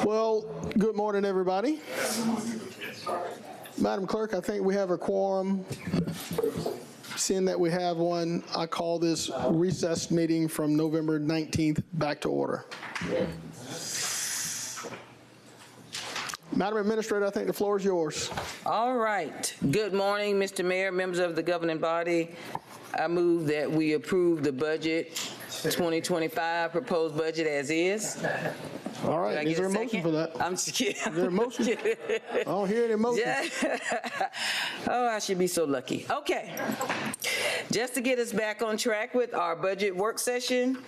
Well, good morning, everybody. Madam Clerk, I think we have a quorum. Seeing that we have one, I call this recessed meeting from November 19th back to order. Madam Administrator, I think the floor is yours. All right. Good morning, Mr. Mayor, members of the governing body. I move that we approve the budget 2025 proposed budget as is. All right. Is there a motion for that? I'm just kidding. Is there a motion? I don't hear any motion. Oh, I should be so lucky. Okay. Just to get us back on track with our budget work session,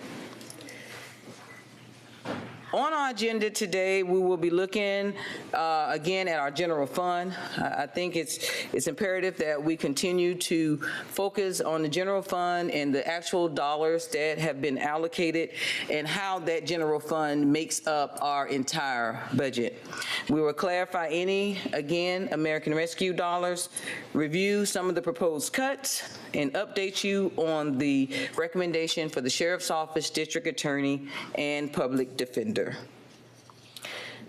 on our agenda today, we will be looking again at our general fund. I think it's imperative that we continue to focus on the general fund and the actual dollars that have been allocated and how that general fund makes up our entire budget. We will clarify any, again, American Rescue dollars, review some of the proposed cuts, and update you on the recommendation for the Sheriff's Office, District Attorney, and Public Defender.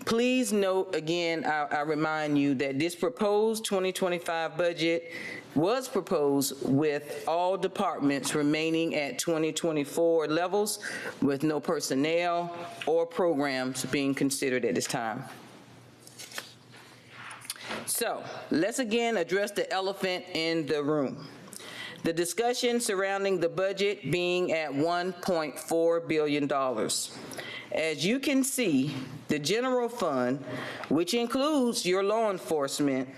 Please note, again, I remind you that this proposed 2025 budget was proposed with all departments remaining at 2024 levels with no personnel or programs being considered at this time. So let's again address the elephant in the room. The discussion surrounding the budget being at $1.4 billion. As you can see, the general fund, which includes your law enforcement,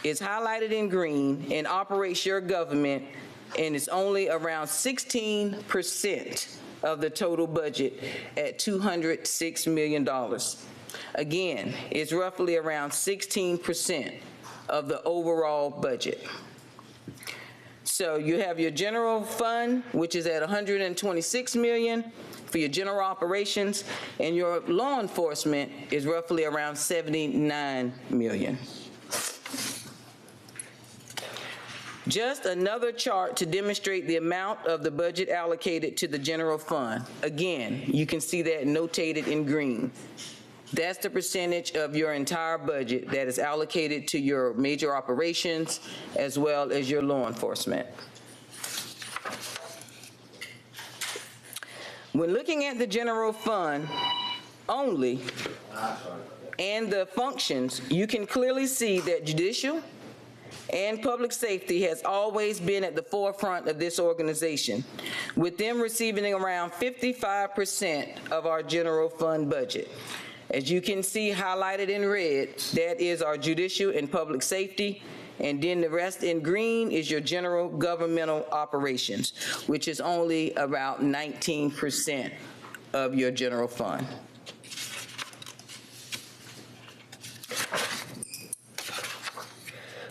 is highlighted in green and operates your government, and it's only around 16% of the total budget at $206 million. Again, it's roughly around 16% of the overall budget. So you have your general fund, which is at $126 million for your general operations, and your law enforcement is roughly around $79 million. Just another chart to demonstrate the amount of the budget allocated to the general fund. Again, you can see that notated in green. That's the percentage of your entire budget that is allocated to your major operations as well as your law enforcement. When looking at the general fund only and the functions, you can clearly see that judicial and public safety has always been at the forefront of this organization, with them receiving around 55% of our general fund budget. As you can see highlighted in red, that is our judicial and public safety, and then the rest in green is your general governmental operations, which is only about 19% of your general fund.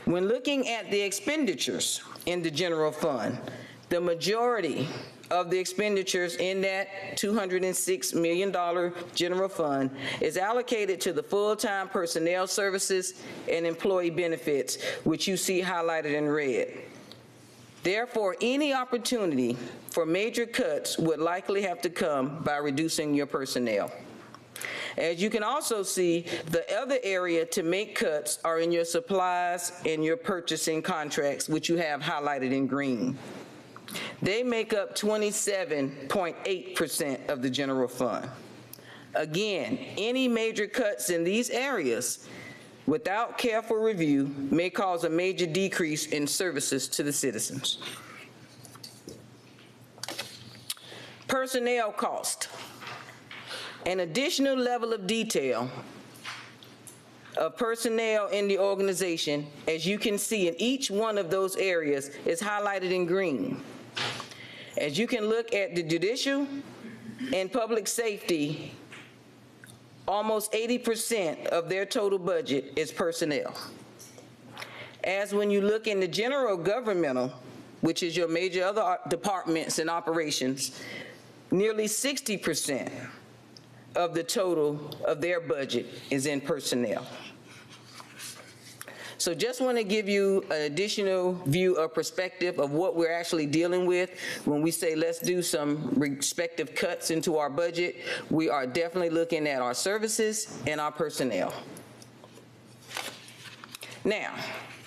When looking at the expenditures in the general fund, the majority of the expenditures in that $206 million general fund is allocated to the full-time personnel services and employee benefits, which you see highlighted in red. Therefore, any opportunity for major cuts would likely have to come by reducing your personnel. As you can also see, the other area to make cuts are in your supplies and your purchasing contracts, which you have highlighted in green. They make up 27.8% of the general fund. Again, any major cuts in these areas without careful review may cause a major decrease in services to the citizens. Personnel cost. An additional level of detail of personnel in the organization, as you can see in each one of those areas, is highlighted in green. As you can look at the judicial and public safety, almost 80% of their total budget is personnel. As when you look in the general governmental, which is your major other departments and operations, nearly 60% of the total of their budget is in personnel. So just want to give you an additional view of perspective of what we're actually dealing with when we say let's do some respective cuts into our budget. We are definitely looking at our services and our personnel. Now,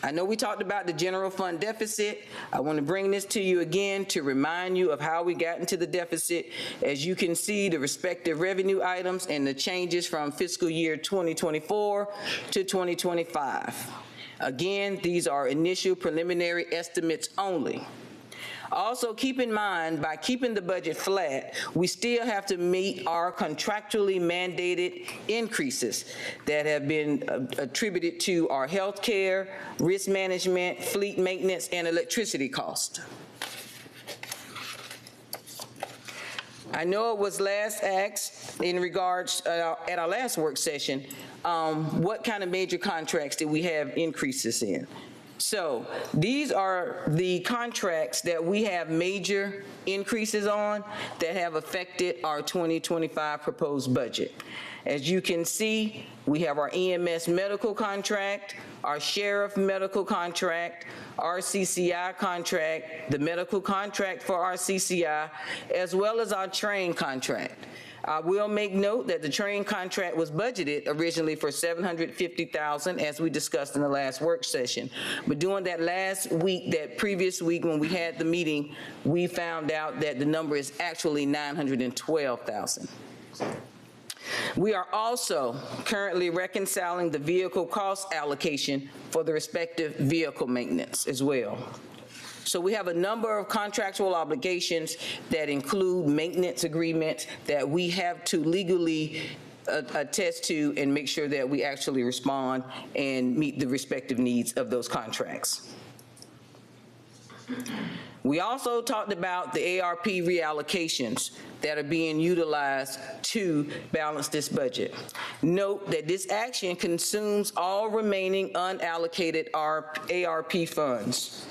I know we talked about the general fund deficit. I want to bring this to you again to remind you of how we got into the deficit. As you can see, the respective revenue items and the changes from fiscal year 2024 to 2025. Again, these are initial preliminary estimates only. Also, keep in mind, by keeping the budget flat, we still have to meet our contractually mandated increases that have been attributed to our health care, risk management, fleet maintenance, and electricity costs. I know it was last asked in regards, at our last work session, what kind of major contracts did we have increases in? So these are the contracts that we have major increases on that have affected our 2025 proposed budget. As you can see, we have our EMS medical contract, our sheriff medical contract, our CCI contract, the medical contract for our CCI, as well as our train contract. I will make note that the train contract was budgeted originally for $750,000, as we discussed in the last work session. But during that last week, that previous week when we had the meeting, we found out that the number is actually $912,000. We are also currently reconciling the vehicle cost allocation for the respective vehicle maintenance as well. So we have a number of contractual obligations that include maintenance agreements that we have to legally attest to and make sure that we actually respond and meet the respective needs of those contracts. We also talked about the ARP reallocations that are being utilized to balance this budget. Note that this action consumes all remaining unallocated ARP funds.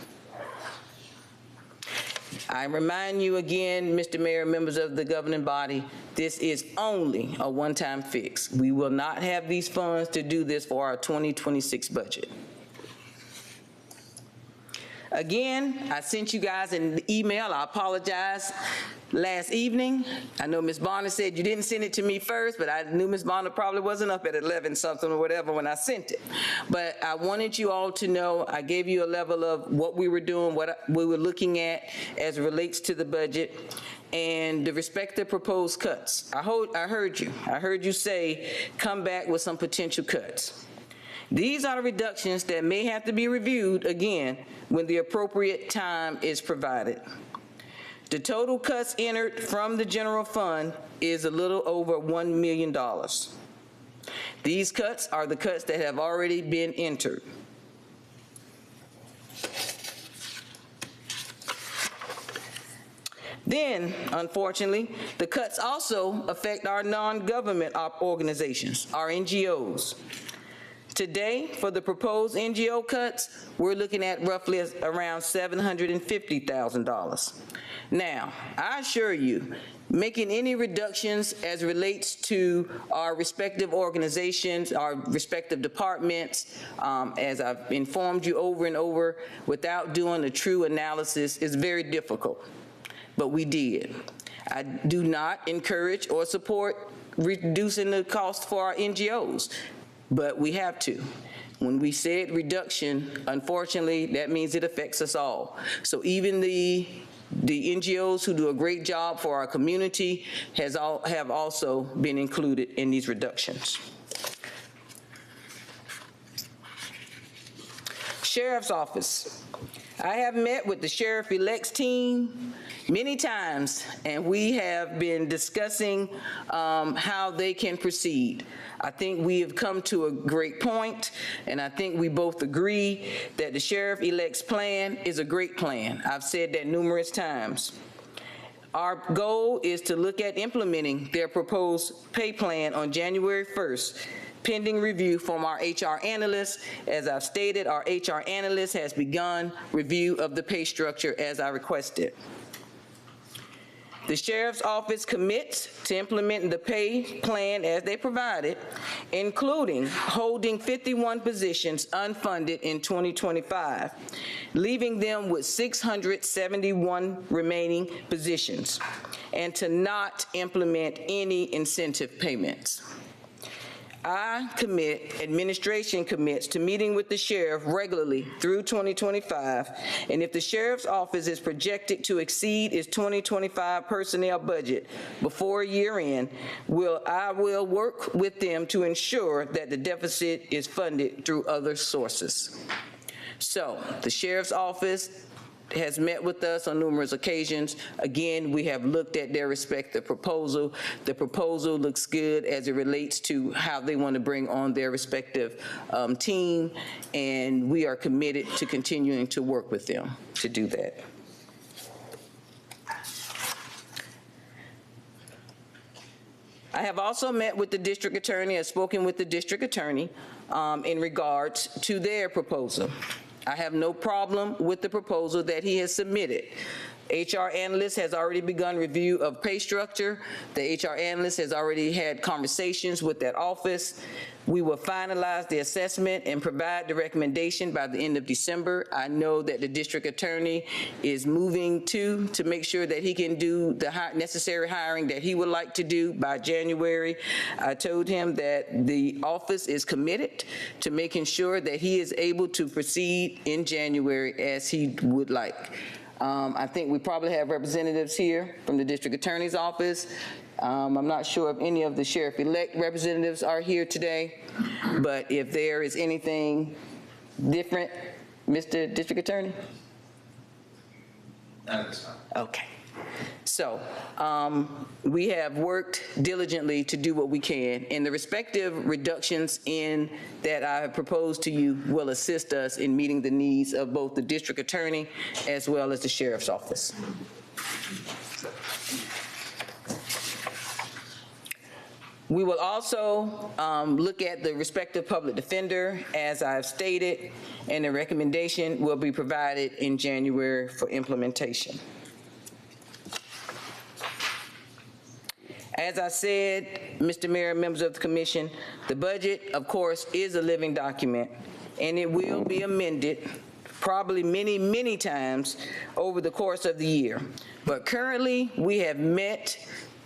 I remind you again, Mr. Mayor, members of the governing body, this is only a one-time fix. We will not have these funds to do this for our 2026 budget. Again, I sent you guys an email. I apologize. Last evening, I know Ms. Bonner said you didn't send it to me first, but I knew Ms. Bonner probably wasn't up at 11 something or whatever when I sent it. But I wanted you all to know I gave you a level of what we were doing, what we were looking at as it relates to the budget and the respective proposed cuts. I heard you. I heard you say come back with some potential cuts. These are the reductions that may have to be reviewed again when the appropriate time is provided. The total cuts entered from the general fund is a little over $1 million. These cuts are the cuts that have already been entered. Then, unfortunately, the cuts also affect our non-government organizations, our NGOs. Today, for the proposed NGO cuts, we're looking at roughly around $750,000. Now, I assure you, making any reductions as relates to our respective organizations, our respective departments, as I've informed you over and over, without doing a true analysis is very difficult, but we did. I do not encourage or support reducing the cost for our NGOs. But we have to. When we said reduction, unfortunately, that means it affects us all. So even the NGOs who do a great job for our community have also been included in these reductions. Sheriff's Office. I have met with the Sheriff-elect's team many times, and we have been discussing how they can proceed. I think we have come to a great point, and I think we both agree that the Sheriff-elect's plan is a great plan. I've said that numerous times. Our goal is to look at implementing their proposed pay plan on January 1st, pending review from our HR analyst. As I've stated, our HR analyst has begun review of the pay structure as I requested. The Sheriff's Office commits to implementing the pay plan as they provided, including holding 51 positions unfunded in 2025, leaving them with 671 remaining positions, and to not implement any incentive payments. Administration commits to meeting with the sheriff regularly through 2025, and if the sheriff's office is projected to exceed its 2025 personnel budget before year-end, I will work with them to ensure that the deficit is funded through other sources. So, the sheriff's office has met with us on numerous occasions. Again, we have looked at their respective proposal. The proposal looks good as it relates to how they want to bring on their respective team, and we are committed to continuing to work with them to do that. I have also met with the district attorney, I've spoken with the district attorney in regards to their proposal. I have no problem with the proposal that he has submitted. HR analyst has already begun review of pay structure. The HR analyst has already had conversations with that office. We will finalize the assessment and provide the recommendation by the end of December. I know that the district attorney is moving to make sure that he can do the necessary hiring that he would like to do by January. I told him that the office is committed to making sure that he is able to proceed in January as he would like. I think we probably have representatives here from the district attorney's office. I'm not sure if any of the sheriff-elect representatives are here today, but if there is anything different, Mr. District Attorney? That's fine. Okay. So we have worked diligently to do what we can, and the respective reductions in that I have proposed to you will assist us in meeting the needs of both the district attorney as well as the sheriff's office. We will also look at the respective public defender, as I've stated, and the recommendation will be provided in January for implementation. As I said, Mr. Mayor, members of the commission, the budget, of course, is a living document, and it will be amended probably many, many times over the course of the year. But currently, we have met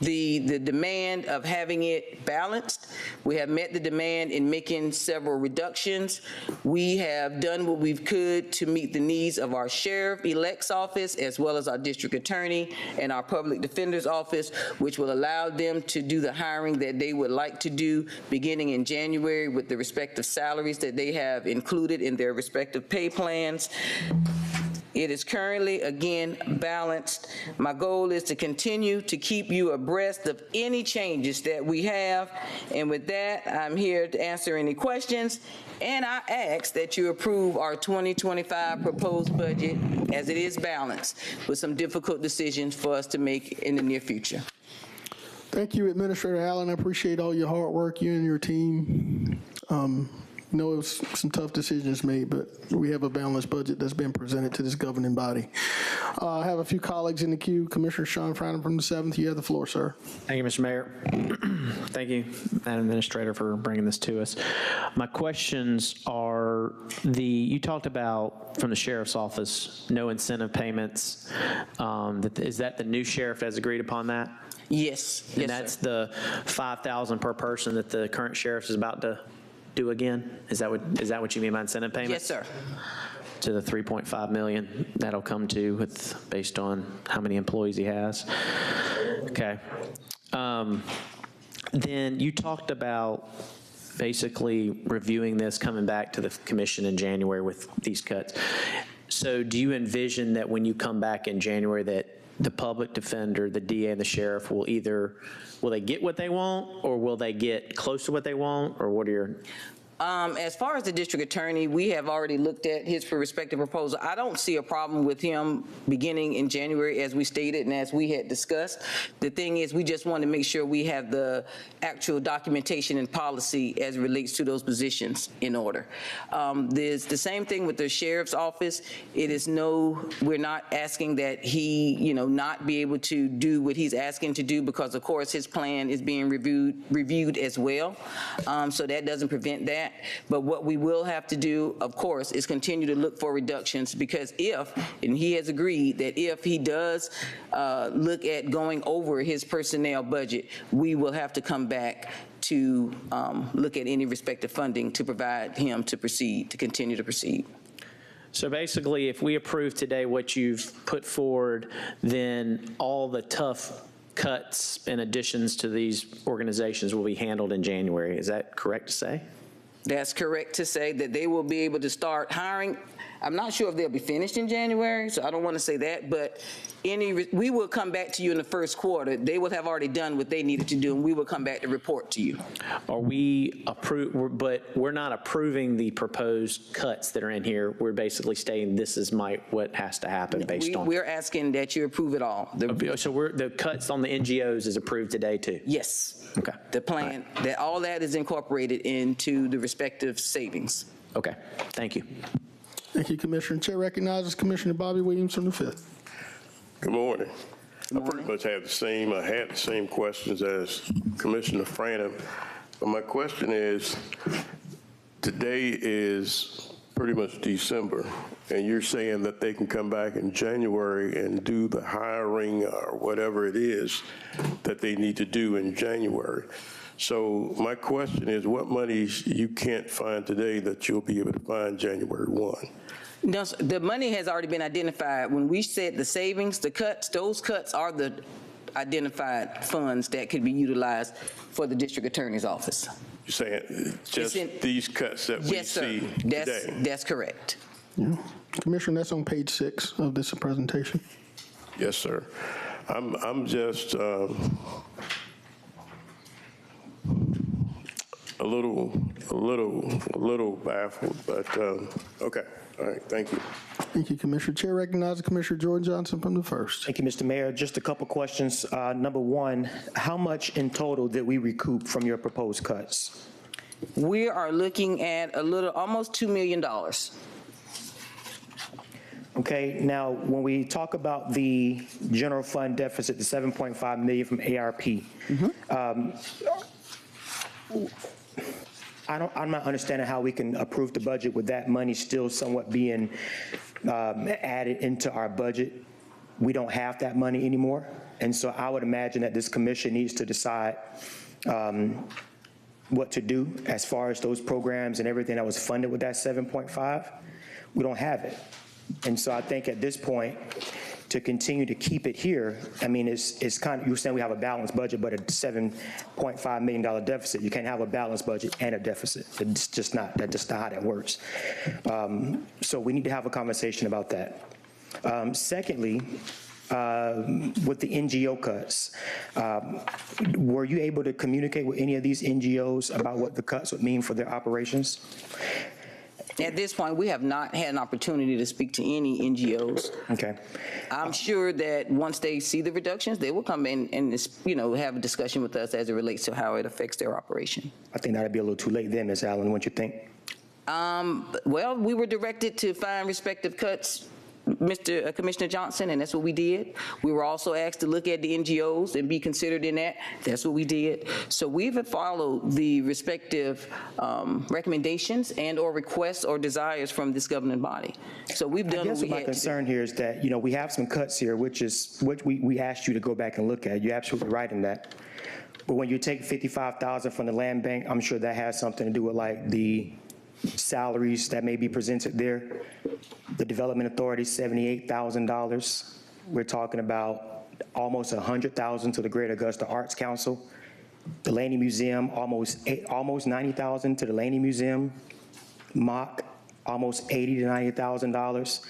the demand of having it balanced. We have met the demand in making several reductions. We have done what we could to meet the needs of our sheriff-elect's office as well as our district attorney and our public defender's office, which will allow them to do the hiring that they would like to do beginning in January with the respective salaries that they have included in their respective pay plans. It is currently, again, balanced. My goal is to continue to keep you abreast of any changes that we have. And with that, I'm here to answer any questions. And I ask that you approve our 2025 proposed budget as it is balanced with some difficult decisions for us to make in the near future. Thank you, Administrator Allen. I appreciate all your hard work, you and your team. I know it was some tough decisions made, but we have a balanced budget that's been presented to this governing body. I have a few colleagues in the queue. Commissioner Sean Fryden from the 7th. You have the floor, sir. Thank you, Mr. Mayor. Thank you, Madam Administrator, for bringing this to us. My questions are you talked about from the sheriff's office, no incentive payments. Is that the new sheriff has agreed upon that? Yes. And that's the $5,000 per person that the current sheriff is about to do again? Is that what you mean by incentive payments? Yes, sir. To the $3.5 million that'll come to based on how many employees he has. Okay. Then you talked about basically reviewing this, coming back to the commission in January with these cuts. So do you envision that when you come back in January that the public defender, the DA, and the sheriff will they get what they want, or will they get close to what they want, or what are your? As far as the district attorney, we have already looked at his respective proposal. I don't see a problem with him beginning in January, as we stated and as we had discussed. The thing is, we just want to make sure we have the actual documentation and policy as it relates to those positions in order. There's the same thing with the sheriff's office. It is we're not asking that he, not be able to do what he's asking to do, because of course his plan is being reviewed as well. So that doesn't prevent that. But what we will have to do, of course, is continue to look for reductions, because and he has agreed that if he does look at going over his personnel budget, we will have to come back to look at any respective funding to provide him to continue to proceed. So basically, if we approve today what you've put forward, then all the tough cuts and additions to these organizations will be handled in January. Is that correct to say? That's correct to say that they will be able to start hiring. I'm not sure if they'll be finished in January, so I don't want to say that, but we will come back to you in the first quarter. They will have already done what they needed to do, and we will come back to report to you. But we're not approving the proposed cuts that are in here. We're basically stating this is what has to happen based on. We're asking that you approve it all. So the cuts on the NGOs is approved today too? Yes. Okay. The plan, all that is incorporated into the respective savings. Okay, thank you. Thank you, Commissioner. Chair recognizes Commissioner Bobby Williams from the 5th. Good morning. I pretty much had the same questions as Commissioner Franham. But my question is, today is pretty much December, and you're saying that they can come back in January and do the hiring or whatever it is that they need to do in January. So my question is, what monies you can't find today that you'll be able to find January 1? No, the money has already been identified. When we said the savings, the cuts, those cuts are the identified funds that could be utilized for the district attorney's office. You're saying just these cuts that we see today? That's correct. Yeah. Commissioner, that's on page 6 of this presentation. Yes, sir. I'm just a little baffled, but okay. All right, thank you. Thank you, Commissioner. Chair recognizes Commissioner Jordan Johnson from the 1st. Thank you, Mr. Mayor. Just a couple questions. Number one, how much in total did we recoup from your proposed cuts? We are looking at almost $2 million. Okay, now when we talk about the general fund deficit, the $7.5 million from ARP, I'm not understanding how we can approve the budget with that money still somewhat being added into our budget. We don't have that money anymore. And so I would imagine that this commission needs to decide what to do as far as those programs and everything that was funded with that 7.5. We don't have it. And so I think at this point, to continue to keep it here, I mean, it's kind of, you're saying we have a balanced budget, but a $7.5 million deficit. You can't have a balanced budget and a deficit. It's just not, that's just not how that works. So we need to have a conversation about that. Secondly, with the NGO cuts, were you able to communicate with any of these NGOs about what the cuts would mean for their operations? At this point, we have not had an opportunity to speak to any NGOs. Okay. I'm sure that once they see the reductions, they will come in and have a discussion with us as it relates to how it affects their operation. I think that'd be a little too late then, Ms. Allen. What you think? Well, we were directed to find respective cuts, Commissioner Johnson, and that's what we did. We were also asked to look at the NGOs and be considered in that. That's what we did. So we've followed the respective recommendations and or requests or desires from this governing body. So we've done what we had to do. My concern here is that, we have some cuts here, which is what we asked you to go back and look at. You're absolutely right in that. But when you take $55,000 from the land bank, I'm sure that has something to do with like the salaries that may be presented there. The Development Authority, $78,000. We're talking about almost $100,000 to the Greater Augusta Arts Council. The Laney Museum, almost $90,000 to the Laney Museum. MOC, almost $80,000 to $90,000.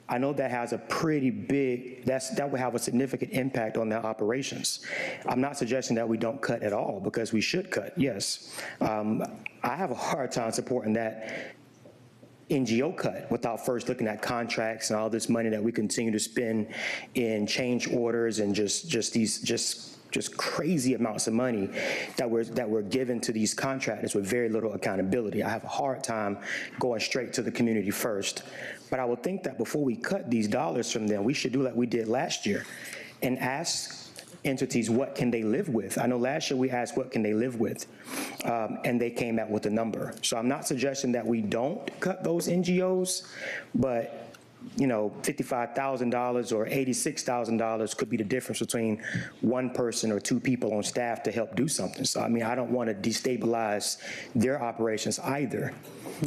I know that has a pretty big, that would have a significant impact on their operations. I'm not suggesting that we don't cut at all, because we should cut, yes. I have a hard time supporting that NGO cut without first looking at contracts and all this money that we continue to spend in change orders and just crazy amounts of money that we're given to these contractors with very little accountability. I have a hard time going straight to the community first. But I would think that before we cut these dollars from them, we should do like we did last year and ask entities what can they live with. I know last year we asked what can they live with, and they came out with a number. So I'm not suggesting that we don't cut those NGOs, but you know, $55,000 or $86,000 could be the difference between one person or two people on staff to help do something. So, I mean, I don't want to destabilize their operations either.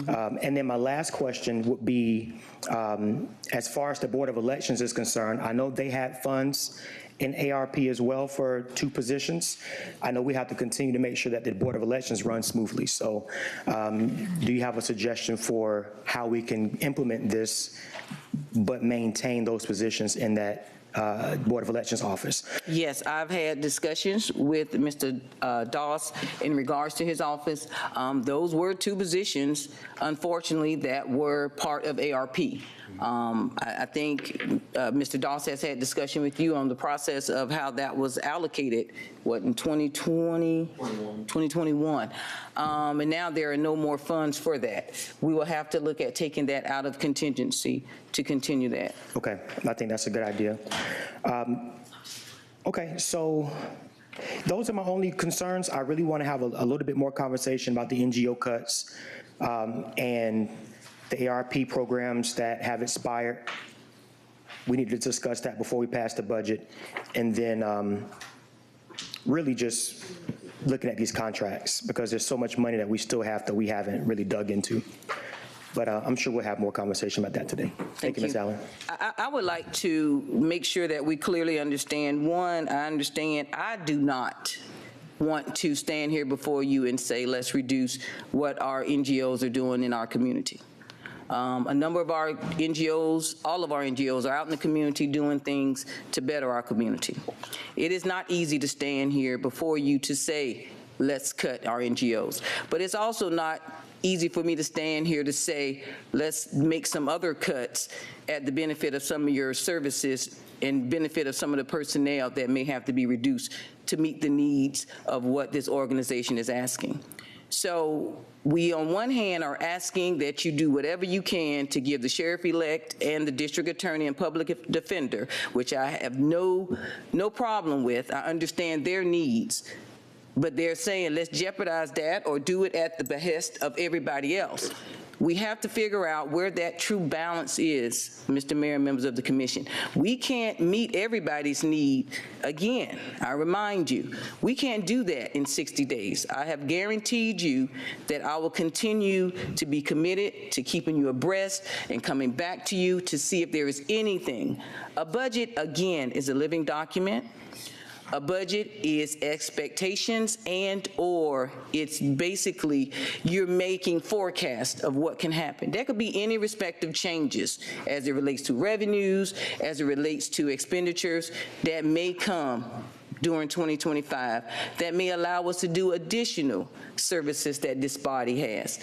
And then my last question would be, as far as the Board of Elections is concerned, I know they had funds in ARP as well for 2 positions. I know we have to continue to make sure that the Board of Elections runs smoothly. So do you have a suggestion for how we can implement this but maintain those positions in that Board of Elections office? Yes, I've had discussions with Mr. Doss in regards to his office. Those were 2 positions, unfortunately, that were part of ARP. I think Mr. Doss has had discussion with you on the process of how that was allocated, what, in 2021. And now there are no more funds for that. We will have to look at taking that out of contingency to continue that. Okay, I think that's a good idea. Okay, so those are my only concerns. I really want to have a little bit more conversation about the NGO cuts and the ARP programs that have expired. We need to discuss that before we pass the budget. And then really just looking at these contracts, because there's so much money that we still have that we haven't really dug into. But I'm sure we'll have more conversation about that today. Thank you, Ms. Allen. I would like to make sure that we clearly understand. One, I understand I do not want to stand here before you and say, let's reduce what our NGOs are doing in our community. A number of our NGOs, all of our NGOs are out in the community doing things to better our community. It is not easy to stand here before you to say, let's cut our NGOs. But it's also not easy for me to stand here to say, let's make some other cuts at the benefit of some of your services and benefit of some of the personnel that may have to be reduced to meet the needs of what this organization is asking. So we, on one hand, are asking that you do whatever you can to give the sheriff-elect and the district attorney and public defender, which I have no problem with. I understand their needs. But they're saying, let's jeopardize that or do it at the behest of everybody else. We have to figure out where that true balance is, Mr. Mayor and members of the commission. We can't meet everybody's need. Again, I remind you, we can't do that in 60 days. I have guaranteed you that I will continue to be committed to keeping you abreast and coming back to you to see if there is anything. A budget, again, is a living document. A budget is expectations and/or it's basically you're making forecasts of what can happen. There could be any respective changes as it relates to revenues, as it relates to expenditures that may come during 2025 that may allow us to do additional services that this body has.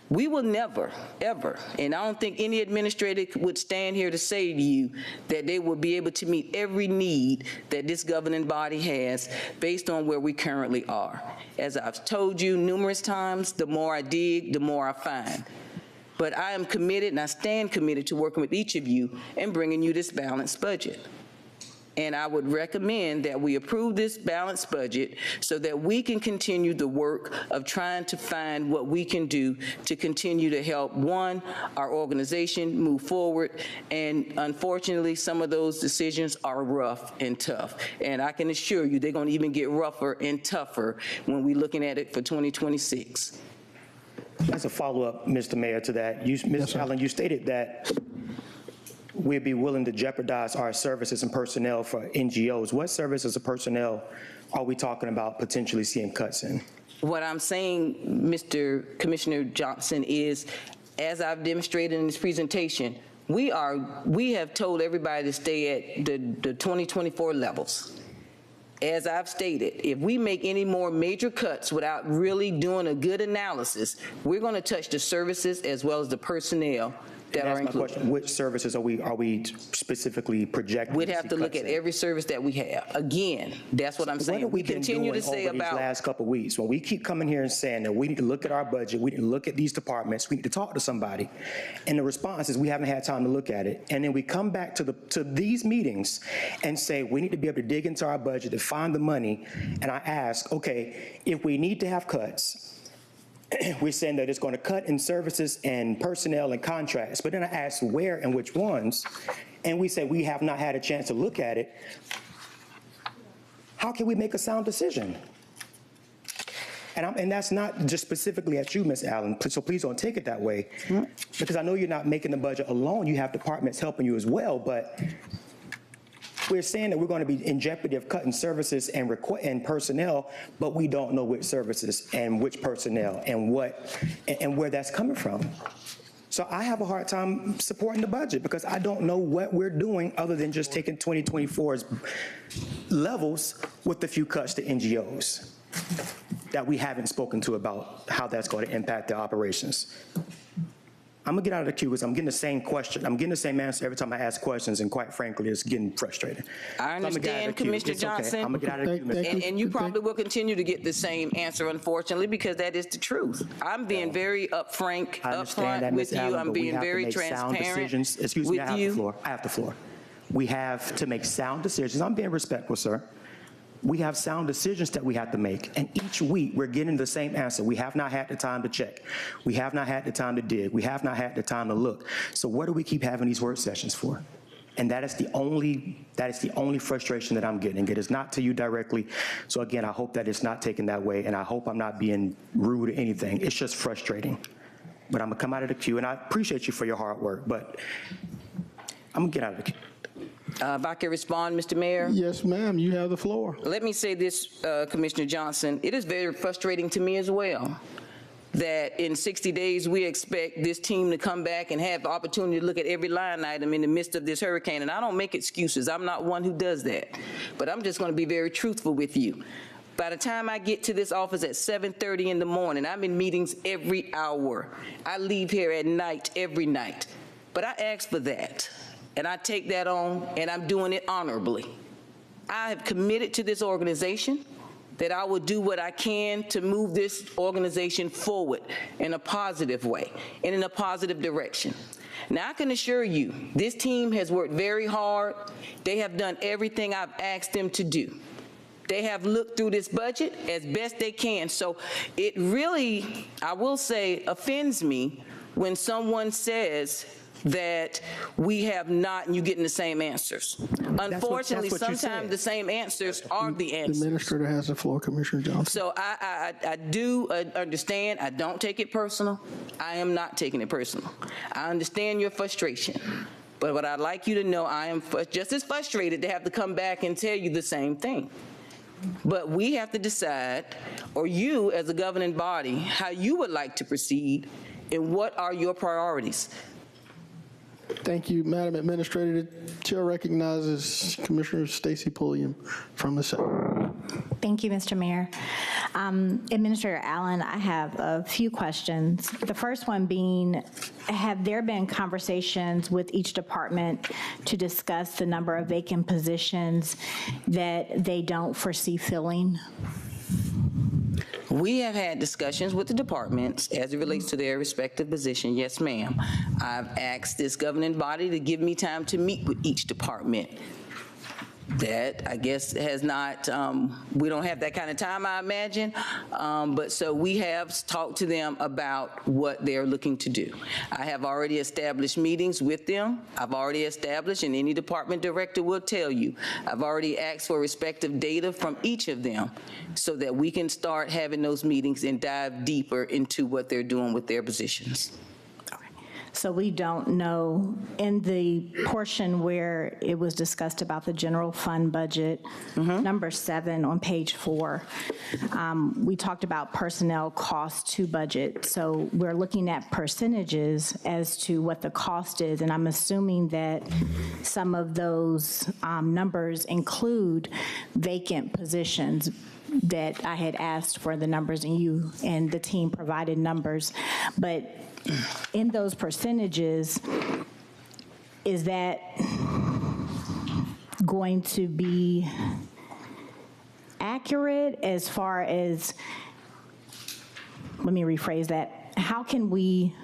We will never, ever, and I don't think any administrator would stand here to say to you that they will be able to meet every need that this governing body has based on where we currently are. As I've told you numerous times, the more I dig, the more I find. But I am committed and I stand committed to working with each of you and bringing you this balanced budget. And I would recommend that we approve this balanced budget so that we can continue the work of trying to find what we can do to continue to help, one, our organization move forward. And unfortunately, some of those decisions are rough and tough. And I can assure you they're going to even get rougher and tougher when we're looking at it for 2026. As a follow-up, Mr. Mayor, to that, Ms. Allen, you stated that we'd be willing to jeopardize our services and personnel for NGOs. What services or personnel are we talking about potentially seeing cuts in? What I'm saying, Mr. Commissioner Johnson, is, as I've demonstrated in this presentation, We have told everybody to stay at the 2024 levels. As I've stated, if we make any more major cuts without really doing a good analysis, we're going to touch the services as well as the personnel that are That's my included. question. Which services are we specifically projecting? We'd have to look at every. every service that we have. Again, that's what I'm What saying. have we been continue doing to say over these about last couple of weeks? When we keep coming here and saying that we need to look at our budget, we need to look at these departments, we need to talk to somebody, and the response is we haven't had time to look at it. And then we come back to these meetings and say we need to be able to dig into our budget to find the money. And I ask, okay, if we need to have cuts, we're saying that it's going to cut in services and personnel and contracts, but then I ask where and which ones, and we say we have not had a chance to look at it. How can we make a sound decision? And that's not just specifically at you, Ms. Allen, so please don't take it that way, because I know you're not making the budget alone. You have departments helping you as well, but we're saying that we're going to be in jeopardy of cutting services and personnel, but we don't know which services and which personnel and where that's coming from. So I have a hard time supporting the budget because I don't know what we're doing other than just taking 2024's levels with a few cuts to NGOs that we haven't spoken to about how that's going to impact their operations. I'm gonna get out of the queue because I'm getting the same question. I'm getting the same answer every time I ask questions, and quite frankly, it's getting frustrating. I understand, Commissioner Johnson. I'm gonna get out of the queue, Ms. And you probably will continue to get the same answer, unfortunately, because that is the truth. I'm being very upfront with you. I'm being very transparent Excuse me, I have with the floor. I have the floor. We have to make sound decisions. I'm being respectful, sir. We have sound decisions that we have to make, and each week we're getting the same answer. We have not had the time to check. We have not had the time to dig. We have not had the time to look. So what do we keep having these work sessions for? And that is the only frustration that I'm getting. It is not to you directly. So again, I hope that it's not taken that way, and I hope I'm not being rude or anything. It's just frustrating. But I'm gonna come out of the queue, and I appreciate you for your hard work, but I'm gonna get out of the queue. If I can respond, Mr. Mayor? Yes, ma'am, you have the floor. Let me say this, Commissioner Johnson. It is very frustrating to me as well that in 60 days we expect this team to come back and have the opportunity to look at every line item in the midst of this hurricane. And I don't make excuses. I'm not one who does that. But I'm just going to be very truthful with you. By the time I get to this office at 7:30 in the morning, I'm in meetings every hour. I leave here at night every night. But I asked for that. And I take that on, and I'm doing it honorably. I have committed to this organization that I will do what I can to move this organization forward in a positive way and in a positive direction. Now, I can assure you, this team has worked very hard. They have done everything I've asked them to do. They have looked through this budget as best they can. So it really, I will say, offends me when someone says that we have not, and you're getting the same answers. Unfortunately, that's what you sometimes said. the same answers are the The answers. administrator has the floor, Commissioner Johnson. So I do understand. I don't take it personal. I am not taking it personal. I understand your frustration. But what I'd like you to know, I am just as frustrated to have to come back and tell you the same thing. But we have to decide, or you as a governing body, how you would like to proceed and what are your priorities. Thank you, Madam Administrator. The chair recognizes Commissioner Stacy Pulliam from the Senate. Thank you, Mr. Mayor. Administrator Allen, I have a few questions. The first one being, have there been conversations with each department to discuss the number of vacant positions that they don't foresee filling? We have had discussions with the departments as it relates to their respective position. Yes, ma'am. I've asked this governing body to give me time to meet with each department. That, I guess, has not, we don't have that kind of time, I imagine. But so we have talked to them about what they're looking to do. I have already established meetings with them. I've already established, and any department director will tell you, I've already asked for respective data from each of them so that we can start having those meetings and dive deeper into what they're doing with their positions. So we don't know, in the portion where it was discussed about the general fund budget, number 7 on page 4, we talked about personnel cost to budget. So we're looking at percentages as to what the cost is, and I'm assuming that some of those numbers include vacant positions that I had asked for the numbers, and you and the team provided numbers. But in those percentages, is that going to be accurate as far as, let me rephrase that, how can we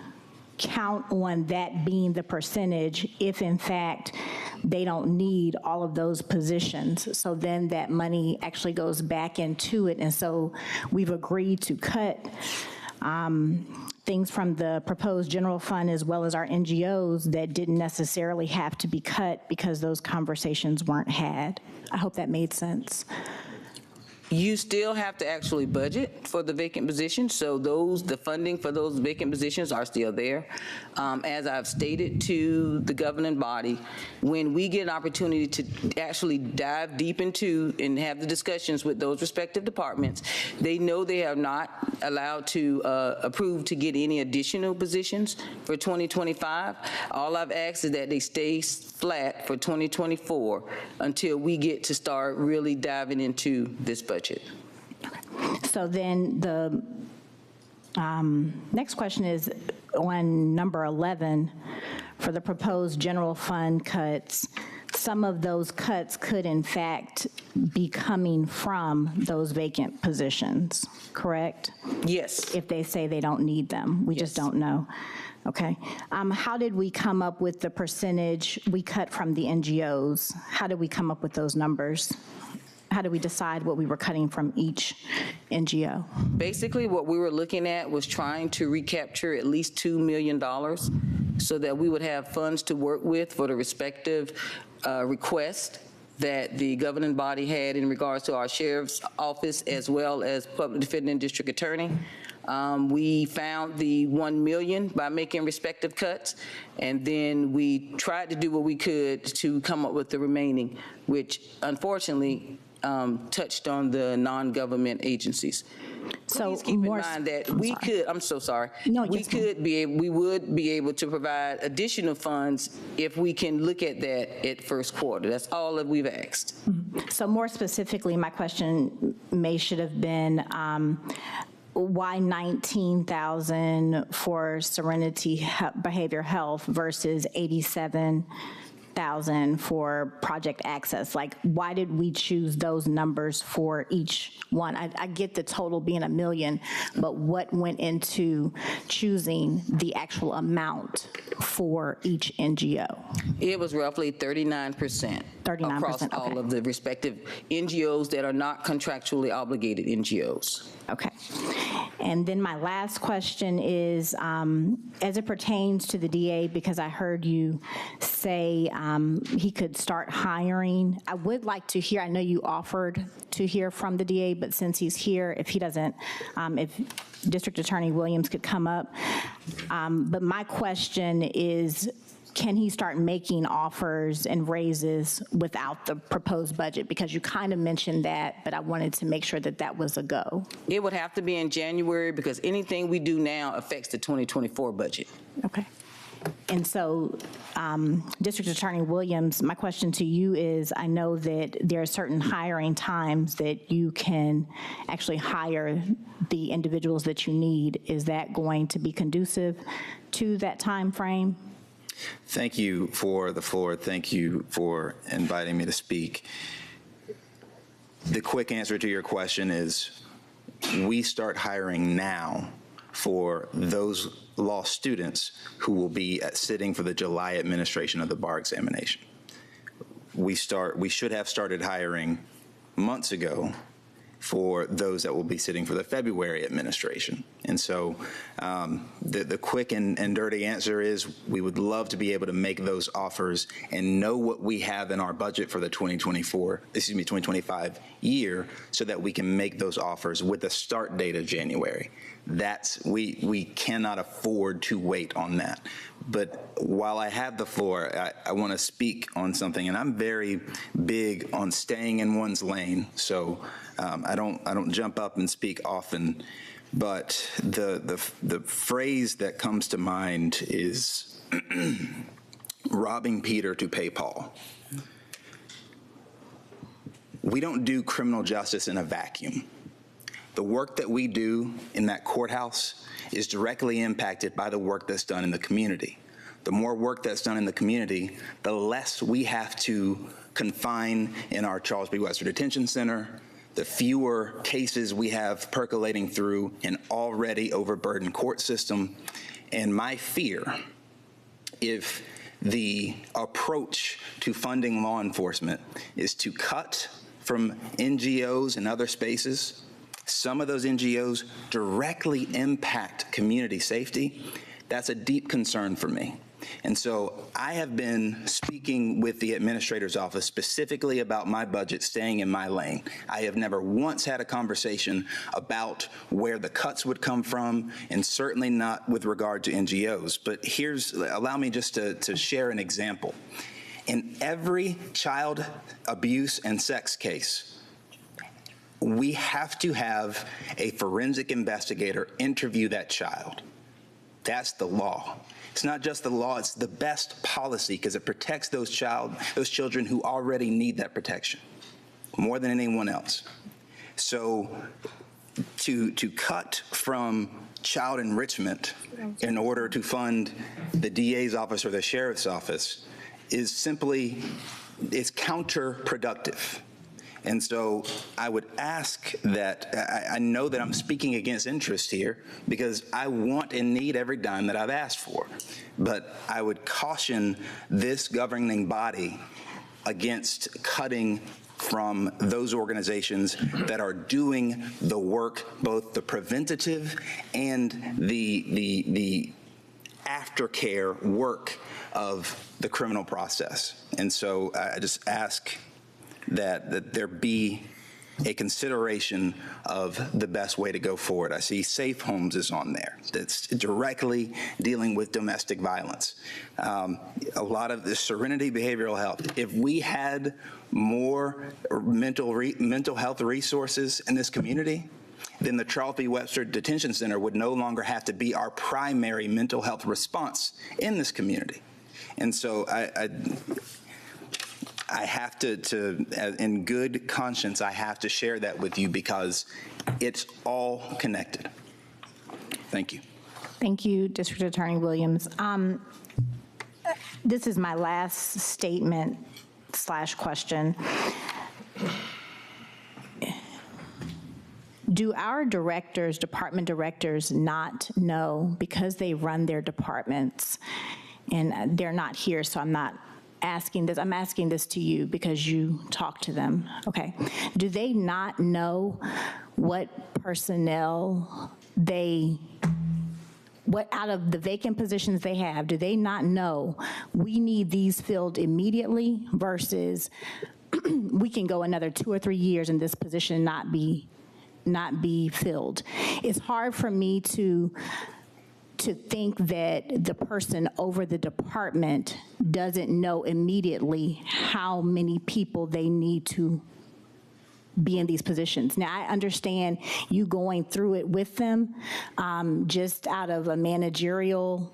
count on that being the percentage if in fact they don't need all of those positions? So then that money actually goes back into it, and so we've agreed to cut things from the proposed general fund as well as our NGOs that didn't necessarily have to be cut because those conversations weren't had. I hope that made sense. You still have to actually budget for the vacant positions, so the funding for those vacant positions are still there. As I've stated to the governing body, when we get an opportunity to actually dive deep into and have the discussions with those respective departments, they know they are not allowed to approve to get any additional positions for 2025. All I've asked is that they stay flat for 2024 until we get to start really diving into this budget. So then the next question is on number 11, for the proposed general fund cuts, some of those cuts could in fact be coming from those vacant positions, correct? Yes. If they say they don't need them, we just don't know. Okay. How did we come up with the percentage we cut from the NGOs? How did we come up with those numbers? How did we decide what we were cutting from each NGO? Basically, what we were looking at was trying to recapture at least $2 million so that we would have funds to work with for the respective requests that the governing body had in regards to our sheriff's office as well as public defender and district attorney. We found the $1 million by making respective cuts, and then we tried to do what we could to come up with the remaining, which unfortunately touched on the non-government agencies. So please keep in mind that we could, I'm so sorry. No, we would be able to provide additional funds if we can look at that at first quarter. That's all that we've asked. So more specifically, my question should have been, why 19,000 for Serenity Behavioral Health versus 87,000 for Project Access? Like, why did we choose those numbers for each one? I get the total being $1 million, but what went into choosing the actual amount for each NGO? It was roughly 39%. 39%, across all of the respective NGOs that are not contractually obligated NGOs. Okay. And then my last question is, as it pertains to the DA, because I heard you say he could start hiring, I would like to hear, I know you offered to hear from the DA, but since he's here, if he doesn't, if District Attorney Williams could come up. But my question is, can he start making offers and raises without the proposed budget? Because you kind of mentioned that, but I wanted to make sure that that was a go. It would have to be in January because anything we do now affects the 2024 budget. Okay. And so, District Attorney Williams, my question to you is, I know that there are certain hiring times that you can actually hire the individuals that you need. Is that going to be conducive to that time frame? Thank you for the floor. Thank you for inviting me to speak. The quick answer to your question is we start hiring now for those law students who will be sitting for the July administration of the bar examination. We should have started hiring months ago for those that will be sitting for the February administration. And so the quick and dirty answer is we would love to be able to make those offers and know what we have in our budget for the 2025 year so that we can make those offers with a start date of January. We cannot afford to wait on that. But while I have the floor, I want to speak on something, and I'm very big on staying in one's lane. So I don't jump up and speak often. But the phrase that comes to mind is robbing Peter to pay Paul. We don't do criminal justice in a vacuum. The work that we do in that courthouse is directly impacted by the work that's done in the community. The more work that's done in the community, the less we have to confine in our Charles B. Webster Detention Center, the fewer cases we have percolating through an already overburdened court system. And my fear, if the approach to funding law enforcement is to cut from NGOs and other spaces, some of those NGOs directly impact community safety. That's a deep concern for me. And so I have been speaking with the administrator's office specifically about my budget staying in my lane. I have never once had a conversation about where the cuts would come from, and certainly not with regard to NGOs. But allow me just to share an example. In every child abuse and sex case, we have to have a forensic investigator interview that child. That's the law. It's not just the law, it's the best policy because it protects those children who already need that protection more than anyone else. So to cut from child enrichment in order to fund the DA's office or the sheriff's office is it's counterproductive. And so I would ask that, I know that I'm speaking against interest here because I want and need every dime that I've asked for, but I would caution this governing body against cutting from those organizations that are doing the work, both the preventative and the aftercare work of the criminal process. And so I just ask that there be a consideration of the best way to go forward. I see Safe Homes is on there. That's directly dealing with domestic violence. A lot of the Serenity Behavioral Health. If we had more mental health resources in this community, then the Charles B. Webster Detention Center would no longer have to be our primary mental health response in this community. And so I have to, in good conscience, I have to share that with you because it's all connected. Thank you. Thank you, District Attorney Williams. This is my last statement / question. Do our directors, department directors, not know because they run their departments and they're not here, so I'm not asking this, I'm asking this to you because you talk to them, okay. Do they not know what personnel what out of the vacant positions they have, do they not know we need these filled immediately versus we can go another 2 or 3 years and this position not be filled? It's hard for me to think that the person over the department doesn't know immediately how many people they need to be in these positions. Now, I understand you going through it with them just out of a managerial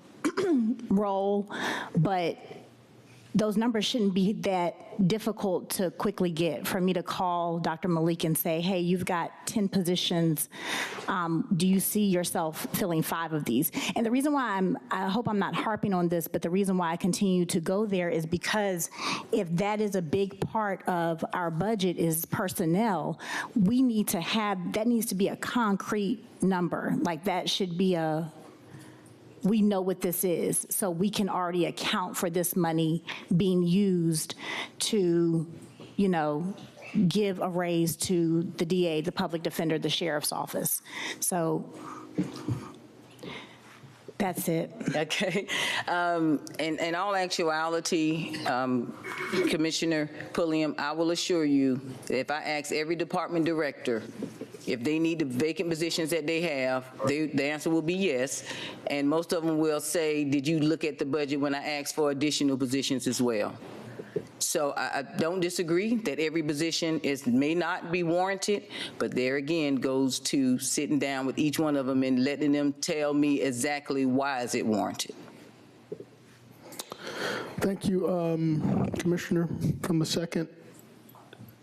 role, but those numbers shouldn't be that difficult to quickly get. For me to call Dr. Malik and say, hey, you've got 10 positions. Do you see yourself filling 5 of these? And the reason why I hope I'm not harping on this, but the reason why I continue to go there is because if that is a big part of our budget is personnel, we need to have, that needs to be a concrete number. Like that should be we know what this is, so we can already account for this money being used to, give a raise to the DA, the public defender, the sheriff's office. So that's it. Okay. In all actuality, Commissioner Pulliam, I will assure you that if I ask every department director If they need the vacant positions that they have, the answer will be yes. And most of them will say, did you look at the budget when I asked for additional positions as well? So I don't disagree that every position may not be warranted, but there again goes to sitting down with each one of them and letting them tell me exactly why is it warranted. Thank you, Commissioner. From the second,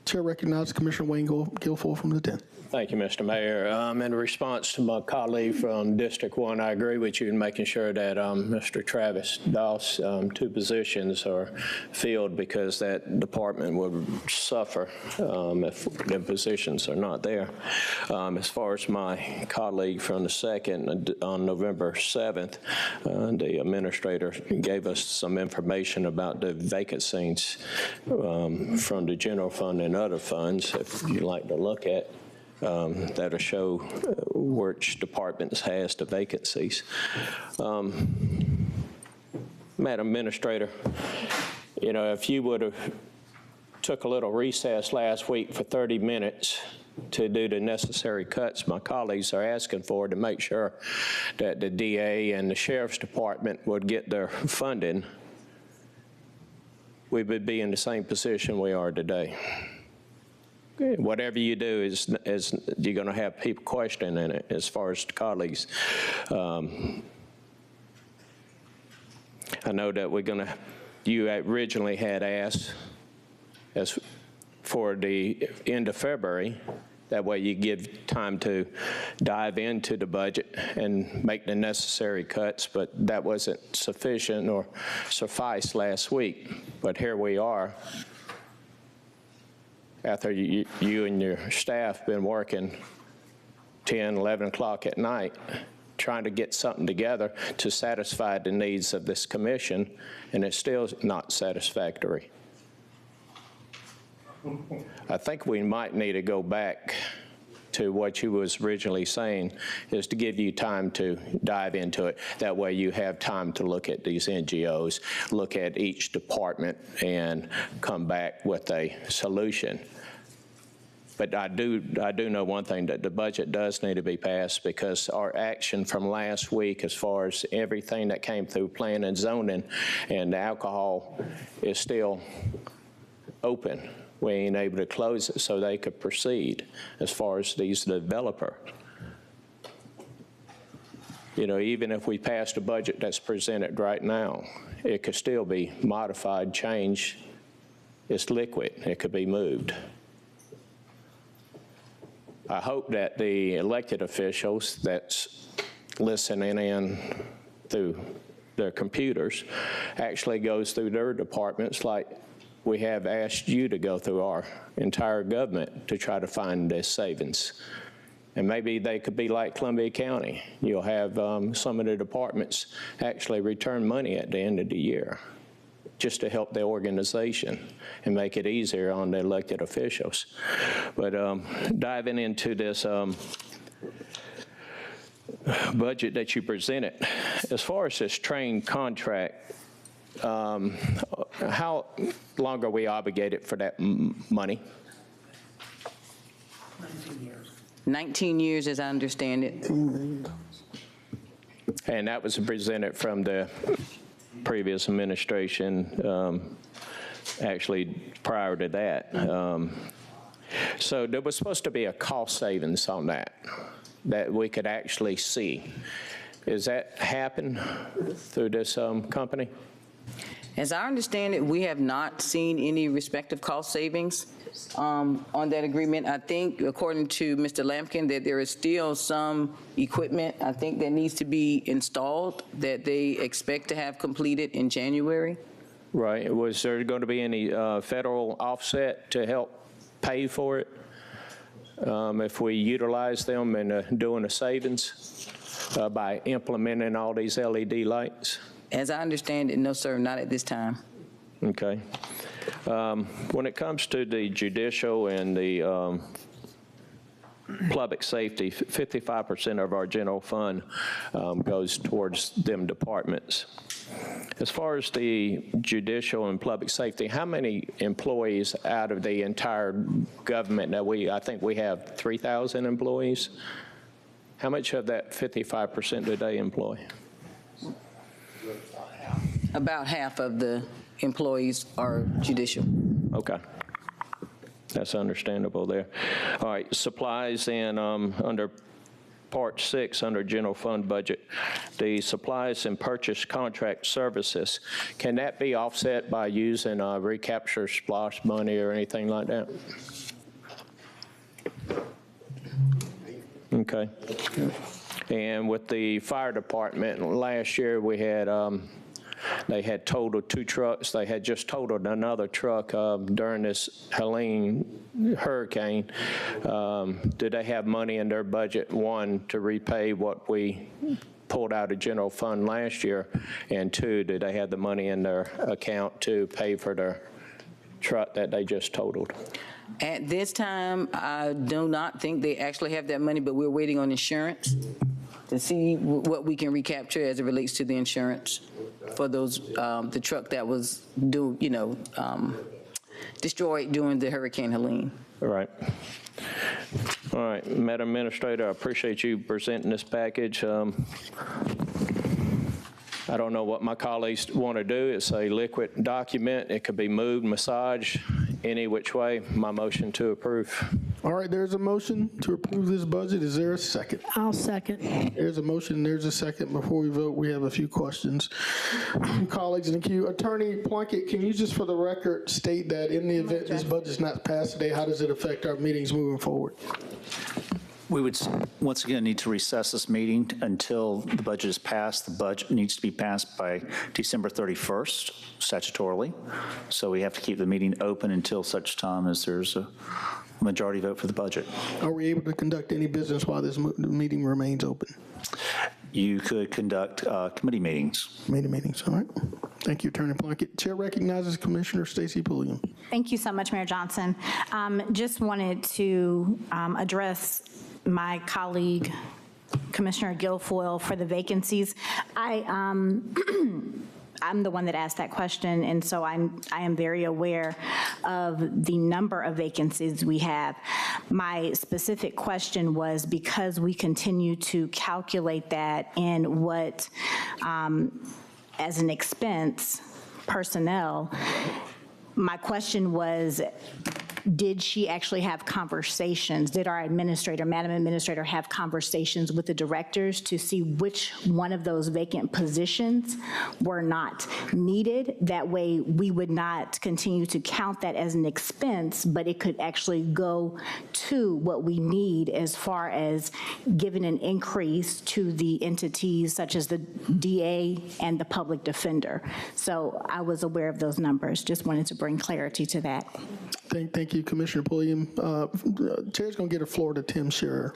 Chair recognizes Commissioner Wayne Guilfoyle from the 10th. Thank you, Mr. Mayor. In response to my colleague from District 1, I agree with you in making sure that Mr. Travis Doss' 2 positions are filled, because that department would suffer if the positions are not there. As far as my colleague from the 2nd, on November 7th, the administrator gave us some information about the vacancies from the general fund and other funds, if you'd like to look at. That'll show which departments has the vacancies. Madam Administrator, you know, if you would have took a little recess last week for 30 minutes to do the necessary cuts my colleagues are asking for to make sure that the DA and the Sheriff's Department would get their funding, we would be in the same position we are today. Whatever you do is you're going to have people questioning it as far as the colleagues. I know that you originally had asked as for the end of February. That way you give time to dive into the budget and make the necessary cuts, but that wasn't sufficient or suffice last week. But here we are. After you and your staff been working 10, 11 o'clock at night, trying to get something together to satisfy the needs of this commission, and it's still not satisfactory. I think we might need to go back to what you was originally saying, is to give you time to dive into it. That way you have time to look at these NGOs, look at each department, and come back with a solution. But I do know one thing, that the budget does need to be passed, because our action from last week as far as everything that came through planning and zoning and alcohol is still open. We ain't able to close it so they could proceed as far as these developers. You know, even if we passed a budget that's presented right now, it could still be modified, changed. It's liquid. It could be moved. I hope that the elected officials that's listening in through their computers actually goes through their departments like we have asked you to go through our entire government to try to find this savings. And maybe they could be like Columbia County. You'll have some of the departments actually return money at the end of the year just to help the organization and make it easier on the elected officials. But diving into this budget that you presented, as far as this train contract, how long are we obligated for that money? 19 years, as I understand it. And that was presented from the previous administration, actually prior to that. So there was supposed to be a cost savings on that we could actually see. Does that happen through this company? As I understand it, we have not seen any respective cost savings on that agreement. I think, according to Mr. Lampkin, that there is still some equipment, I think, that needs to be installed that they expect to have completed in January. Right. Was there going to be any federal offset to help pay for it if we utilize them and doing a savings by implementing all these LED lights? As I understand it, no, sir, not at this time. Okay. When it comes to the judicial and the public safety, 55% of our general fund goes towards them departments. As far as the judicial and public safety, how many employees out of the entire government? Now, I think we have 3,000 employees. How much of that 55% do they employ? About half of the employees are judicial. Okay. That's understandable there. All right, supplies and under Part 6, under general fund budget, the supplies and purchase contract services, can that be offset by using recapture SPLOST money or anything like that? Okay. And with the fire department, last year we had, they had totaled 2 trucks. They had just totaled another truck during this hurricane. Do they have money in their budget, one, to repay what we pulled out of general fund last year, and 2, do they have the money in their account to pay for their truck that they just totaled? At this time, I do not think they actually have that money, but we're waiting on insurance to see what we can recapture as it relates to the insurance for those, the truck that was destroyed during the Hurricane Helene. All right. All right, Madam Administrator, I appreciate you presenting this package. I don't know what my colleagues want to do. It's a liquid document. It could be moved, massaged, any which way. My motion to approve. All right, there's a motion to approve this budget. Is there a second? I'll second. There's a motion, there's a second. Before we vote, we have a few questions. Colleagues in the queue. Attorney Plunkett, can you just for the record state that in the event this budget's not passed today, how does it affect our meetings moving forward? We would, once again, need to recess this meeting until the budget is passed. The budget needs to be passed by December 31st statutorily. So we have to keep the meeting open until such time as there's a majority vote for the budget. Are we able to conduct any business while this meeting remains open? You could conduct committee meetings. Committee meetings, all right. Thank you, Attorney Plunkett. Chair recognizes Commissioner Stacey Pulliam. Thank you so much, Mayor Johnson. Just wanted to address my colleague, Commissioner Guilfoyle, for the vacancies. I'm the one that asked that question, and so I am very aware of the number of vacancies we have. My specific question was because we continue to calculate that in what, as an expense, personnel, my question was, did she actually have conversations? Did our administrator, Madam Administrator, have conversations with the directors to see which one of those vacant positions were not needed? That way we would not continue to count that as an expense, but it could actually go to what we need as far as giving an increase to the entities such as the DA and the public defender. So I was aware of those numbers. Just wanted to bring clarity to that. Thank you, Commissioner Pulliam. Chair's going to get a floor to Tim Scherer.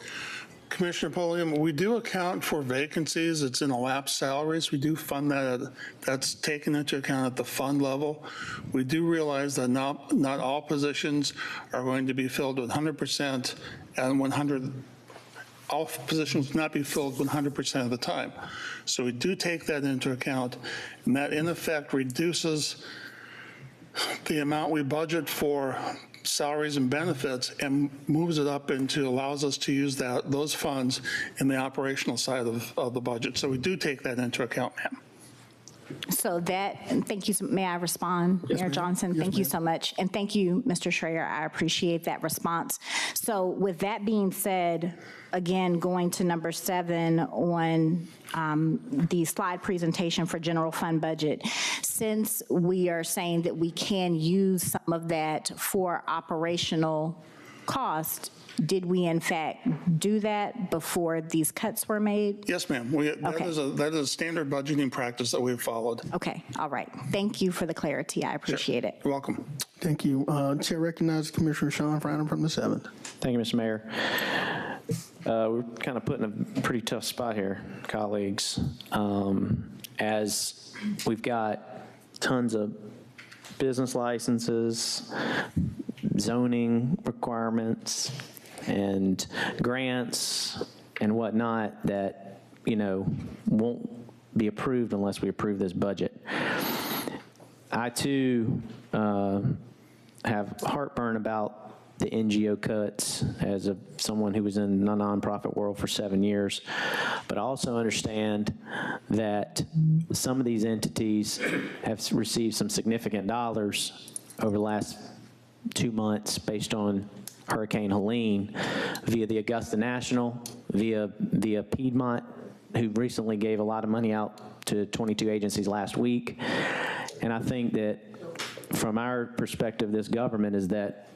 Commissioner Pulliam, we do account for vacancies. It's in elapsed salaries. We do fund that. That's taken into account at the fund level. We do realize that not all positions are going to be filled with 100% and all positions will not be filled 100% of the time. So we do take that into account, and that in effect reduces the amount we budget for salaries and benefits and moves it up into, allows us to use those funds in the operational side of the budget. So we do take that into account, ma'am. So thank you. May I respond, Yes, Mayor Johnson? Yes, Thank you so much. And thank you, Mr. Schreier. I appreciate that response. So with that being said, again, going to number 7 on the slide presentation for general fund budget, since we are saying that we can use some of that for operational cost, did we in fact do that before these cuts were made? Yes, ma'am. That is a standard budgeting practice that we've followed. Okay, all right. Thank you for the clarity. I appreciate it. You're welcome. Thank you. Chair recognizes Commissioner Sean Fryden from the 7th. Thank you, Mr. Mayor. We're kind of put in a pretty tough spot here, colleagues, as we've got tons of business licenses, zoning requirements, and grants and whatnot that, won't be approved unless we approve this budget. I, too, have heartburn about the NGO cuts as someone who was in the nonprofit world for 7 years. But I also understand that some of these entities have received some significant dollars over the last 2 months based on Hurricane Helene via the Augusta National, via Piedmont, who recently gave a lot of money out to 22 agencies last week. And I think that from our perspective, this government is that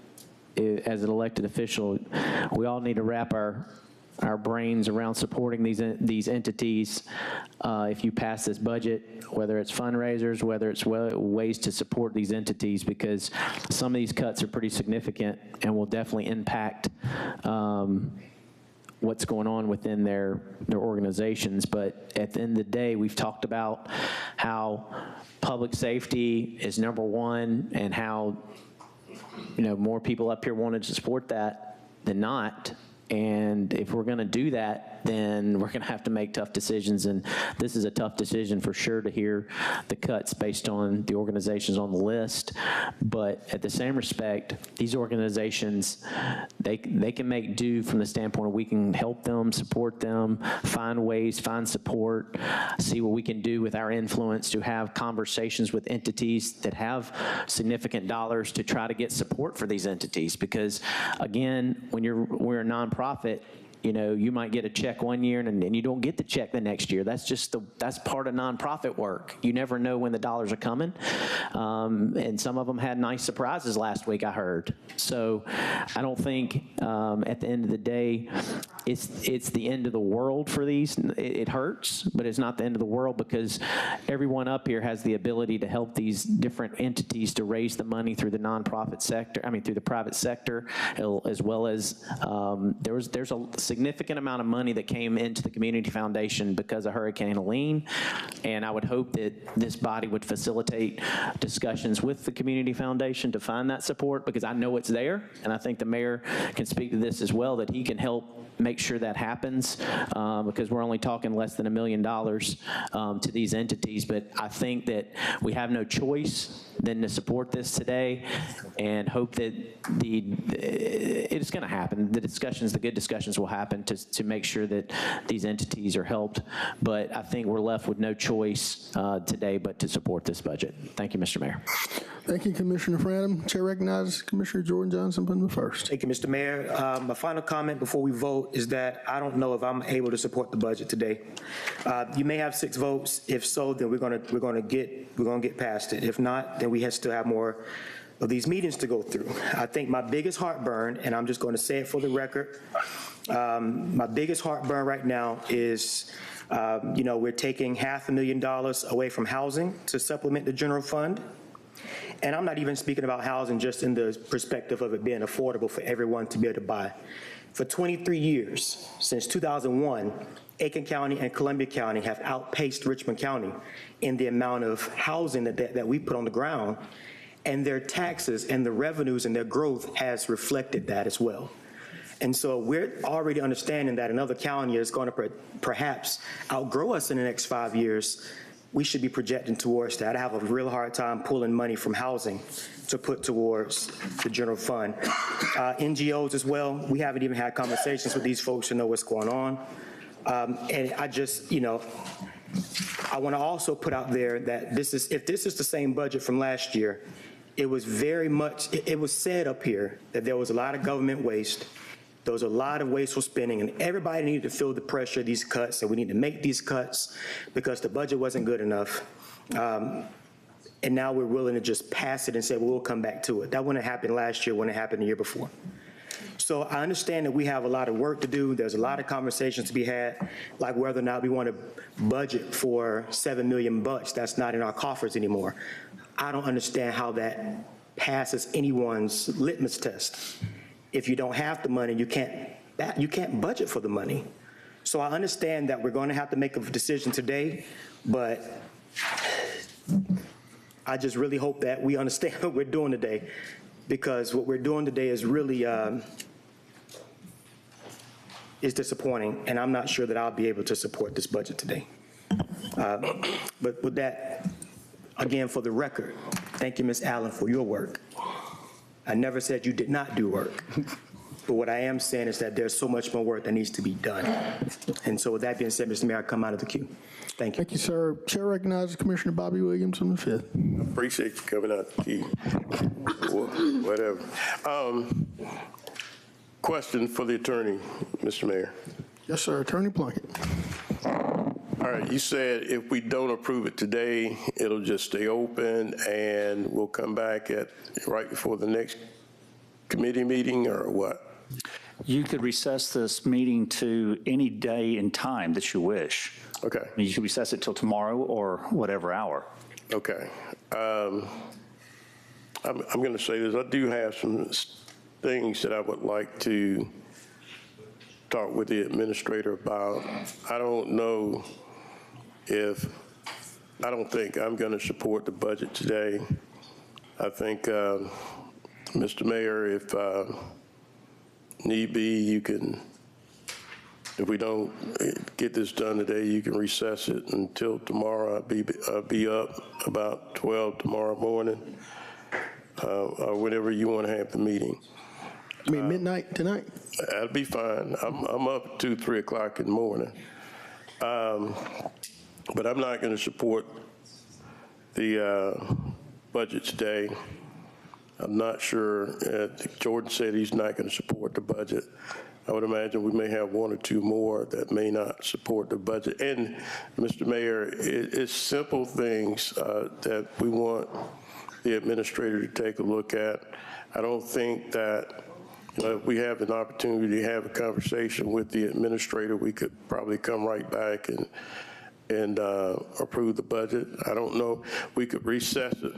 as an elected official, we all need to wrap our brains around supporting these entities. If you pass this budget, whether it's fundraisers, whether it's ways to support these entities, because some of these cuts are pretty significant and will definitely impact what's going on within their organizations. But at the end of the day, we've talked about how public safety is number one and how more people up here wanted to support that than not. And if we're going to do that, then we're going to have to make tough decisions. And this is a tough decision for sure to hear the cuts based on the organizations on the list. But at the same respect, these organizations, they can make do from the standpoint of we can help them, support them, find ways, find support, see what we can do with our influence to have conversations with entities that have significant dollars to try to get support for these entities. Because again, when we're a nonprofit, you might get a check one year and you don't get the check the next year. That's part of nonprofit work. You never know when the dollars are coming. And some of them had nice surprises last week, I heard. So I don't think at the end of the day, it's the end of the world for these. It hurts, but it's not the end of the world because everyone up here has the ability to help these different entities to raise the money through the nonprofit sector, through the private sector, as well as there's a significant amount of money that came into the Community Foundation because of Hurricane Helene, and I would hope that this body would facilitate discussions with the Community Foundation to find that support, because I know it's there, and I think the mayor can speak to this as well, that he can help make sure that happens, because we're only talking less than $1 million to these entities. But I think that we have no choice than to support this today and hope that it's going to happen. The good discussions will happen to make sure that these entities are helped. But I think we're left with no choice today but to support this budget. Thank you, Mr. Mayor. Thank you, Commissioner Franham. Chair recognizes Commissioner Jordan Johnson from the first. Thank you, Mr. Mayor. My final comment before we vote is that I don't know if I'm able to support the budget today. You may have 6 votes. If so, then we're gonna get past it. If not, then we still have more of these meetings to go through. I think my biggest heartburn, and I'm just going to say it for the record, my biggest heartburn right now is, we're taking $500,000 away from housing to supplement the general fund. And I'm not even speaking about housing just in the perspective of it being affordable for everyone to be able to buy. For 23 years, since 2001, Aiken County and Columbia County have outpaced Richmond County in the amount of housing that we put on the ground, and their taxes and the revenues and their growth has reflected that as well. And so we're already understanding that another county is going to perhaps outgrow us in the next 5 years. We should be projecting towards that. I have a real hard time pulling money from housing to put towards the general fund. NGOs as well, we haven't even had conversations with these folks to know what's going on. And I just, I want to also put out there that if this is the same budget from last year, it was very much, it was said up here that there was a lot of government waste. There was a lot of wasteful spending, and everybody needed to feel the pressure of these cuts, and we need to make these cuts because the budget wasn't good enough. And now we're willing to just pass it and say, well, we'll come back to it. That wouldn't have happened last year, wouldn't have happened the year before. So I understand that we have a lot of work to do. There's a lot of conversations to be had, like whether or not we want to budget for $7 million. That's not in our coffers anymore. I don't understand how that passes anyone's litmus test. If you don't have the money, you can't budget for the money. So I understand that we're going to have to make a decision today, but I just really hope that we understand what we're doing today, because what we're doing today is really is disappointing, and I'm not sure that I'll be able to support this budget today. But with that, again, for the record, thank you, Ms. Allen, for your work. I never said you did not do work. But what I am saying is that there's so much more work that needs to be done. And so with that being said, Mr. Mayor, I come out of the queue. Thank you. Thank you, sir. Chair recognizes Commissioner Bobby Williams on the fifth. Appreciate you coming out to you. Whatever. Question for the attorney, Mr. Mayor. Yes, sir. Attorney Plunkett. All right, you said if we don't approve it today, it'll just stay open and we'll come back at right before the next committee meeting, or what? You could recess this meeting to any day and time that you wish. Okay. I mean, you could recess it till tomorrow or whatever hour. Okay. I'm going to say this. I do have some things that I would like to talk with the administrator about. I don't think I'm going to support the budget today. I think, Mr. Mayor, if need be, you can, if we don't get this done today, you can recess it until tomorrow. I'll be up about 12 tomorrow morning, or whenever you want to have the meeting. I mean, midnight tonight? That'll be fine. I'm up 2, 3 o'clock in the morning. But I'm not going to support the budget today. I'm not sure. Jordan said he's not going to support the budget. I would imagine we may have 1 or 2 more that may not support the budget. And, Mr. Mayor, it's simple things that we want the administrator to take a look at. I don't think that if we have an opportunity to have a conversation with the administrator, we could probably come right back and approve the budget. I don't know. We could recess it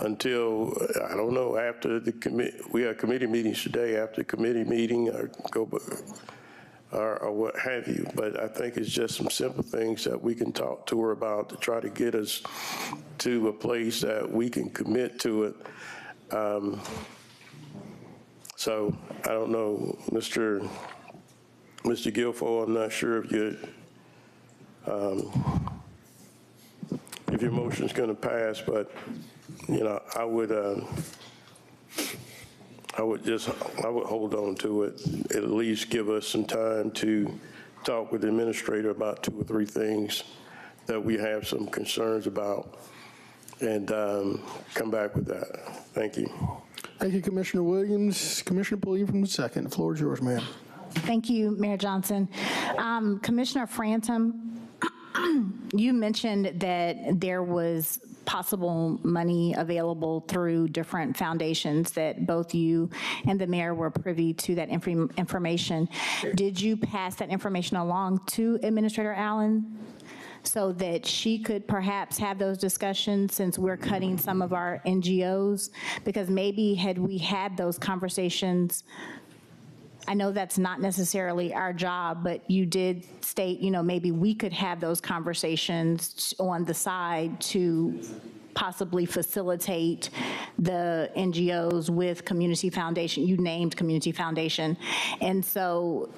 until, I don't know, after the committee. We have committee meetings today, after the committee meeting, or what have you. But I think it's just some simple things that we can talk to her about to try to get us to a place that we can commit to it. So I don't know, Mr. Guilfoyle, I'm not sure if your motion is going to pass, but I would hold on to it. At least give us some time to talk with the administrator about 2 or 3 things that we have some concerns about, and come back with that. Thank you. Thank you, Commissioner Williams. Commissioner Pulliam from the second. The floor is yours, ma'am. Thank you, Mayor Johnson. Commissioner Frantum, you mentioned that there was possible money available through different foundations, that both you and the mayor were privy to that information. Did you pass that information along to Administrator Allen so that she could perhaps have those discussions, since we're cutting some of our NGOs? Because maybe had we had those conversations, I know that's not necessarily our job, but you did state, maybe we could have those conversations on the side to possibly facilitate the NGOs with Community Foundation. You named Community Foundation. And so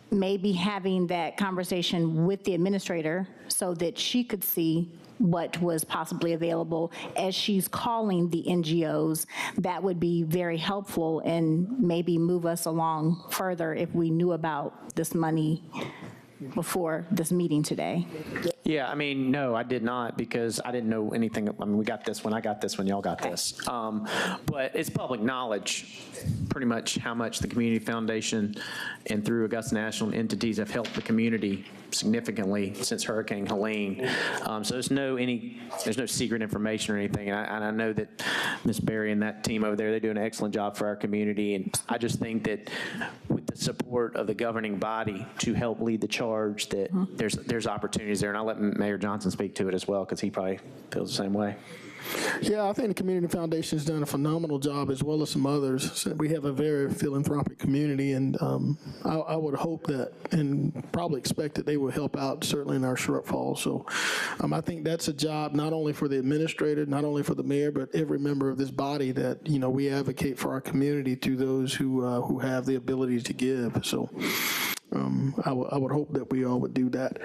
maybe having that conversation with the administrator so that she could see what was possibly available as she's calling the NGOs, that would be very helpful and maybe move us along further if we knew about this money before this meeting today. Yeah, I mean, no, I did not, because I didn't know anything. I mean, we got this when I got this when y'all got this. But it's public knowledge, pretty much how much the Community Foundation and through Augusta National entities have helped the community significantly since Hurricane Helene. So there's no secret information or anything. And I know that Ms. Berry and that team over there, they do an excellent job for our community. And I just think that with the support of the governing body to help lead the charge, that there's opportunities there. And I'll let Mayor Johnson speak to it as well, because he probably feels the same way. Yeah, I think the Community Foundation has done a phenomenal job, as well as some others. So we have a very philanthropic community, and I would hope that, and probably expect that they will help out, certainly in our shortfall. So I think that's a job not only for the administrator, not only for the mayor, but every member of this body, that we advocate for our community to those who have the ability to give. So I would hope that we all would do that.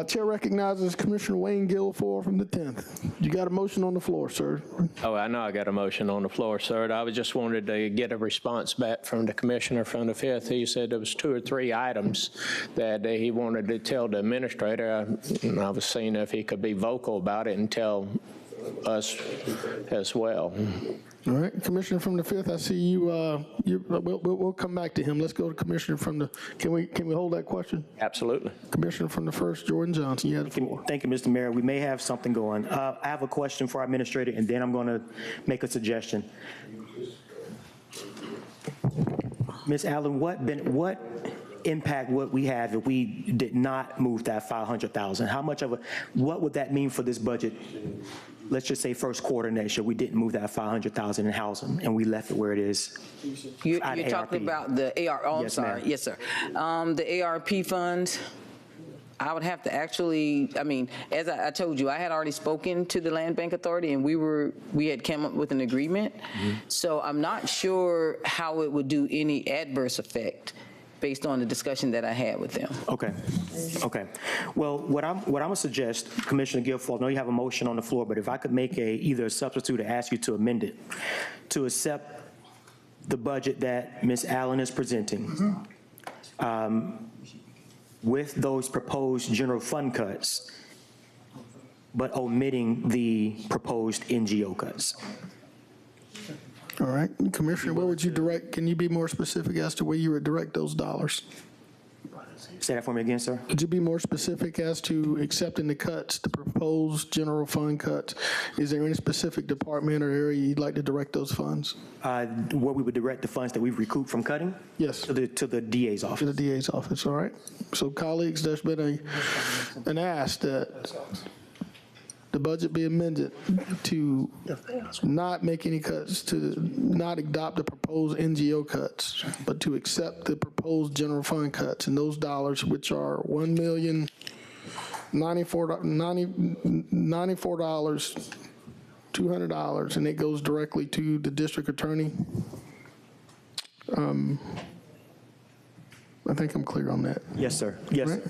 Chair recognizes Commissioner Wayne Guilfoyle from the 10th. You got a motion on the floor, sir. Oh, I know I got a motion on the floor, sir. I was just wanted to get a response back from the commissioner from the 5th. He said there was 2 or 3 items that he wanted to tell the administrator. I was seeing if he could be vocal about it and tell us as well. All right, Commissioner from the 5th, I see you. We'll come back to him. Let's go to Commissioner from the. Can we hold that question? Absolutely. Commissioner from the 1st, Jordan Johnson. You have the floor. Thank you, Mr. Mayor. We may have something going. I have a question for our administrator, and then I'm going to make a suggestion. Ms. Allen, what impact would we have if we did not move that 500,000? How much of what would that mean for this budget? Let's just say first quarter next year, we didn't move that 500,000 in housing, and we left it where it is. You're talking about the ARP, oh, I'm Yes, sorry. ma'am. Yes, sir. The ARP funds, I would have to actually, I mean, as I told you, I had already spoken to the Land Bank Authority, and we had come up with an agreement. So I'm not sure how it would do any adverse effect based on the discussion that I had with them. Okay. Well, what I'm gonna suggest, Commissioner Guilfoyle, I know you have a motion on the floor, but if I could make either a substitute or ask you to amend it to accept the budget that Ms. Allen is presenting, with those proposed general fund cuts, but omitting the proposed NGO cuts. All right, Commissioner, where would you direct? Can you be more specific as to where you would direct those dollars? Say that for me again, sir. Could you be more specific as to accepting the cuts, the proposed general fund cuts? Is there any specific department or area you'd like to direct those funds? Where we would direct the funds that we've recouped from cutting? Yes. To the DA's To office. the DA's office, all right? So colleagues, there's been an ask that the budget be amended to not make any cuts, to not adopt the proposed NGO cuts, but to accept the proposed general fund cuts, and those dollars, which are $1,094,200, and it goes directly to the district attorney. I think I'm clear on that. Yes, sir. Yes, Right? sir.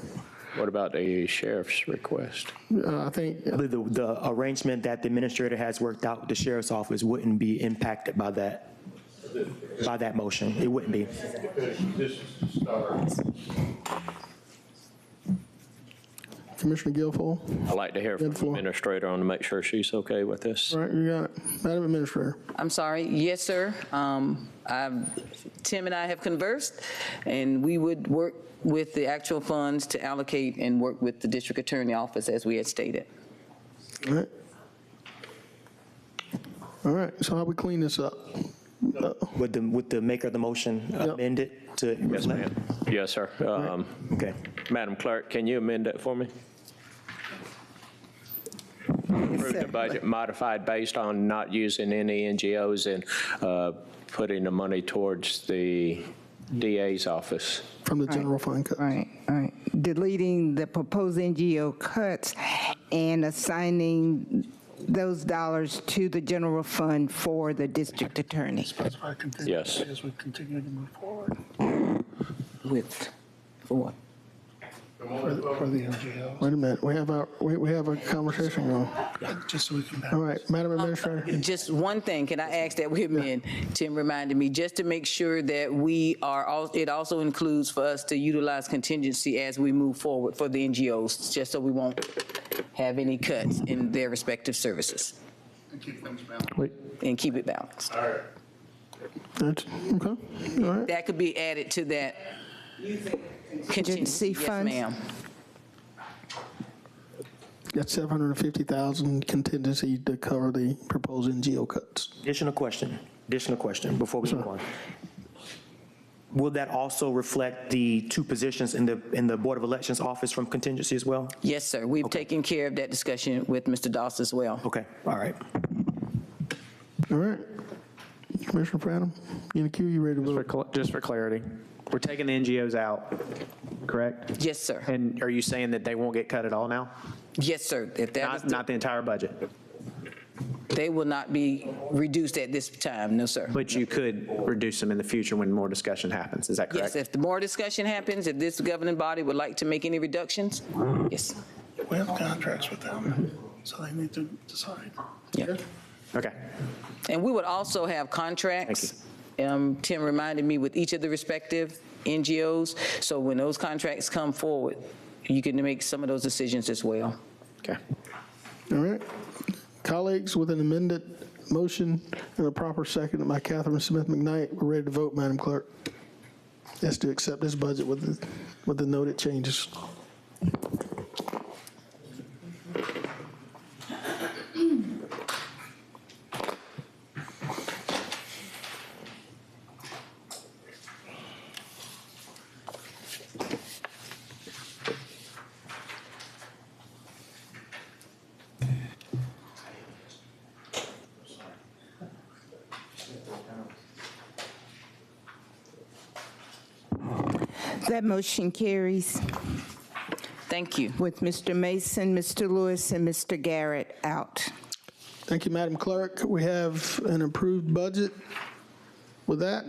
What about the sheriff's request? I think, I believe the arrangement that the administrator has worked out with the sheriff's office wouldn't be impacted by that motion. It wouldn't be. Commissioner Guilfoyle? I'd like to hear from the floor. administrator on to make sure she's okay with this. All right, you got it. Madam Administrator. I'm sorry. Yes, sir. Tim and I have conversed, and we would work with the actual funds to allocate and work with the district attorney office as we had stated. All right. All right, so how we clean this up? Would the maker of the motion amend it to? Yes, ma'am. Yes, sir. Okay. Madam Clerk, can you amend that for me? Approve the budget modified based on not using any NGOs and putting the money towards the DA's office. From the general fund cut. All right. Deleting the proposed NGO cuts and assigning those dollars to the general fund for the district attorney. Yes. As we continue to move forward For what? for the NGOs, Wait a minute, we have a conversation going. just so we can. All right, Madam Administrator. Just one thing, can I ask that we amend? Tim reminded me, just to make sure that it also includes for us to utilize contingency as we move forward for the NGOs, just so we won't have any cuts in their respective services. Wait, And keep it balanced. that's, okay, all right. That could be added to that contingency. Yes, funds? ma'am. That's 750,000 contingency to cover the proposed NGO cuts. Additional question before we move on. Will that also reflect the 2 positions in the Board of Elections office from contingency as well? Yes, sir. We've taken care of that discussion with Mr. Doss as well. Okay, all right. All right. Commissioner Pranham, you in the queue, you ready to vote? Just for clarity, we're taking the NGOs out, correct? Yes, sir. And are you saying that they won't get cut at all now? Yes, sir. If that is Not the entire budget? They will not be reduced at this time, no, sir. But you could reduce them in the future when more discussion happens, is that correct? Yes, if the more discussion happens, if this governing body would like to make any reductions, yes. We have contracts with them, so they need to decide. Yeah. Okay. And we would also have contracts. Tim reminded me with each of the respective NGOs. So when those contracts come forward, you can make some of those decisions as well. Okay. All right. Colleagues, with an amended motion and a proper second by Catherine Smith McKnight, we're ready to vote, Madam Clerk. That's to accept this budget with the noted changes. That motion carries Thank you. with Mr. Mason, Mr. Lewis, and Mr. Garrett out. Thank you, Madam Clerk. We have an approved budget. With that,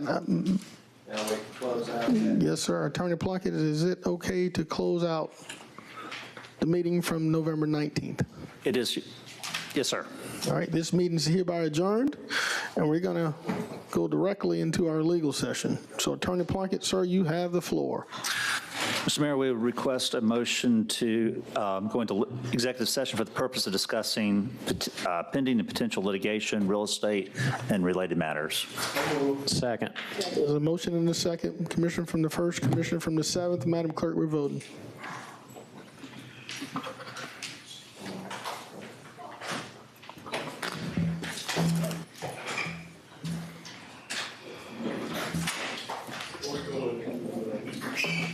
yes, sir. Attorney Plunkett, is it okay to close out the meeting from November 19th? It is, yes, sir. All right, this meeting is hereby adjourned, and we're going to go directly into our legal session. So Attorney Plunkett, sir, you have the floor. Mr. Mayor, we would request a motion to go into executive session for the purpose of discussing pending and potential litigation, real estate, and related matters. Second. There's a motion and a second. Commissioner from the 1st, Commissioner from the 7th. Madam Clerk, we're voting.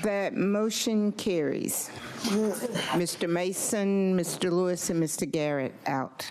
That motion carries. Mr. Mason, Mr. Lewis, and Mr. Garrett out.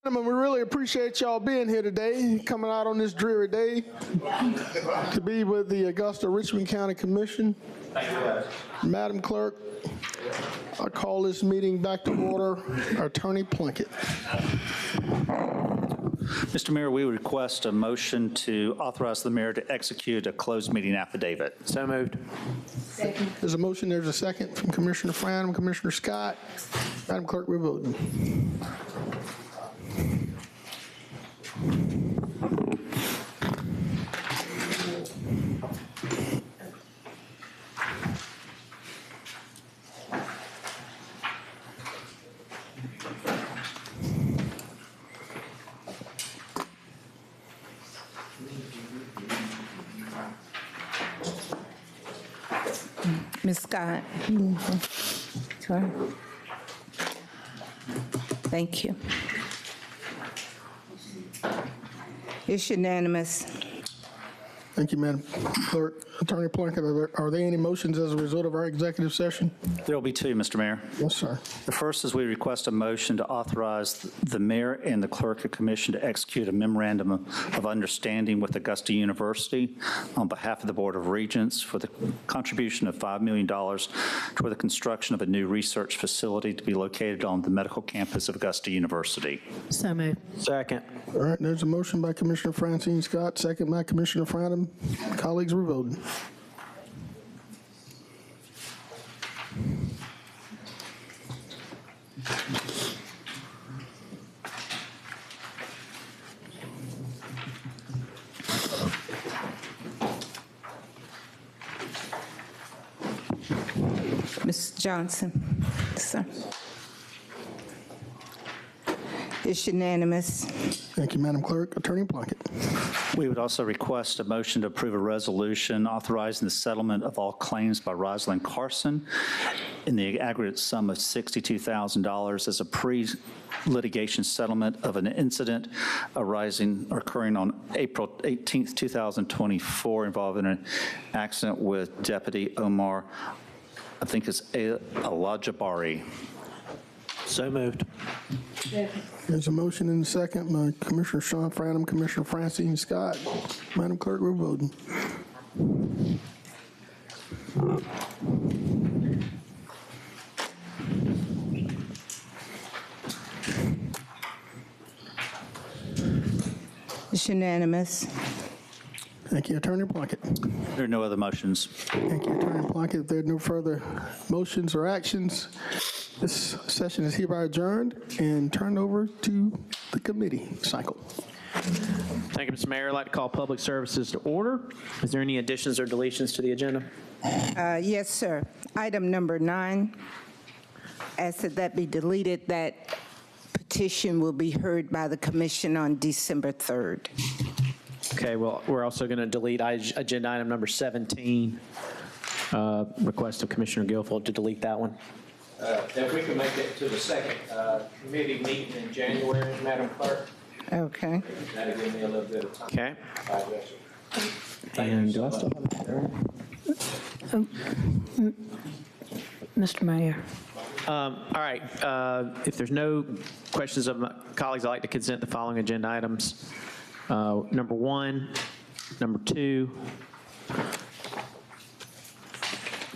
We really appreciate y'all being here today, coming out on this dreary day to be with the Augusta Richmond County Commission. Madam Clerk, I call this meeting back to order. Attorney Plunkett. Mr. Mayor, we would request a motion to authorize the mayor to execute a closed meeting affidavit. So moved. There's a motion, there's a second from Commissioner Franham, Commissioner Scott. Madam Clerk, we're voting. Ms. Scott. Sorry. Thank you. It's unanimous. Thank you, Madam Clerk. Attorney Plunkett, are there any motions as a result of our executive session? There will be two, Mr. Mayor. Yes, sir. The first is we request a motion to authorize the mayor and the clerk of commission to execute a memorandum of understanding with Augusta University on behalf of the Board of Regents for the contribution of $5 million toward the construction of a new research facility to be located on the medical campus of Augusta University. So moved. Second. All right, there's a motion by Commissioner Francine Scott, second by Commissioner Franham. Colleagues, we're voting. Ms. Johnson, sir. It's unanimous. Thank you, Madam Clerk. Attorney Plunkett. We would also request a motion to approve a resolution authorizing the settlement of all claims by Rosalind Carson in the aggregate sum of $62,000 as a pre-litigation settlement of an incident occurring on April 18th, 2024, involving an accident with Deputy Omar, I think it's Alajabari. So moved. There's a motion and a second by Commissioner Sean Franham, Commissioner Francine Scott. Madam Clerk, we're voting. It's unanimous. Thank you, Attorney Plunkett. There are no other motions. Thank you, Attorney Plunkett. If there are no further motions or actions, this session is hereby adjourned and turned over to the committee cycle. Thank you, Mr. Mayor. I'd like to call public services to order. Is there any additions or deletions to the agenda? Yes, sir. Item number 9, ask that that be deleted. That petition will be heard by the commission on December 3rd. Okay, well, we're also going to delete agenda item number 17, request of Commissioner Guilfoyle to delete that one. If we can make it to the second committee meeting in January, Madam Clerk, Okay. that'll give me a little bit of time. Okay. Yes, And do I still have it? Mr. Mayor. All right, if there's no questions of my colleagues, I'd like to consent the following agenda items. Number 1, number 2,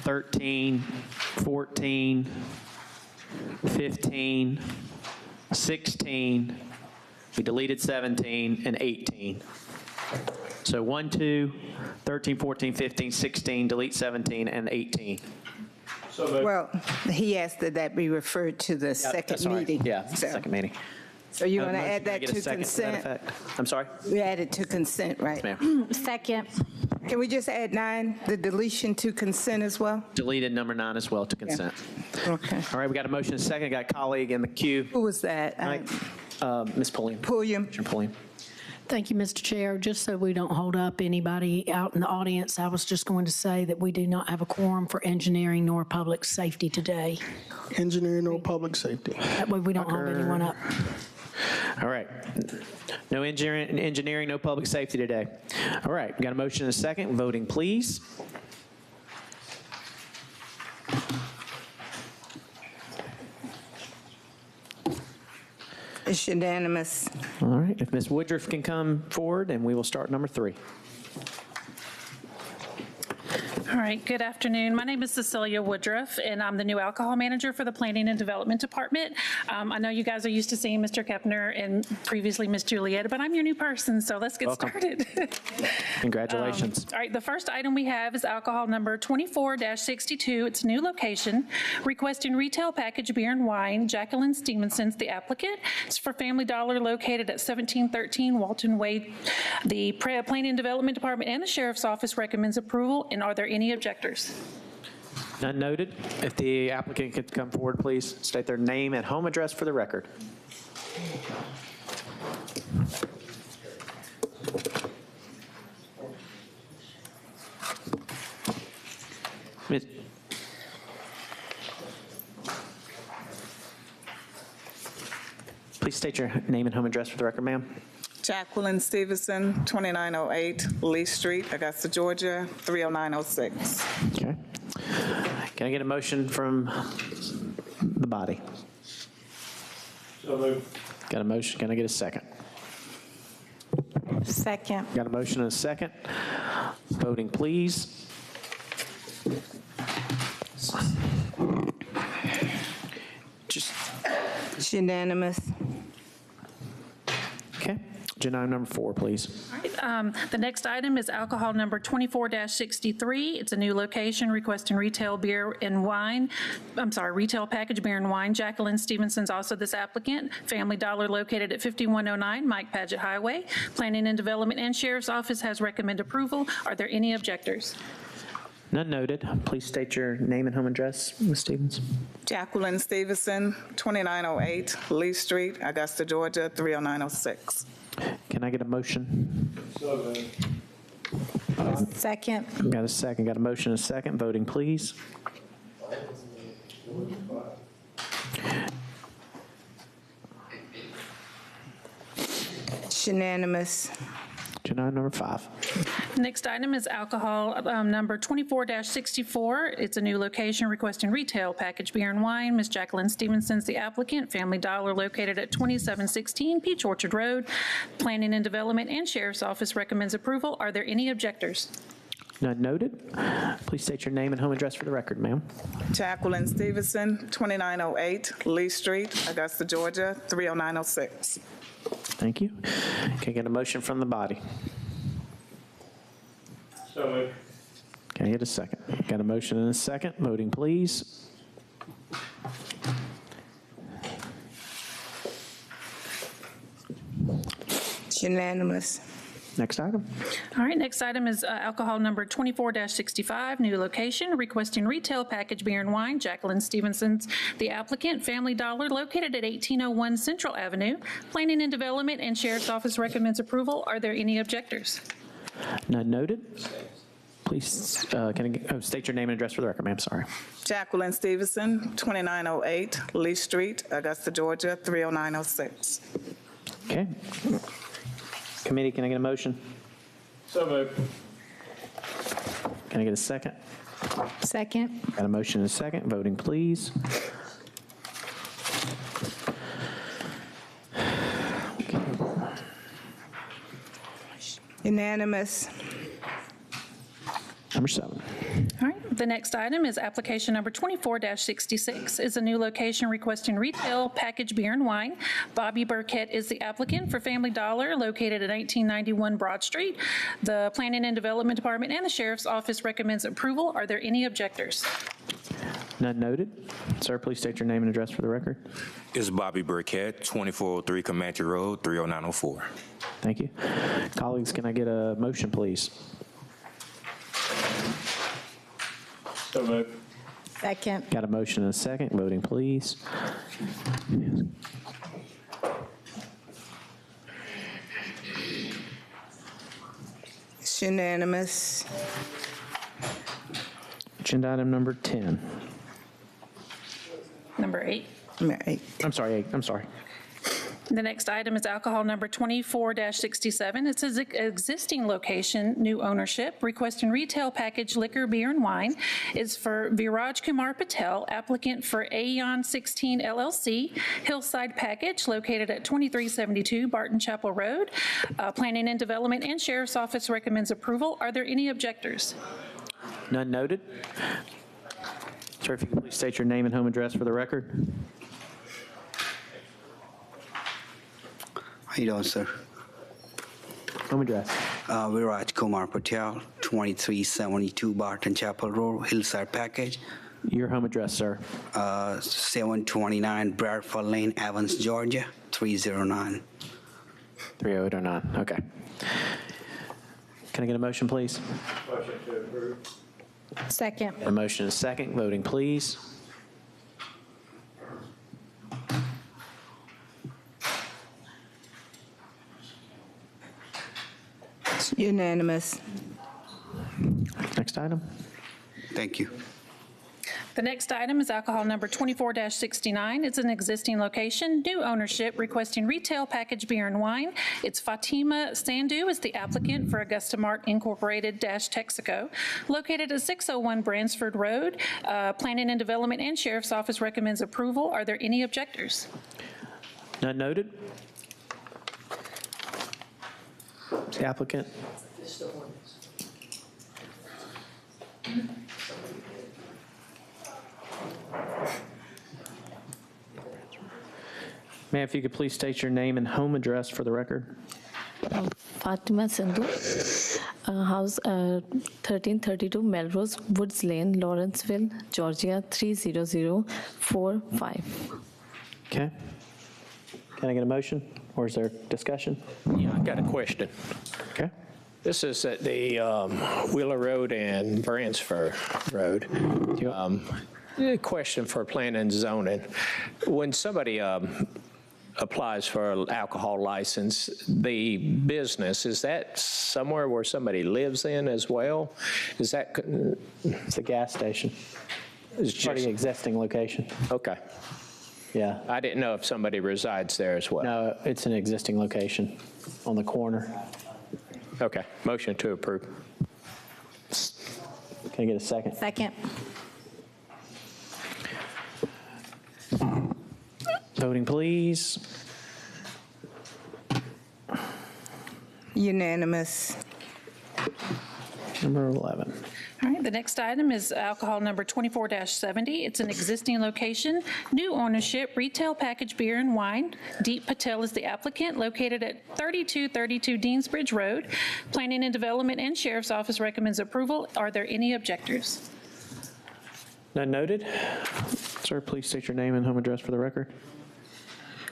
13, 14, 15, 16, we deleted 17, and 18. So 1, 2, 13, 14, 15, 16, delete 17, and 18. Well, he asked that that be referred to the second Sorry. meeting. Yeah, So- second meeting. So you want to Motion, add can I that get a to second to that consent? effect? I'm sorry? We add it to consent, right? Ma'am. Second. Can we just add 9, the deletion to consent as well? Deleted number 9 as well to consent. Okay. All right, we got a motion and a second. Got a colleague in the queue. Who was that? All right, Ms. Pulliam. Pulliam. Commissioner Pulliam. Thank you, Mr. Chair. Just so we don't hold up anybody out in the audience, I was just going to say that we do not have a quorum for engineering nor public safety today. Engineering or public safety. That way we don't hold anyone up. All right. No engineering, no public safety today. All right, we got a motion and a second. Voting, please. It's unanimous. All right, if Ms. Woodruff can come forward, and we will start number 3. All right, good afternoon. My name is Cecilia Woodruff, and I'm the new alcohol manager for the Planning and Development Department. I know you guys are used to seeing Mr. Kepner and previously Ms. Julietta, but I'm your new person, so let's get started. Congratulations. All right, the first item we have is alcohol number 24-62. It's a new location, requesting retail package beer and wine. Jacqueline Stevenson's the applicant. It's for Family Dollar located at 1713 Walton Way. The Planning and Development Department and the Sheriff's Office recommends approval, and are there any objectors? None noted. If the applicant could come forward, please state their name and home address for the record. Ms. Please state your name and home address for the record, ma'am. Jacqueline Stevenson, 2908 Lee Street, Augusta, Georgia, 30906. Okay. Can I get a motion from the body? So moved. Got a motion. Can I get a second? Second. Got a motion and a second. Voting, please. It's unanimous. Okay. Agenda item number 4, please. All right, the next item is alcohol number 24-63. It's a new location requesting retail beer and wine. Retail package beer and wine. Jacqueline Stevenson's also this applicant. Family Dollar located at 5109 Mike Paget Highway. Planning and Development and Sheriff's Office has recommended approval. Are there any objectors? None noted. Please state your name and home address, Ms. Stevens. Jacqueline Stevenson, 2908 Lee Street, Augusta, Georgia, 30906. Can I get a motion? Second. Got a second. Got a motion and a second. Voting, please. It's unanimous. Agenda item number 5. Next item is alcohol number 24-64. It's a new location requesting retail package beer and wine. Ms. Jacqueline Stevenson's the applicant. Family Dollar located at 2716 Peach Orchard Road. Planning and Development and Sheriff's Office recommends approval. Are there any objectors? None noted. Please state your name and home address for the record, ma'am. Jacqueline Stevenson, 2908 Lee Street, Augusta, Georgia, 30906. Thank you. Can I get a motion from the body? So moved. Can I get a second? Got a motion and a second. Voting, please. It's unanimous. Next item. All right, next item is alcohol number 24-65, new location, requesting retail package beer and wine. Jacqueline Stevenson's the applicant. Family Dollar located at 1801 Central Avenue. Planning and Development and Sheriff's Office recommends approval. Are there any objectors? None noted. Please, can I state your name and address for the record, ma'am? Sorry. Jacqueline Stevenson, 2908 Lee Street, Augusta, Georgia, 30906. Okay. Committee, can I get a motion? So moved. Can I get a second? Second. Got a motion and a second. Voting, please. Unanimous. Number 7. All right, the next item is application number 24-66. It's a new location requesting retail package beer and wine. Bobby Burkett is the applicant for Family Dollar located at 1891 Broad Street. The Planning and Development Department and the Sheriff's Office recommends approval. Are there any objectors? None noted. Sir, please state your name and address for the record. It's Bobby Burkett, 2403 Comanche Road, 30904. Thank you. Colleagues, can I get a motion, please? So moved. Second. Got a motion and a second. Voting, please. It's unanimous. Agenda item number 10. Number 8. Number 8. I'm sorry, 8. I'm sorry. The next item is alcohol number 24-67. It's an existing location, new ownership, requesting retail package liquor, beer, and wine. It's for Viraj Kumar Patel, applicant for Aeon 16 LLC, Hillside Package, located at 2372 Barton Chapel Road. Planning and Development and Sheriff's Office recommends approval. Are there any objectors? None noted. Sir, if you could please state your name and home address for the record. How you doing, sir? Home address. Viraj Kumar Patel, 2372 Barton Chapel Road, Hillside Package. Your home address, sir. 729 Bradford Lane, Evans, Georgia, 309. 30809, okay. Can I get a motion, please? Motion to approve. Second. A motion is second. Voting, please. It's unanimous. Next item. Thank you. The next item is alcohol number 24-69. It's an existing location, new ownership, requesting retail packaged beer and wine. It's Fatima Sandu is the applicant for Augusta Mart Incorporated Texaco, located at 601 Bransford Road. Planning and Development and Sheriff's Office recommends approval. Are there any objectors? None noted. The applicant. Ma'am, if you could please state your name and home address for the record. Fatima Sandhu, house 1332 Melrose Woods Lane, Lawrenceville, Georgia 30045. Okay. Can I get a motion, or is there discussion? Yeah, I got a question. Okay. This is at the Wheeler Road and Bransford Road. A question for planning and zoning. When somebody applies for an alcohol license, the business, is that somewhere where somebody lives in as well? Is that? It's a gas station. It's Part of the existing location. Okay. Yeah. I didn't know if somebody resides there as well. No, it's an existing location on the corner. Okay. Motion to approve. Can I get a second? Second. Voting, please. Unanimous. Number 11. All right, the next item is alcohol number 24-70. It's an existing location, new ownership, retail packaged beer and wine. Deep Patel is the applicant, located at 3232 Deansbridge Road. Planning and Development and Sheriff's Office recommends approval. Are there any objectors? None noted. Sir, please state your name and home address for the record.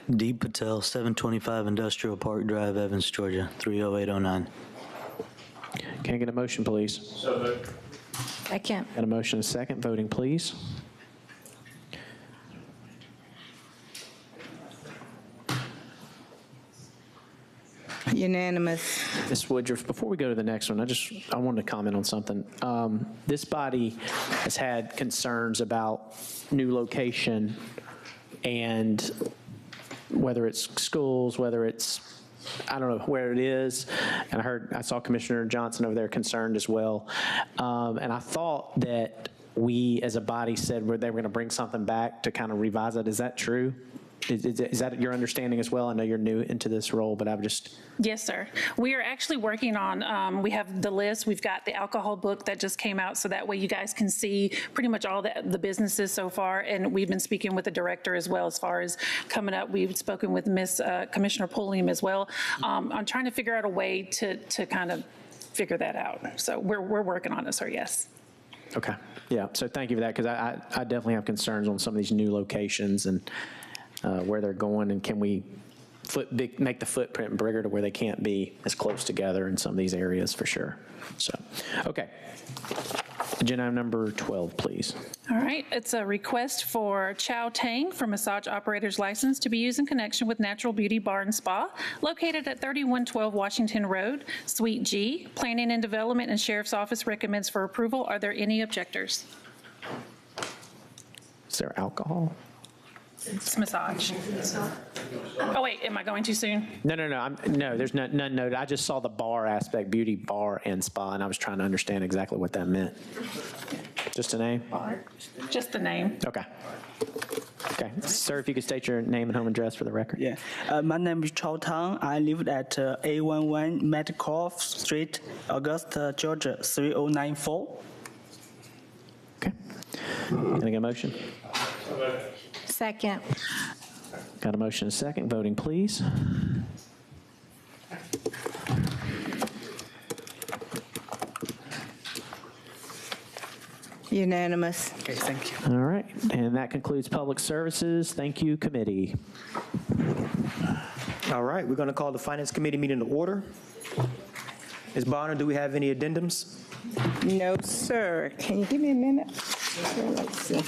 Deep Patel, 725 Industrial Park Drive, Evans, Georgia, 30809. Can I get a motion, please? So moved. Second. Got a motion and a second. Voting, please. Unanimous. Ms. Woodruff, before we go to the next one, I wanted to comment on something. This body has had concerns about new location and whether it's schools, whether it's, I don't know where it is. And I saw Commissioner Johnson over there concerned as well. And I thought that we as a body said they were going to bring something back to kind of revise it. Is that true? Is that your understanding as well? I know you're new into this role, but I've just... Yes, sir. We are actually working on, we have the list. We've got the alcohol book that just came out, so that way you guys can see pretty much all the businesses so far. And we've been speaking with the director as well as far as coming up. We've spoken with Commissioner Pulliam as well. I'm trying to figure out a way to kind of figure that out. So we're working on it, sir, yes. Okay. Yeah, so thank you for that, because I definitely have concerns on some of these new locations and where they're going, and can we make the footprint bigger to where they can't be as close together in some of these areas for sure. So, okay. Agenda item number 12, please. All right, it's a request for Chow Tang for massage operator's license to be used in connection with Natural Beauty Bar and Spa, located at 3112 Washington Road, Suite G. Planning and Development and Sheriff's Office recommends for approval. Are there any objectors? Is there alcohol? It's massage. Oh, wait, am I going too soon? No, there's none noted. I just saw the bar aspect, beauty, bar, and spa, and I was trying to understand exactly what that meant. Just a name? Just the name. Okay. Okay. Sir, if you could state your name and home address for the record. Yeah. My name is Chao Tang. I live at A11 Metcalf Street, Augusta, Georgia, 3094. Okay. Can I get a motion? Second. Got a motion and a second. Voting, please. Unanimous. Okay, thank you. All right. And that concludes public services. Thank you, committee. All right, we're going to call the Finance Committee meeting to order. Ms. Bonner, do we have any addendums? No, sir. Can you give me a minute? Let's see.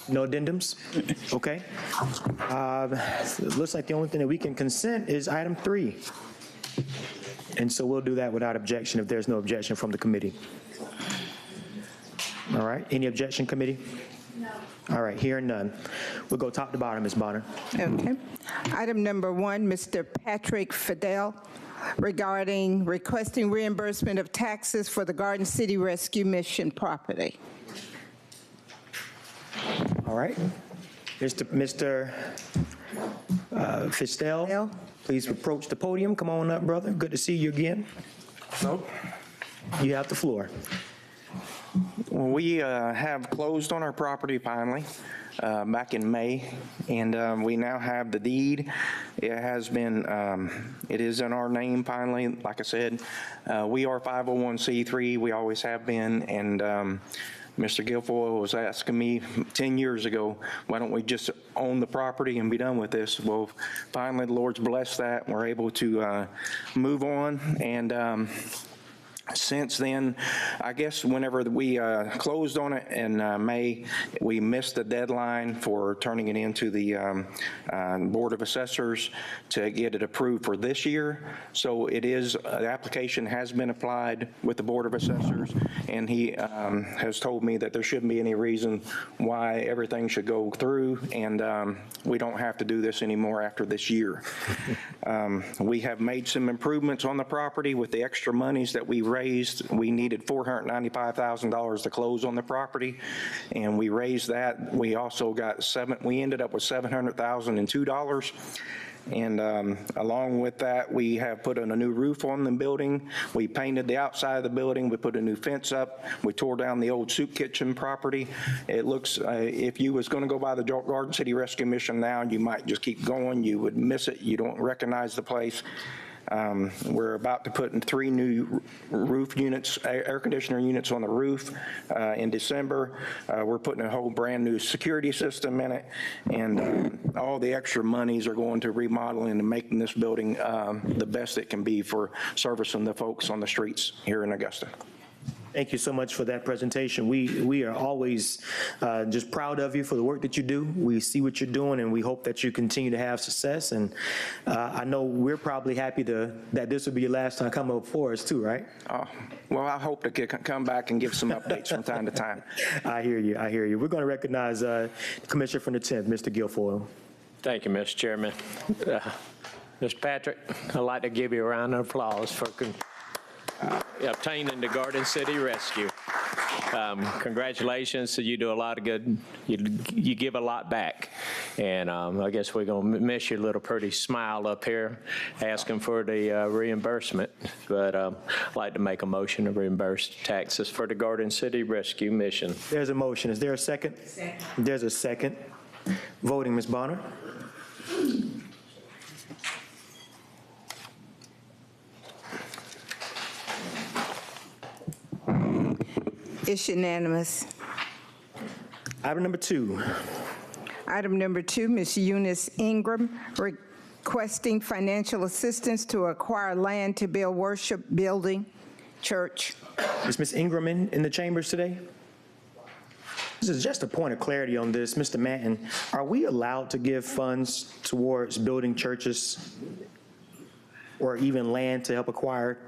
No addendums? Okay. It looks like the only thing that we can consent is item 3. And so we'll do that without objection if there's no objection from the committee. All right, any objection, committee? No. All right, hearing none. We'll go top to bottom, Ms. Bonner. Okay. Item number 1, Mr. Patrick Fidel, regarding requesting reimbursement of taxes for the Garden City Rescue Mission property. All right. Mr. Fistel, please approach the podium. Come on up, brother. Good to see you again. Nope. You have the floor. Well, we have closed on our property finally back in May, and we now have the deed. It has been, it is in our name finally. Like I said, we are 501c3. We always have been, and Mr. Guilfoyle was asking me 10 years ago, why don't we just own the property and be done with this? Well, finally, the Lord's blessed that. We're able to move on, and since then, I guess whenever we closed on it in May, we missed the deadline for turning it into the Board of Assessors to get it approved for this year. So it is, the application has been applied with the Board of Assessors, and he has told me that there shouldn't be any reason why everything should go through, and we don't have to do this anymore after this year. We have made some improvements on the property with the extra monies that we raised. We needed $495,000 to close on the property, and we raised that. We also got we ended up with $700,002. And along with that, we have put in a new roof on the building. We painted the outside of the building. We put a new fence up. We tore down the old soup kitchen property. It looks, if you was going to go by the Garden City Rescue Mission now, you might just keep going. You would miss it. You don't recognize the place. We're about to put in 3 new roof units, air conditioner units on the roof in December. We're putting a whole brand new security system in it, and all the extra monies are going to remodeling and making this building the best it can be for servicing the folks on the streets here in Augusta. Thank you so much for that presentation. We are always just proud of you for the work that you do. We see what you're doing, and we hope that you continue to have success. And I know we're probably happy that this will be your last time coming up for us too, right? Well, I hope to come back and give some updates from time to time. I hear you. I hear you. We're going to recognize Commissioner from the 10th, Mr. Guilfoyle. Thank you, Mr. Chairman. Mr. Patrick, I'd like to give you a round of applause for obtaining the Garden City Rescue. Congratulations. You do a lot of good. You give a lot back. And I guess we're going to miss your little pretty smile up here asking for the reimbursement. But I'd like to make a motion to reimburse taxes for the Garden City Rescue Mission. There's a motion. Is there a second? Second. There's a second. Voting, Ms. Bonner. It's unanimous. Item number 2. Item number 2, Ms. Eunice Ingram, requesting financial assistance to acquire land to build worship building, church. Is Ms. Ingram in the chambers today? This is just a point of clarity on this. Mr. Manton, are we allowed to give funds towards building churches? or even land to help acquire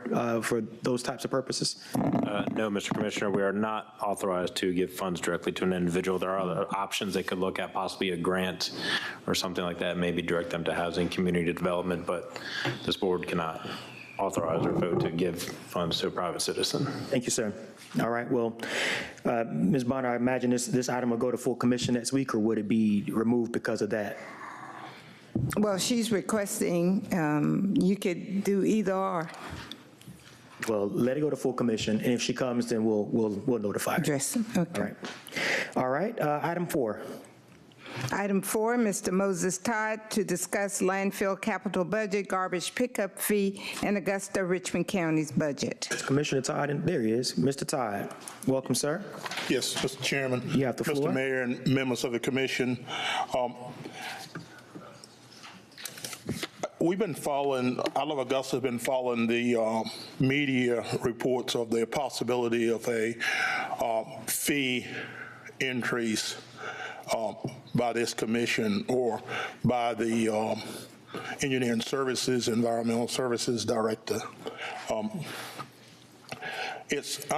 for those types of purposes? No, Mr. Commissioner, we are not authorized to give funds directly to an individual. There are other options they could look at, possibly a grant or something like that, maybe direct them to housing, community development, but this board cannot authorize or vote to give funds to a private citizen. Thank you, sir. All right, well, Ms. Bonner, I imagine this item will go to full commission next week, or would it be removed because of that? Well, she's requesting, you could do either or. Well, let it go to full commission, and if she comes, then we'll notify her. Address, okay. All right, item 4. Item 4, Mr. Moses Todd, to discuss landfill capital budget, garbage pickup fee, and Augusta, Richmond County's budget. Commissioner Todd, and there he is. Mr. Todd, welcome, sir. Yes, Mr. Chairman. You have the floor. Mr. Mayor and members of the commission. We've been following, I Love Augusta has been following the media reports of the possibility of a fee increase by this commission or by the Engineering Services, Environmental Services Director. I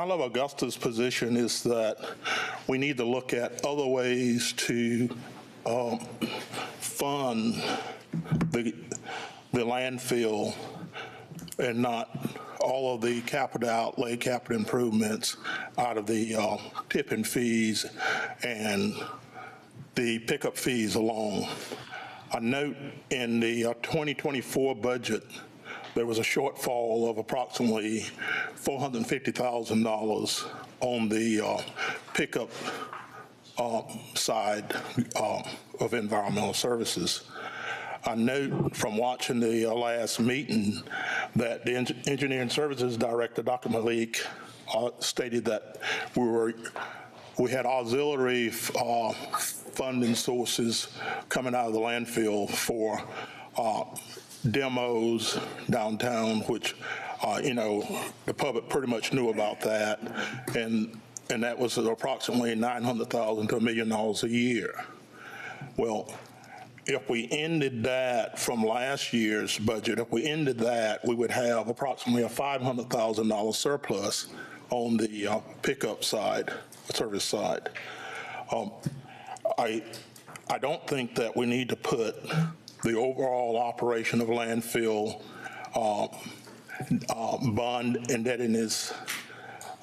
Love Augusta's position is that we need to look at other ways to fund the landfill and not all of the capital outlay, capital improvements out of the tipping fees and the pickup fees alone. I note in the 2024 budget, there was a shortfall of approximately $450,000 on the pickup side of environmental services. I note from watching the last meeting that the Engineering Services Director, Dr. Malik, stated that we had auxiliary funding sources coming out of the landfill for demos downtown, which, the public pretty much knew about that. And that was approximately $900,000 to $1 million a year. Well, if we ended that from last year's budget, if we ended that, we would have approximately a $500,000 surplus on the pickup side, service side. I don't think that we need to put the overall operation of landfill bond indebtedness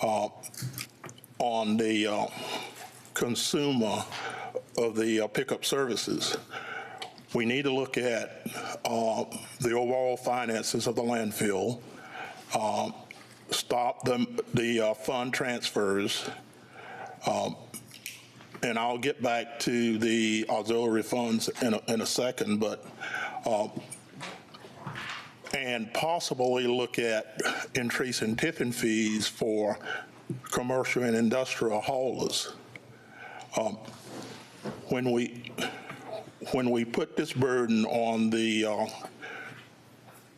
on the consumer of the pickup services. We need to look at the overall finances of the landfill, stop the fund transfers, and I'll get back to the auxiliary funds in a second, but and possibly look at increasing tipping fees for commercial and industrial haulers. When we put this burden on the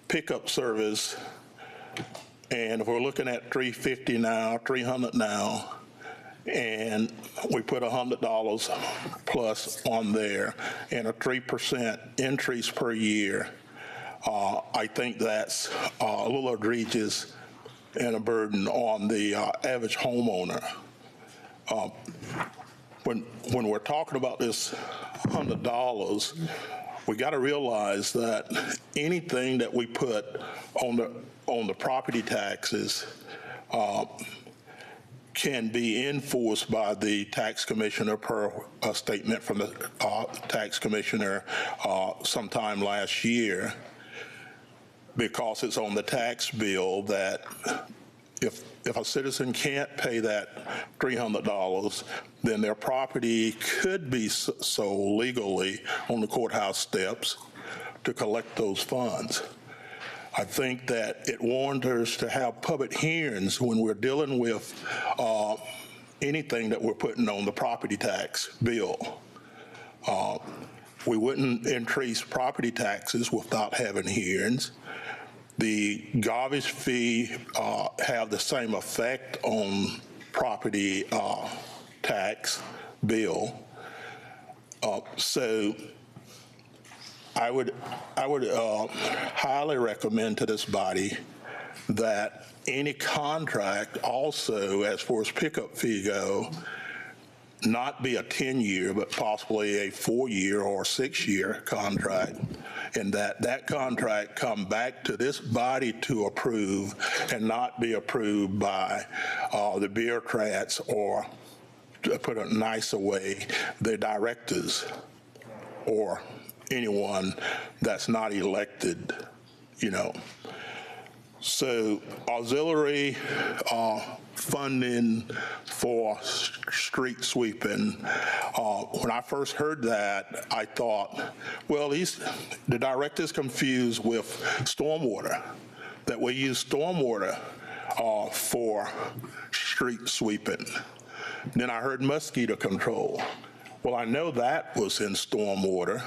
pickup service, and if we're looking at $350 now, $300 now, and we put $100 plus on there and a 3% increase per year, I think that's a little egregious and a burden on the average homeowner. When we're talking about this $100, we got to realize that anything that we put on the property taxes can be enforced by the tax commissioner per a statement from the tax commissioner sometime last year, because it's on the tax bill that if a citizen can't pay that $300, then their property could be sold legally on the courthouse steps to collect those funds. I think that it warrants us to have public hearings when we're dealing with anything that we're putting on the property tax bill. We wouldn't increase property taxes without having hearings. The garbage fee have the same effect on property tax bill. So I would highly recommend to this body that any contract also, as far as pickup fee go, not be a 10-year, but possibly a 4-year or 6-year contract, and that contract come back to this body to approve and not be approved by the bureaucrats, or, to put it a nicer way, the directors or anyone that's not elected, you know. So auxiliary funding for street sweeping, when I first heard that, I thought, well, the director's confused with stormwater, that we use stormwater for street sweeping. Then I heard mosquito control. Well, I know that was in stormwater.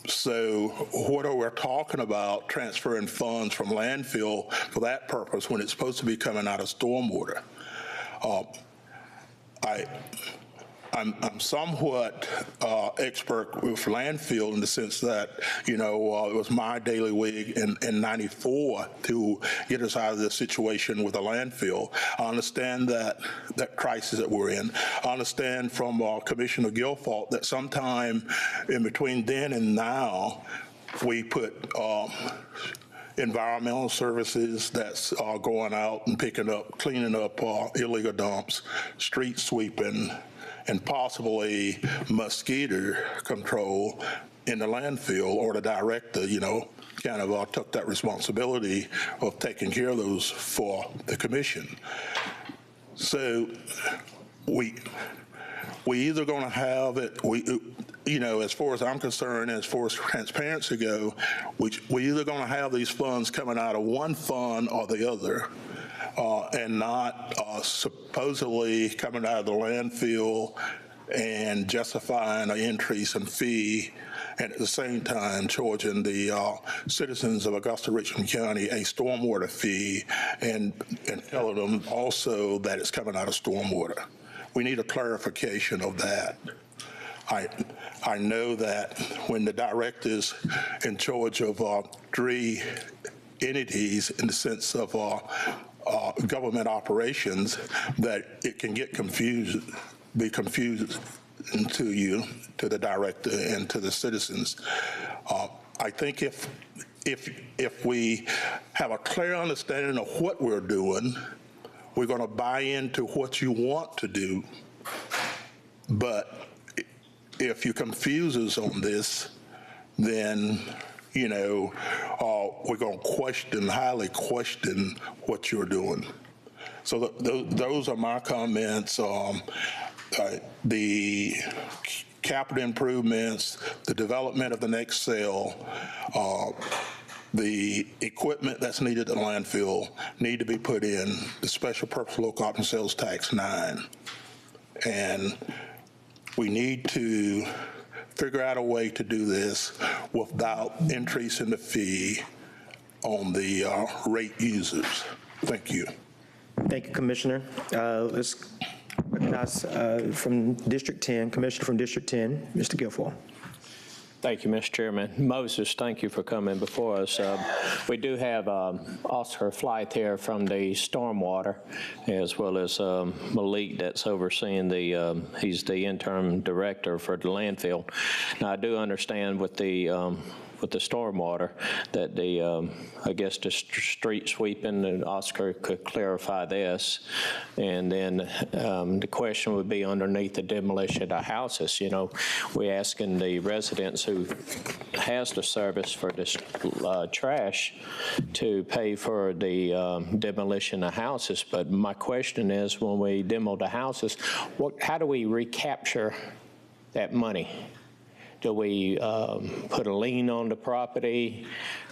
So what are we talking about transferring funds from landfill for that purpose when it's supposed to be coming out of stormwater? I'm somewhat expert with landfill in the sense that, you know, it was my daily wig in 94 to get us out of this situation with a landfill. I understand that crisis that we're in. I understand from Commissioner Guilford that sometime in between then and now, we put environmental services that's going out and cleaning up illegal dumps, street sweeping, and possibly mosquito control in the landfill, or the director, you know, kind of took that responsibility of taking care of those for the commission. So we either going to have it, you know, as far as I'm concerned, as far as transparency go, we either going to have these funds coming out of one fund or the other, and not supposedly coming out of the landfill and justifying an increase in fee, and at the same time charging the citizens of Augusta, Richland County a stormwater fee, and telling them also that it's coming out of stormwater. We need a clarification of that. I know that when the director's in charge of 3 entities in the sense of government operations, that it can get be confused to you, to the director, and to the citizens. I think if we have a clear understanding of what we're doing, we're going to buy into what you want to do. But if you confuse us on this, then, you know, we're going to highly question what you're doing. So those are my comments. The capital improvements, the development of the next cell, the equipment that's needed at the landfill need to be put in the special purpose local option sales tax 9. And we need to figure out a way to do this without increasing the fee on the rate users. Thank you. Thank you, Commissioner. Let's recognize from District 10, Commissioner from District 10, Mr. Guilford. Thank you, Mr. Chairman. Moses, thank you for coming before us. We do have Oscar Flight here from the stormwater, as well as Malik that's overseeing he's the interim director for the landfill. Now, I do understand with the stormwater that I guess the street sweeping, and Oscar could clarify this. And then the question would be underneath the demolition of the houses. You know, we're asking the residents who has the service for this trash to pay for the demolition of houses. But my question is, when we demo the houses, how do we recapture that money? Do we put a lien on the property?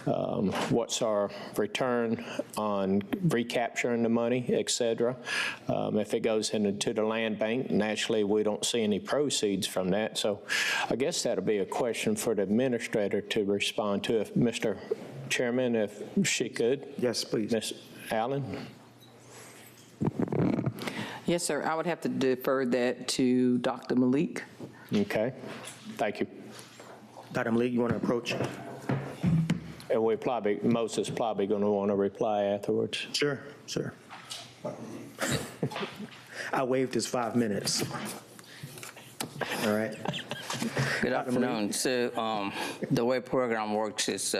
What's our return on recapturing the money, et cetera? If it goes into the land bank, naturally we don't see any proceeds from that. So I guess that'll be a question for the administrator to respond to. If Mr. Chairman, if she could. Yes, please. Ms. Allen? Yes, sir. I would have to defer that to Dr. Malik. Okay. Thank you. Dr. Malik, you want to approach? And Moses probably going to want to reply afterwards. Sure. I waived his 5 minutes. All right. Good afternoon. So the way program works is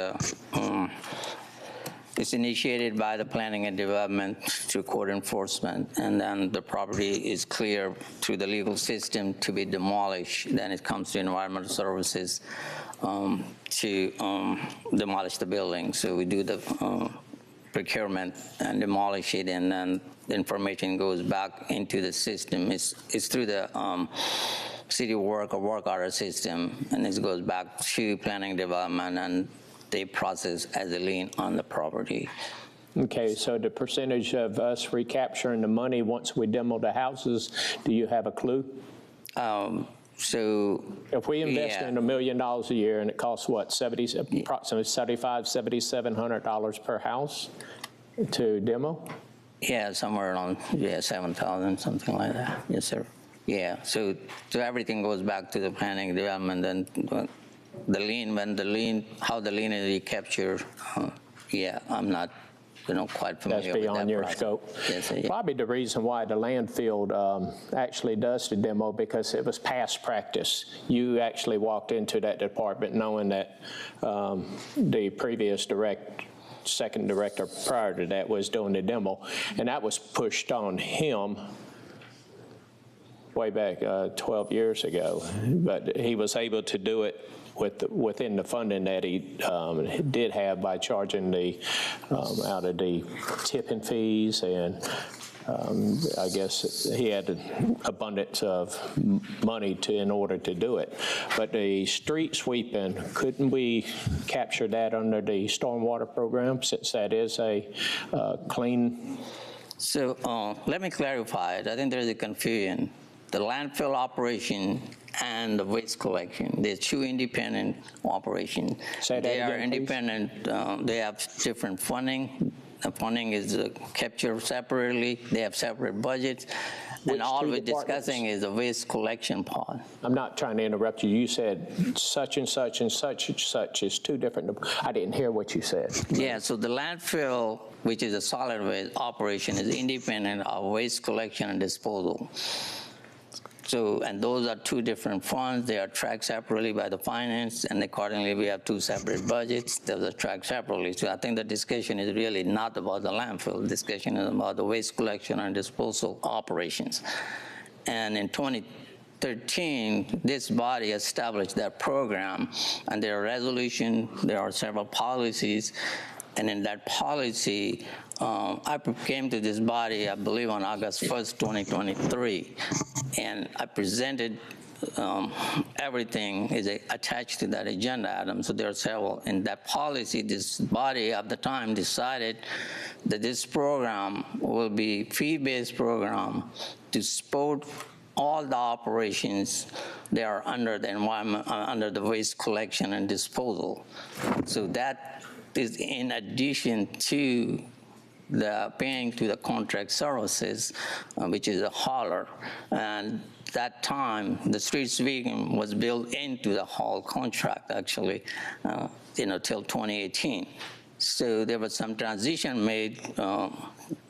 it's initiated by the planning and development to code enforcement, and then the property is cleared through the legal system to be demolished. Then it comes to environmental services to demolish the building. So we do the procurement and demolish it, and then the information goes back into the system. It's through the city work order system, and it goes back to planning development, and they process as a lien on the property. Okay, so the percentage of us recapturing the money once we demo the houses, do you have a clue? So if we invest in $1 million a year and it costs what, approximately $7,700 per house to demo? Yeah, somewhere around 7,000, something like that. Yes, sir. Yeah. So everything goes back to the planning development, and the lien, how the lien is recaptured. I'm not quite familiar with that. That's beyond your scope. Yes, Probably the reason why the landfill actually does the demo, because it was past practice. You actually walked into that department knowing that the previous second director prior to that was doing the demo, and that was pushed on him way back 12 years ago. But he was able to do it within the funding that he did have by charging the out of the tipping fees, and I guess he had an abundance of money in order to do it. But the street sweeping, couldn't we capture that under the stormwater program, since that is a clean? So let me clarify it. I think there's a confusion. The landfill operation and the waste collection, they're two independent operations. They are independent. They have different funding. The funding is captured separately. They have separate budgets. And all we're discussing is the waste collection part. I'm not trying to interrupt you. You said such and such and such and such is two different. I didn't hear what you said. Yeah, so the landfill, which is a solid waste operation, is independent of waste collection and disposal. So, and those are two different funds. They are tracked separately by the finance, and accordingly, we have two separate budgets that are tracked separately. So I think the discussion is really not about the landfill. The discussion is about the waste collection and disposal operations. And in 2013, this body established that program, and there are resolutions, there are several policies, and in that policy, I came to this body, I believe, on August 1st, 2023, and I presented everything is attached to that agenda item. So there are several. In that policy, this body at the time decided that this program will be fee-based program to support all the operations that are under the environment, under the waste collection and disposal. So that is in addition to the paying to the contract services, which is a hauler. And that time, the street sweeping was built into the haul contract, actually, till 2018. So there was some transition made,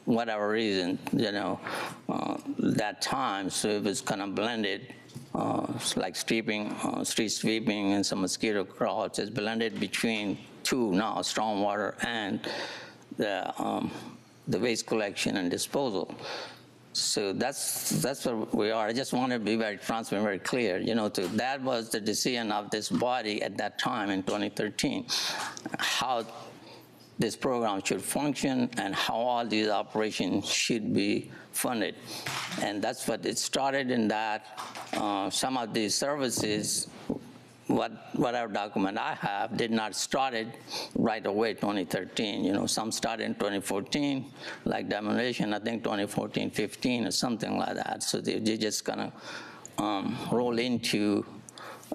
whatever reason, that time. So it was kind of blended, like street sweeping and some mosquito crawls is blended between two now, stormwater and the waste collection and disposal. So that's where we are. I just want to be very transparent, very clear. That was the decision of this body at that time in 2013, how this program should function and how all these operations should be funded. And that's what it started in that. Some of these services, whatever document I have, did not start it right away 2013. Some started in 2014, like demolition, I think 2014, 15 or something like that. So they just kind of roll into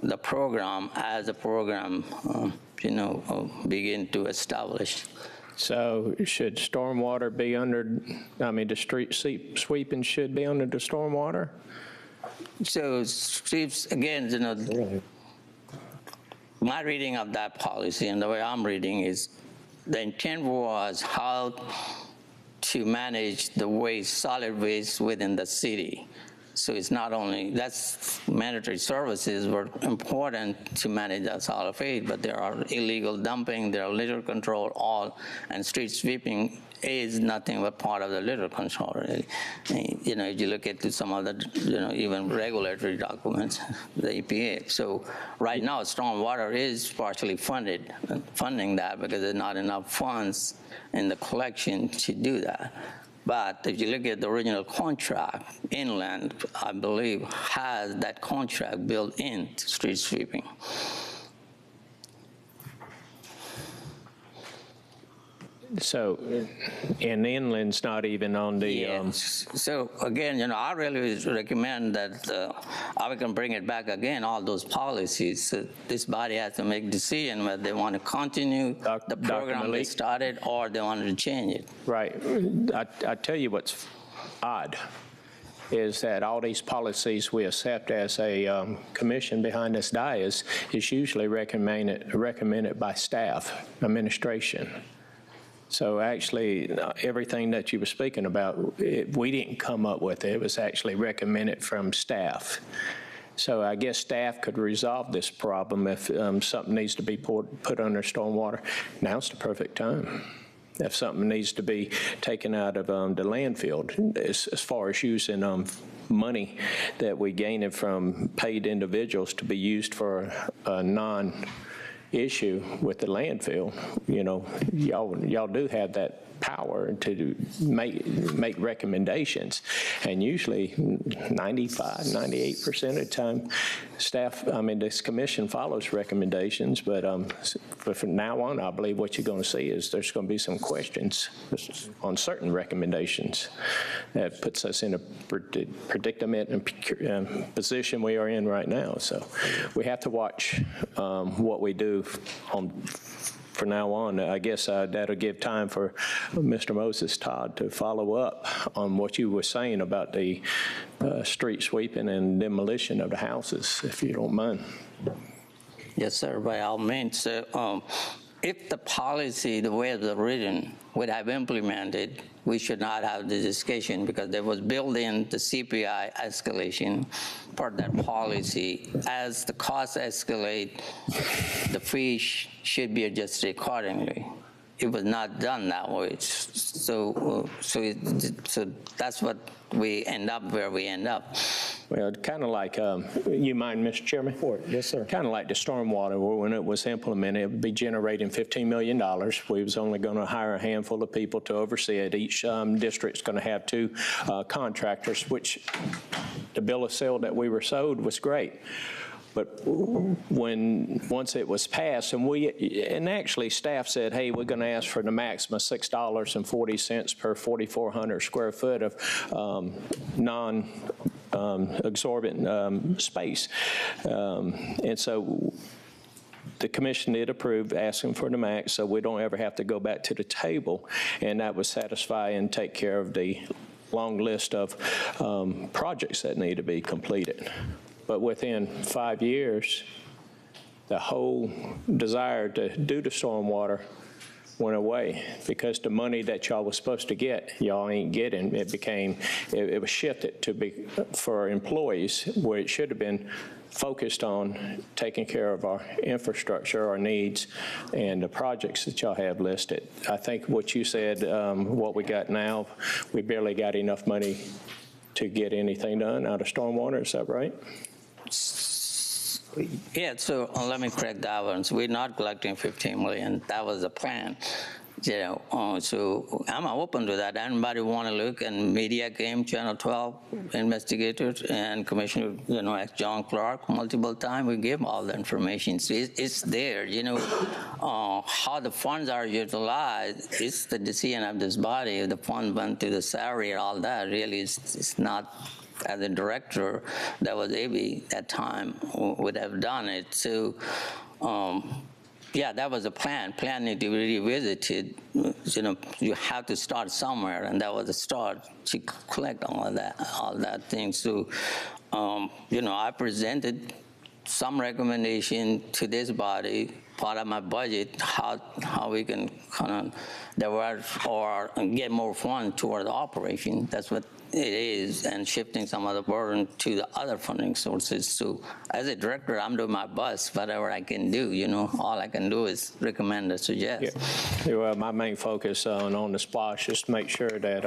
the program as the program, begin to establish. So should stormwater be under, the street sweeping should be under the stormwater? So streets, again, my reading of that policy and the way I'm reading is the intent was how to manage the waste, solid waste within the city. So it's not only, that's mandatory services were important to manage that solid waste, but there are illegal dumping, there are litter control, all, and street sweeping is nothing but part of the litter control, really. You know, if you look at some of the, you know, even regulatory documents, the EPA. So right now, stormwater is partially funding that because there's not enough funds in the collection to do that. But if you look at the original contract, inland, I believe, has that contract built into street sweeping. So, and inland's not even on the. So again, you know, I really recommend that I can bring it back again, all those policies. This body has to make a decision whether they want to continue the program they started or they want to change it. Right. I tell you what's odd is that all these policies we accept as a commission behind this dais is usually recommended by staff, administration. So actually, everything that you were speaking about, we didn't come up with it. It was actually recommended from staff. So I guess staff could resolve this problem if something needs to be put under stormwater. Now's the perfect time. If something needs to be taken out of the landfill, as far as using money that we gain it from paid individuals to be used for a non-issue with the landfill, you know, y'all do have that power to make recommendations, and usually 95, 98% of the time, staff, I mean, this commission follows recommendations, but from now on, I believe what you're going to see is there's going to be some questions on certain recommendations that puts us in a predicament and position we are in right now. So we have to watch what we do from now on. I guess that'll give time for Mr. Moses Todd to follow up on what you were saying about the street sweeping and demolition of the houses, if you don't mind. Yes, sir, by all means. If the policy, the way it was written, would have implemented, we should not have the discussion because there was built in the CPI escalation part of that policy. As the costs escalate, the fee should be adjusted accordingly. It was not done that way. So that's what we end up where we end up. Well, kind of like, you mind, Mr. Chairman? Yes, sir. Kind of like the stormwater, where when it was implemented, it would be generating $15 million. We was only going to hire a handful of people to oversee it. Each district's going to have 2 contractors, which the bill of sale that we were sold was great. But once it was passed, and actually staff said, hey, we're going to ask for the maximum $6.40 per 4,400 square foot of non-exorbitant space. And so the commission did approve asking for the max, so we don't ever have to go back to the table, and that would satisfy and take care of the long list of projects that need to be completed. But within 5 years, the whole desire to do the stormwater went away because the money that y'all was supposed to get, y'all ain't getting. It was shifted to be for employees where it should have been focused on taking care of our infrastructure, our needs, and the projects that y'all have listed. I think what you said, what we got now, we barely got enough money to get anything done out of stormwater. Is that right? Yeah, so let me correct that one. So we're not collecting $15 million. That was the plan. You know, so I'm open to that. Anybody want to look? And media came, Channel 12 investigators and Commissioner, you know, ex-John Clark, multiple times. We gave all the information. So it's there. You know, how the funds are utilized, it's the decision of this body. The fund went to the salary and all that. Really, it's not. As a director, that was Abby at time would have done it. So, yeah, that was a plan. Plan need to be revisited. You know, you have to start somewhere, and that was the start to collect all that thing. So, you know, I presented some recommendation to this body, part of my budget, how we can kind of divert or get more funds toward the operation. That's what it is, and shifting some of the burden to the other funding sources. So as a director, I'm doing my best, whatever I can do, you know. All I can do is recommend or suggest. Yeah. Well, my main focus on the SPLOST is to make sure that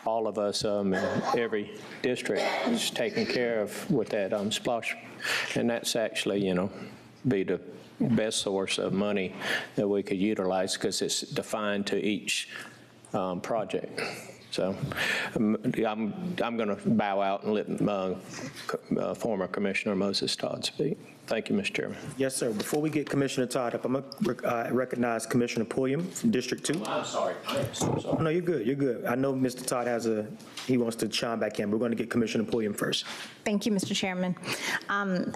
all of us in every district is taken care of with that SPLOST, and that's actually, you know, be the best source of money that we could utilize because it's defined to each project. So I'm going to bow out and let former Commissioner Moses Todd speak. Thank you, Mr. Chairman. Yes, sir. Before we get Commissioner Todd up, I'm going to recognize Commissioner Pulliam from District 2. I'm sorry. I am so sorry. No, you're good. You're good. I know Mr. Todd he wants to chime back in. We're going to get Commissioner Pulliam first. Thank you, Mr. Chairman.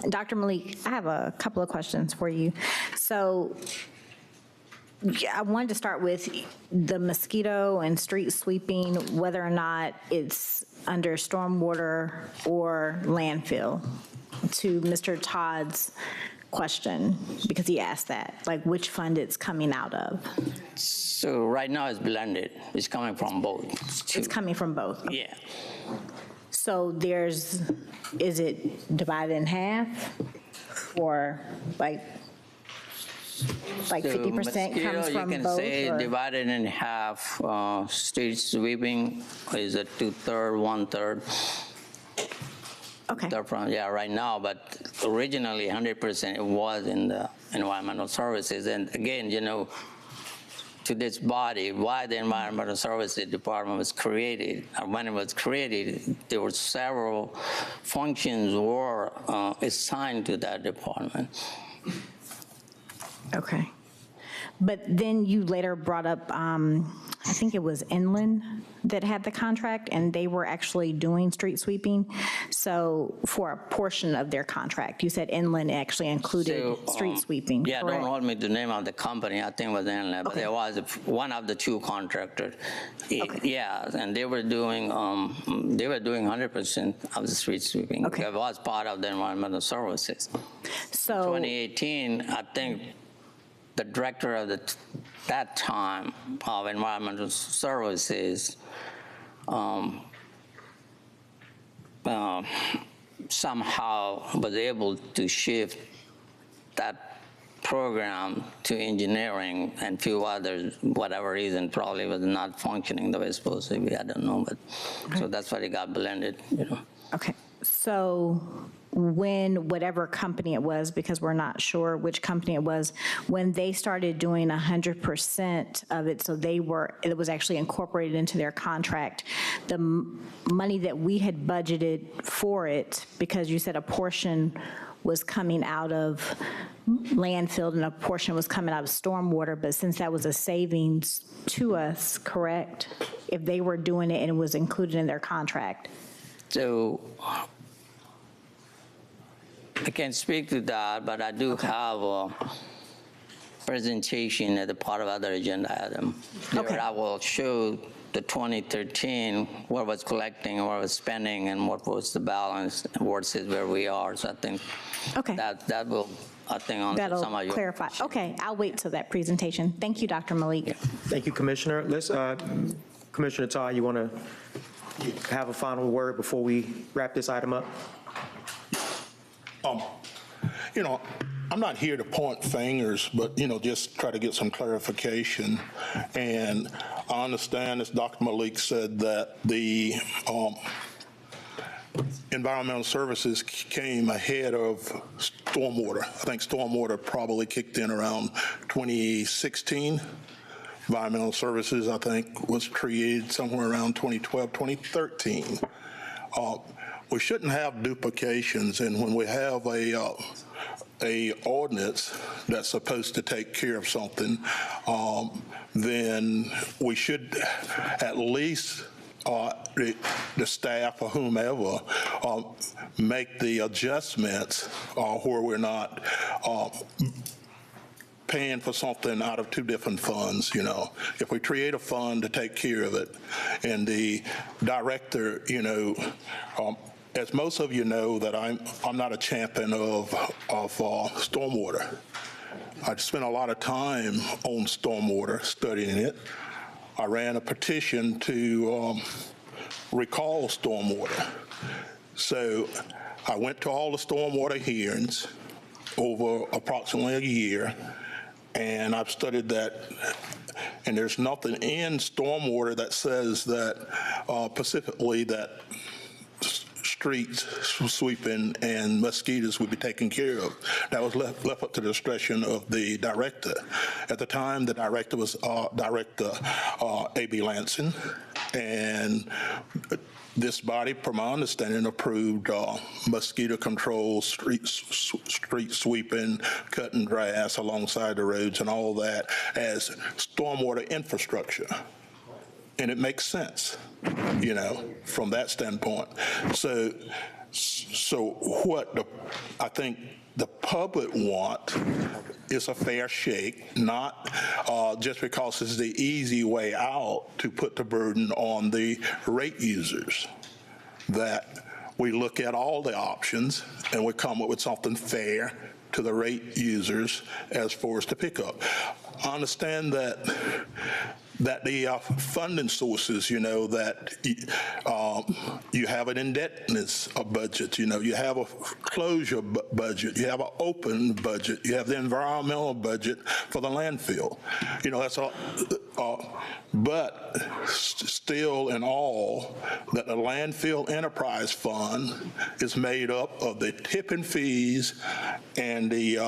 Dr. Malik, I have a couple of questions for you. So I wanted to start with the mosquito and street sweeping, whether or not it's under stormwater or landfill, to Mr. Todd's question, because he asked that, like which fund it's coming out of. So right now it's blended. It's coming from both. It's coming from both. Yeah. So is it divided in half, or like 50% comes from you can both? say or? divided in half. Street sweeping is a 2/3, 1/3. Okay. Yeah, right now, but originally 100% it was in the environmental services. And again, you know, to this body, why the Environmental Services Department was created. When it was created, there were several functions were assigned to that department. Okay. But then you later brought up, I think it was Inland that had the contract, and they were actually doing street sweeping. So for a portion of their contract, you said Inland actually included street sweeping, Yeah, correct? don't hold me to the name of the company. I think it was Inland, but Okay. there was one of the two contractors. Yeah, and they were doing 100% of the street sweeping. Okay. It was part of the environmental services. So 2018, I think the director of that time of environmental services somehow was able to shift that program to engineering, and few others, whatever reason, probably was not functioning the way it's supposed to be. I don't know, but so that's why it got blended, you know. Okay, so when whatever company it was, because we're not sure which company it was, when they started doing 100% of it, so it was actually incorporated into their contract, the money that we had budgeted for it, because you said a portion was coming out of landfill and a portion was coming out of stormwater, but since that was a savings to us, correct? If they were doing it and it was included in their contract. So I can't speak to that, but I do have a presentation as a part of other agenda item. Where I will show the 2013, what was collecting, what was spending, and what was the balance versus where we are. So I think that will, I think, answer some of your clarify. Okay, I'll wait till that presentation. Thank you, Dr. Malik. Yeah. Thank you, Commissioner. Let's, Commissioner Todd, you want to have a final word before we wrap this item up? You know, I'm not here to point fingers, but, you know, just try to get some clarification. And I understand, as Dr. Malik said, that the environmental services came ahead of stormwater. I think stormwater probably kicked in around 2016. Environmental services, I think, was created somewhere around 2012, 2013. We shouldn't have duplications, and when we have a ordinance that's supposed to take care of something, then we should at least the staff or whomever make the adjustments where we're not paying for something out of two different funds. You know, if we create a fund to take care of it, and the director, you know, as most of you know, that I'm not a champion of stormwater. I spent a lot of time on stormwater, studying it. I ran a petition to recall stormwater. So I went to all the stormwater hearings over approximately a year, and I've studied that, and there's nothing in stormwater that says that specifically that street sweeping and mosquitoes would be taken care of. That was left up to the discretion of the director. At the time, the director was Director A.B. Lansing, and this body, from my understanding, approved mosquito control, street sweeping, cutting grass alongside the roads and all that as stormwater infrastructure. And it makes sense, you know, from that standpoint. So what I think the public want is a fair shake, not just because it's the easy way out to put the burden on the rate users, that we look at all the options and we come up with something fair to the rate users as far as to pick up. I understand that the funding sources, you know, that you have an indebtedness budget, you know, you have a closure budget, you have an open budget, you have the environmental budget for the landfill. You know, that's all. But still in all, that the landfill enterprise fund is made up of the tipping fees and the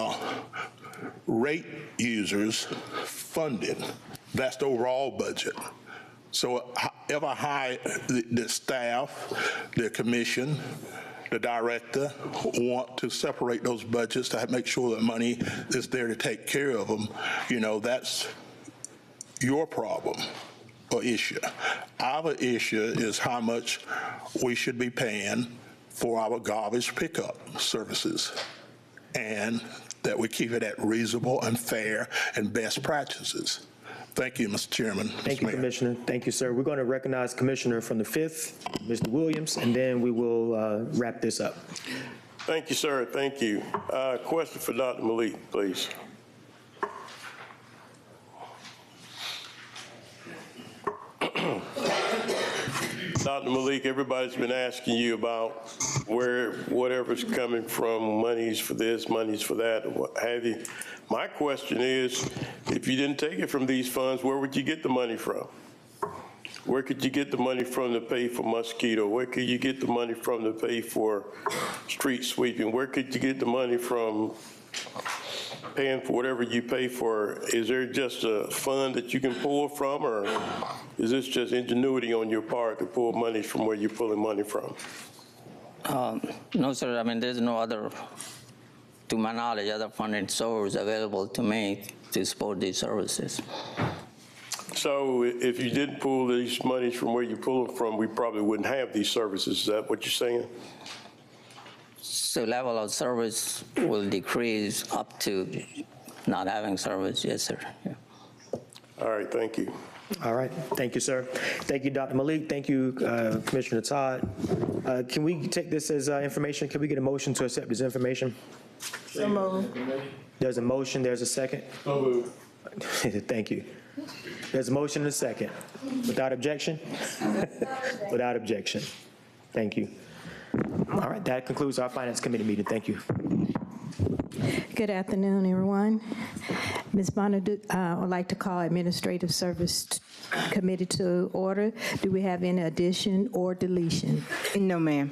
rate users funded. That's the overall budget. So however high the staff, the commission, the director want to separate those budgets to make sure that money is there to take care of them, you know, that's your problem or issue. Our issue is how much we should be paying for our garbage pickup services, and that we keep it at reasonable and fair and best practices. Thank you, Mr. Chairman. Thank you, Commissioner. Thank you, sir. We're going to recognize Commissioner from the 5th, Mr. Williams, and then we will wrap this up. Thank you, sir. Thank you. Question for Dr. Malik, please. Dr. Malik, everybody's been asking you about where whatever's coming from, monies for this, monies for that, or what have you. My question is, if you didn't take it from these funds, where would you get the money from? Where could you get the money from to pay for mosquito? Where could you get the money from to pay for street sweeping? Where could you get the money from paying for whatever you pay for? Is there just a fund that you can pull from, or is this just ingenuity on your part to pull money from where you're pulling money from? No, sir. I mean, there's no other, to my knowledge, other funding source available to me to support these services. So if you did pull these monies from where you pull them from, we probably wouldn't have these services. Is that what you're saying? So level of service will decrease up to not having service. Yes, sir. Yeah. All right. Thank you. All right. Thank you, sir. Thank you, Dr. Malik. Thank you, Commissioner Todd. Can we take this as information? Can we get a motion to accept this information? So moved. There's a motion. There's a second. So moved. Thank you. There's a motion and a second. Without objection? Without objection. Thank you. All right, that concludes our Finance Committee meeting. Thank you. Good afternoon, everyone. Ms. Bonner, I would like to call Administrative Service Committee to order. Do we have any addition or deletion? No, ma'am.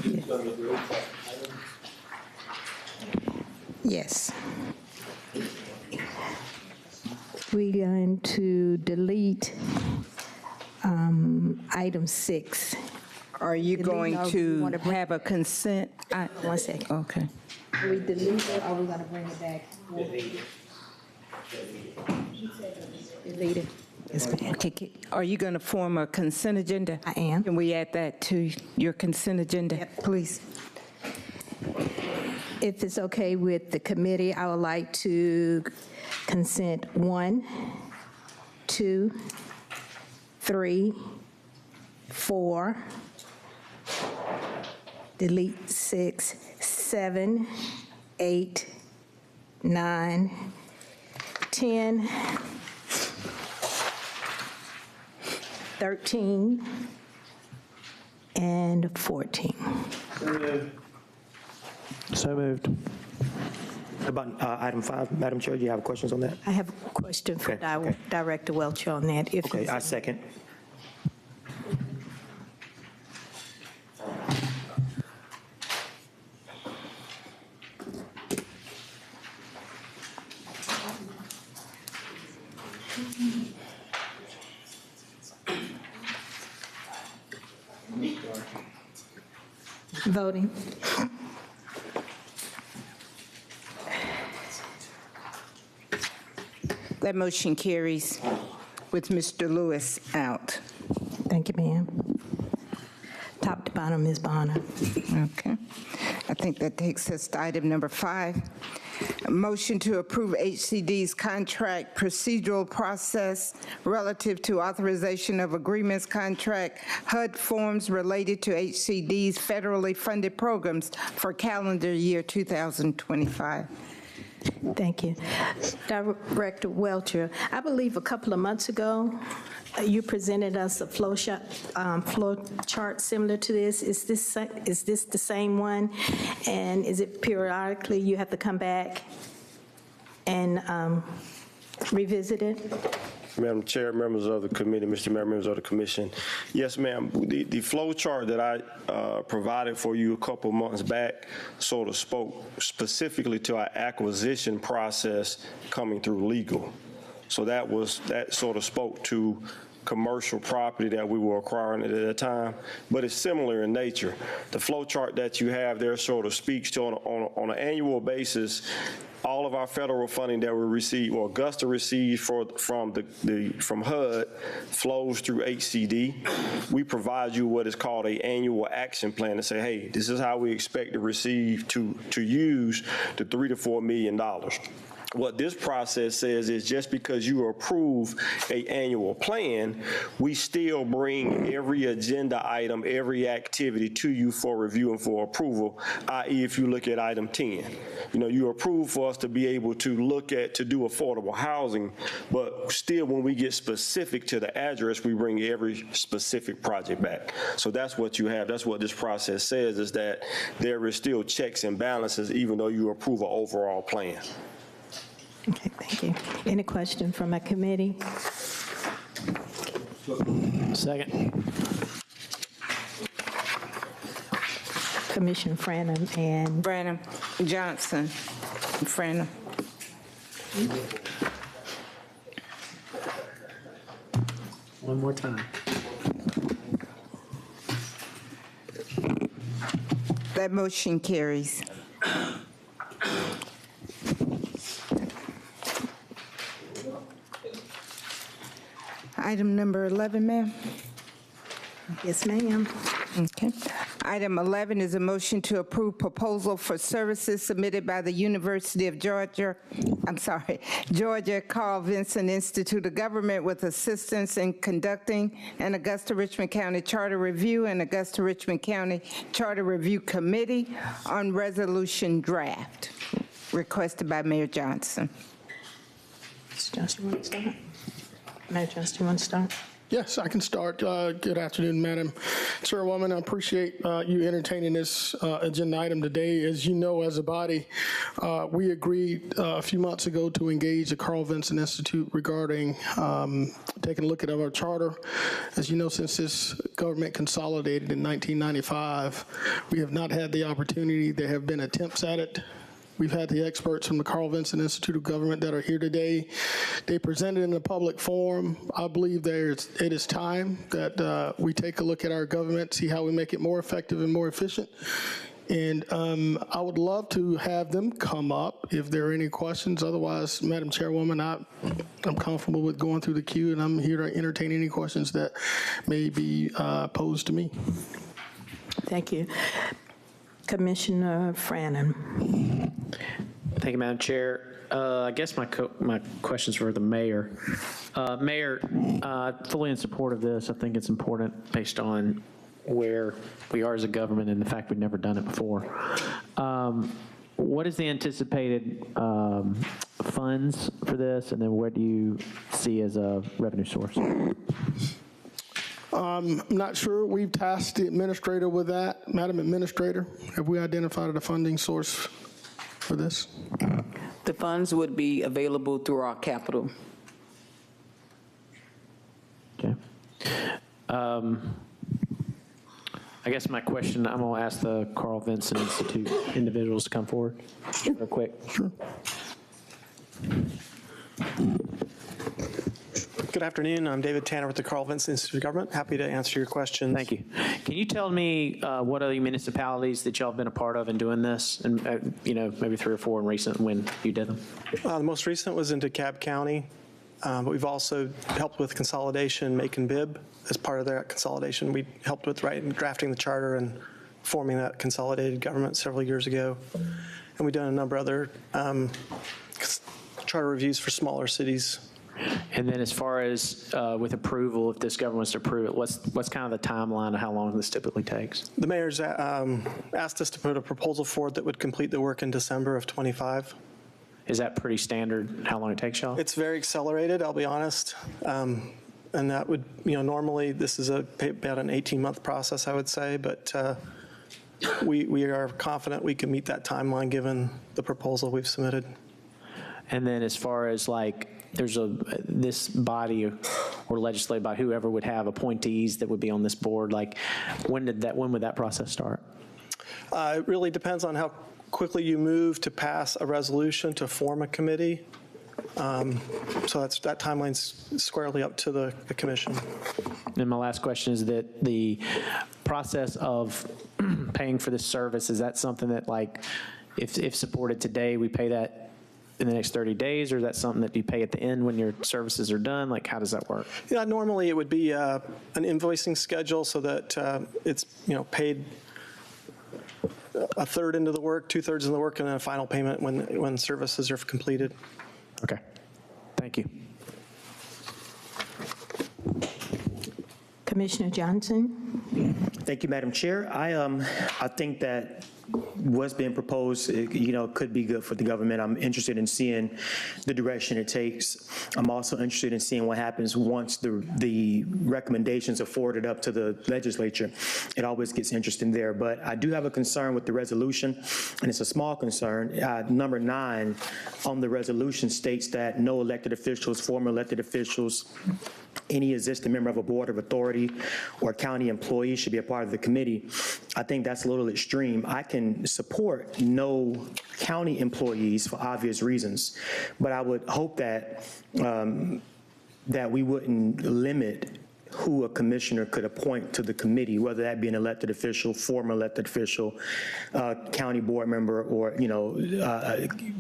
Okay. Yes. We're going to delete item 6. Are you going to have a consent? 1 second. Okay. Are we delete it, or are we going to bring it back? Delete it. Yes, ma'am. Okay. Are you going to form a consent agenda? I am. Can we add that to your consent agenda? Yep, please. If it's okay with the committee, I would like to consent 1, 2, 3, 4, delete 6, 7, 8, 9, 10, 13, and 14. So moved. About item 5, Madam Chair, do you have questions on that? I have a question for Director Welch on that. If Okay, he's- I second. Voting. That motion carries with Mr. Lewis out. Thank you, ma'am. Top to bottom, Ms. Bonner. Okay. I think that takes us to item number 5. A motion to approve HCD's contract procedural process relative to authorization of agreements, contract, HUD forms related to HCD's federally funded programs for calendar year 2025. Thank you. Director Welcher, I believe a couple of months ago, you presented us a flow chart similar to this. Is this the same one? And is it periodically you have to come back and revisit it? Madam Chair, members of the committee, Mr. Mayor, members of the commission. Yes, ma'am. The flow chart that I provided for you a couple months back sort of spoke specifically to our acquisition process coming through legal. So that sort of spoke to commercial property that we were acquiring at that time, but it's similar in nature. The flow chart that you have there sort of speaks to on an annual basis all of our federal funding that we receive, or Augusta receives from HUD, flows through HCD. We provide you what is called an annual action plan to say, hey, this is how we expect to receive to use the $3 to $4 million. What this process says is just because you approve an annual plan, we still bring every agenda item, every activity to you for review and for approval, i.e. if you look at item 10. You approve for us to be able to look at, to do affordable housing, but still when we get specific to the address, we bring every specific project back. So that's what you have. That's what this process says, is that there is still checks and balances even though you approve an overall plan. Okay, thank you. Any question from my committee? Second. Commissioner Franham and Branham, Johnson, Franham. One more time. That motion carries. Item number 11, ma'am. Yes, ma'am. Okay. Item 11 is a motion to approve proposal for services submitted by the University of Georgia Carl Vinson Institute of Government with assistance in conducting an Augusta-Richmond County Charter Review and Augusta-Richmond County Charter Review Committee on resolution draft, requested by Mayor Johnson. Mr. Johnson, you want to start? Mayor Johnson, you want to start? Yes, I can start. Good afternoon, Madam Chairwoman. I appreciate you entertaining this agenda item today. As you know, as a body, we agreed a few months ago to engage the Carl Vinson Institute regarding taking a look at our charter. As you know, since this government consolidated in 1995, we have not had the opportunity. There have been attempts at it. We've had the experts from the Carl Vinson Institute of Government that are here today. They presented in a public forum. I believe it is time that we take a look at our government, see how we make it more effective and more efficient. And I would love to have them come up if there are any questions. Otherwise, Madam Chairwoman, I'm comfortable with going through the queue, and I'm here to entertain any questions that may be posed to me. Thank you. Commissioner Franham. Thank you, Madam Chair. I guess my questions for the mayor. Mayor, fully in support of this. I think it's important based on where we are as a government and the fact we've never done it before. What is the anticipated funds for this, and then what do you see as a revenue source? I'm not sure. We've tasked the administrator with that. Madam Administrator, have we identified a funding source for this? The funds would be available through our capital. Okay. I guess my question, I'm going to ask the Carl Vinson Institute individuals to come forward real quick. Sure. Good afternoon. I'm David Tanner with the Carl Vinson Institute of Government. Happy to answer your questions. Thank you. Can you tell me what other municipalities that y'all have been a part of in doing this, and maybe 3 or 4 in recent when you did them? The most recent was in DeKalb County, but we've also helped with consolidation, Macon Bibb. As part of that consolidation, we helped with drafting the charter and forming that consolidated government several years ago. And we've done a number of other charter reviews for smaller cities. And then as far as with approval, if this government was to approve it, what's kind of the timeline of how long this typically takes? The mayor's asked us to put a proposal forward that would complete the work in December of '25. Is that pretty standard, how long it takes y'all? It's very accelerated, I'll be honest. And that would, normally this is about an 18-month process, I would say, but we are confident we can meet that timeline given the proposal we've submitted. And then as far as there's this body or legislative body, whoever would have appointees that would be on this board, when would that process start? It really depends on how quickly you move to pass a resolution to form a committee. So that timeline's squarely up to the commission. And my last question is that the process of paying for this service, is that something that if supported today, we pay that in the next 30 days, or is that something that you pay at the end when your services are done? How does that work? Yeah, normally it would be an invoicing schedule so that it's paid a third into the work, 2/3 into the work, and then a final payment when services are completed. Okay, thank you. Commissioner Johnson. Thank you, Madam Chair. I think that what's being proposed, could be good for the government. I'm interested in seeing the direction it takes. I'm also interested in seeing what happens once the recommendations are forwarded up to the legislature. It always gets interesting there. But I do have a concern with the resolution, and it's a small concern. Number 9 on the resolution states that no elected officials, former elected officials, any existing member of a board of authority or county employee should be a part of the committee. I think that's a little extreme. I can support no county employees for obvious reasons, but I would hope that that we wouldn't limit who a commissioner could appoint to the committee, whether that be an elected official, former elected official, county board member, or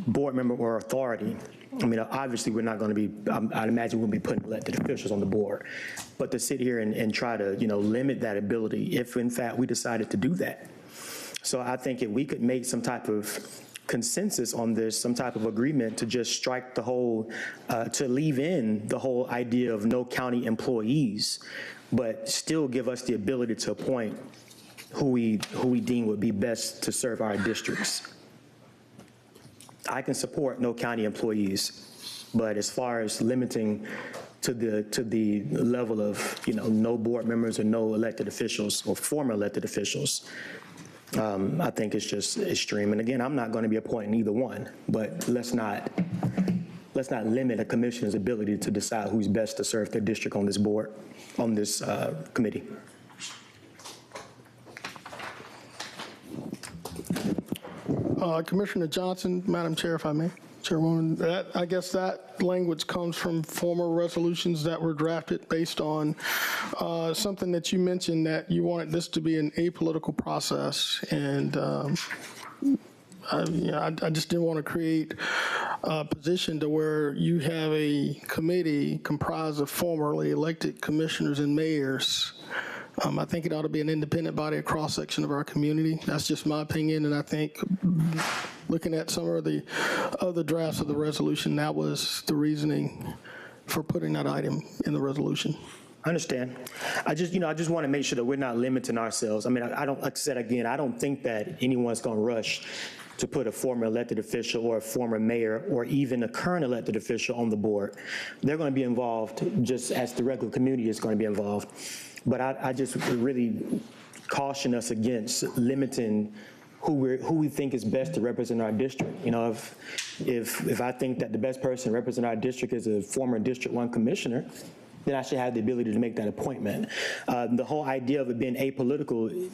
board member or authority. I mean, obviously, we're not going to be, I'd imagine we'll be putting elected officials on the board. But to sit here and try to, limit that ability if, in fact, we decided to do that. So I think if we could make some type of consensus on this, some type of agreement to just strike the whole, to leave in the whole idea of no county employees, but still give us the ability to appoint who we deem would be best to serve our districts. I can support no county employees, but as far as limiting to the level of no board members or no elected officials or former elected officials, I think it's just extreme. And again, I'm not going to be appointing either one, but let's not limit a commissioner's ability to decide who's best to serve their district on this board, on this committee. Commissioner Johnson, Madam Chair, if I may. Chairwoman, I guess that language comes from former resolutions that were drafted based on something that you mentioned, that you wanted this to be an apolitical process. And I just didn't want to create a position to where you have a committee comprised of formerly elected commissioners and mayors. I think it ought to be an independent body, a cross-section of our community. That's just my opinion, and I think looking at some of the other drafts of the resolution, that was the reasoning for putting that item in the resolution. I understand. I just want to make sure that we're not limiting ourselves. I mean, I don't, like I said again, I don't think that anyone's going to rush to put a former elected official or a former mayor or even a current elected official on the board. They're going to be involved just as the regular community is going to be involved. But I just really caution us against limiting who we think is best to represent our district. You know, if I think that the best person to represent our district is a former District 1 commissioner, then I should have the ability to make that appointment. The whole idea of it being apolitical,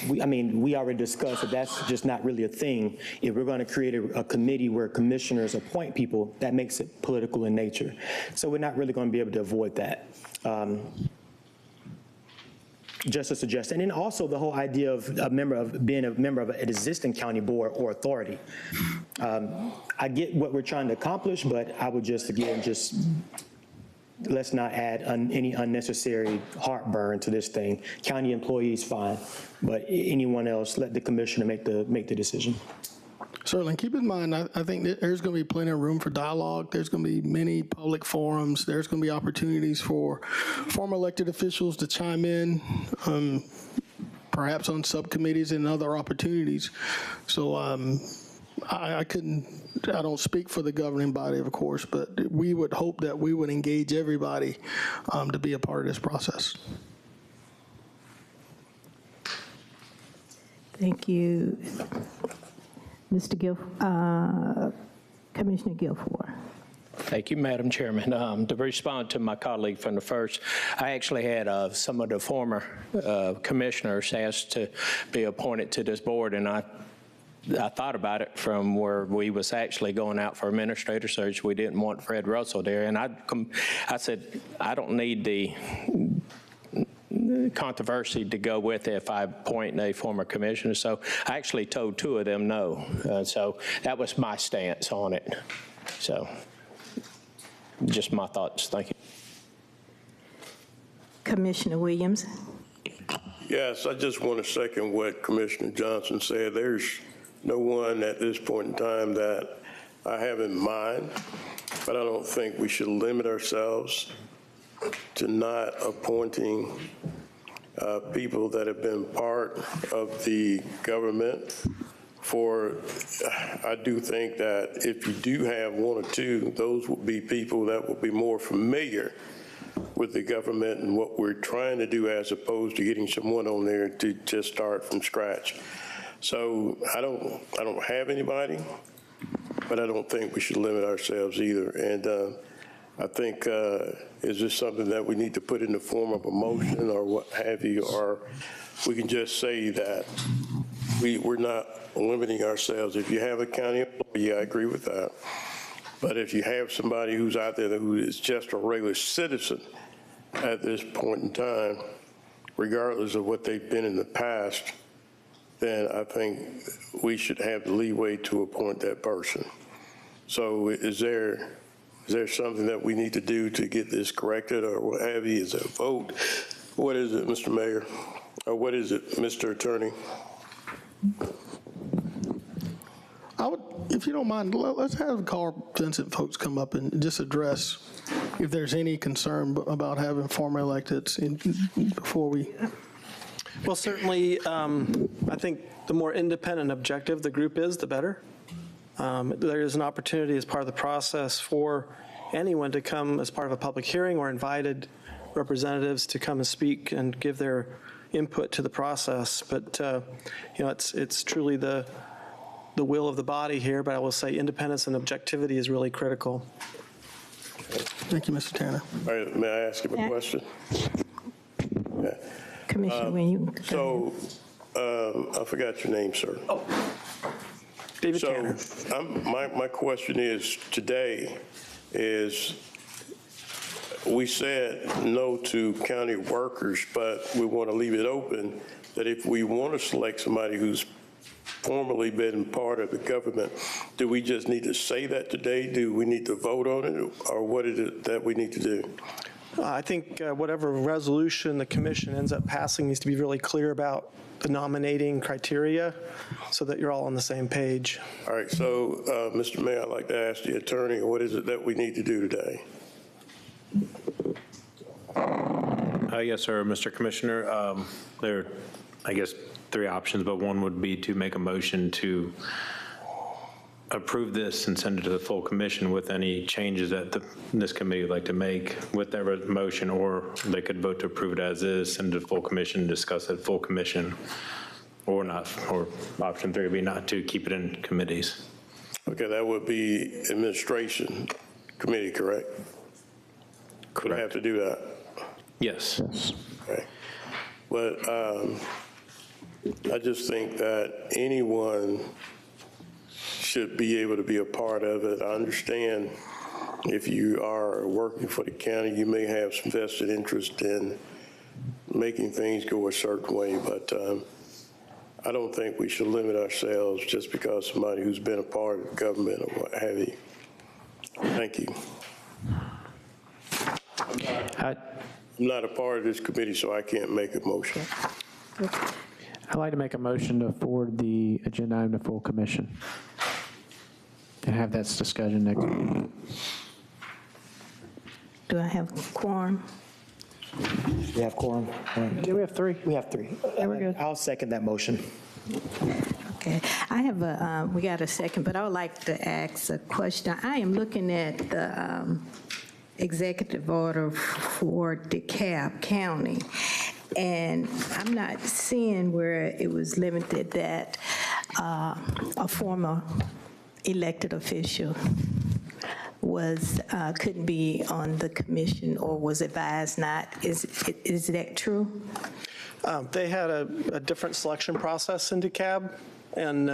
we already discussed that that's just not really a thing. If we're going to create a committee where commissioners appoint people, that makes it political in nature. So we're not really going to be able to avoid that. Just a suggestion. And then also the whole idea of being a member of an existing county board or authority. I get what we're trying to accomplish, but I would just, again, let's not add any unnecessary heartburn to this thing. County employees, fine, but anyone else, let the commissioner make the decision. Certainly. Keep in mind, I think that there's going to be plenty of room for dialogue. There's going to be many public forums. There's going to be opportunities for former elected officials to chime in, perhaps on subcommittees and other opportunities. So I don't speak for the governing body, of course, but we would hope that we would engage everybody to be a part of this process. Thank you. Mr. Commissioner Guilford. Thank you, Madam Chairman. To respond to my colleague from the first, I actually had some of the former commissioners asked to be appointed to this board, and I thought about it from where we was actually going out for administrator search. We didn't want Fred Russell there, and I said, I don't need the controversy to go with it if I appoint a former commissioner. So I actually told two of them no. So that was my stance on it. So just my thoughts. Thank you. Commissioner Williams. Yes, I just want to second what Commissioner Johnson said. There's no one at this point in time that I have in mind, but I don't think we should limit ourselves to not appointing people that have been part of the government. I do think that if you do have one or two, those will be people that will be more familiar with the government and what we're trying to do, as opposed to getting someone on there to just start from scratch. So I don't have anybody, but I don't think we should limit ourselves either. And I think, is this something that we need to put in the form of a motion or what have you, or we can just say that we're not limiting ourselves. If you have a county employee, I agree with that. But if you have somebody who's out there who is just a regular citizen at this point in time, regardless of what they've been in the past, then I think we should have the leeway to appoint that person. So is there something that we need to do to get this corrected, or what have you? Is it a vote? What is it, Mr. Mayor? Or what is it, Mr. Attorney? If you don't mind, let's have Carl Vincent folks come up and just address if there's any concern about having former electeds before we. Well, certainly, I think the more independent and objective the group is, the better. There is an opportunity as part of the process for anyone to come as part of a public hearing, or invited representatives to come and speak and give their input to the process. But it's truly the will of the body here. But I will say independence and objectivity is really critical. Thank you, Mr. Tanner. All right, may I ask you a question? Yeah. Commissioner, when you. So, I forgot your name, sir. Oh, David Tanner. My question is, today is, we said no to county workers, but we want to leave it open that if we want to select somebody who's formerly been part of the government, do we just need to say that today? Do we need to vote on it, or what is it that we need to do? I think whatever resolution the commission ends up passing needs to be really clear about the nominating criteria so that you're all on the same page. All right, so Mr. Mayor, I'd like to ask the attorney, what is it that we need to do today? Yes, sir, Mr. Commissioner. There are, I guess, 3 options, but one would be to make a motion to approve this and send it to the full commission with any changes that this committee would like to make with that motion, or they could vote to approve it as is, send it to full commission, discuss it full commission, or not, or option 3 would be not to keep it in committees. Okay, that would be administration committee, correct? Could I have to do that? Yes. Okay. But I just think that anyone should be able to be a part of it. I understand if you are working for the county, you may have some vested interest in making things go a certain way, but I don't think we should limit ourselves just because somebody who's been a part of government or what have you. Thank you. I'm not a part of this committee, so I can't make a motion. I'd like to make a motion to forward the agenda item to full commission and have that discussion next week. Do I have quorum? We have quorum. Yeah, we have 3. We have 3. we're good. I'll second that motion. Okay, I have we got a second, but I would like to ask a question. I am looking at the executive order for DeKalb County, and I'm not seeing where it was limited that a former elected official couldn't be on the commission or was advised not. Is that true? They had a different selection process in DeKalb, and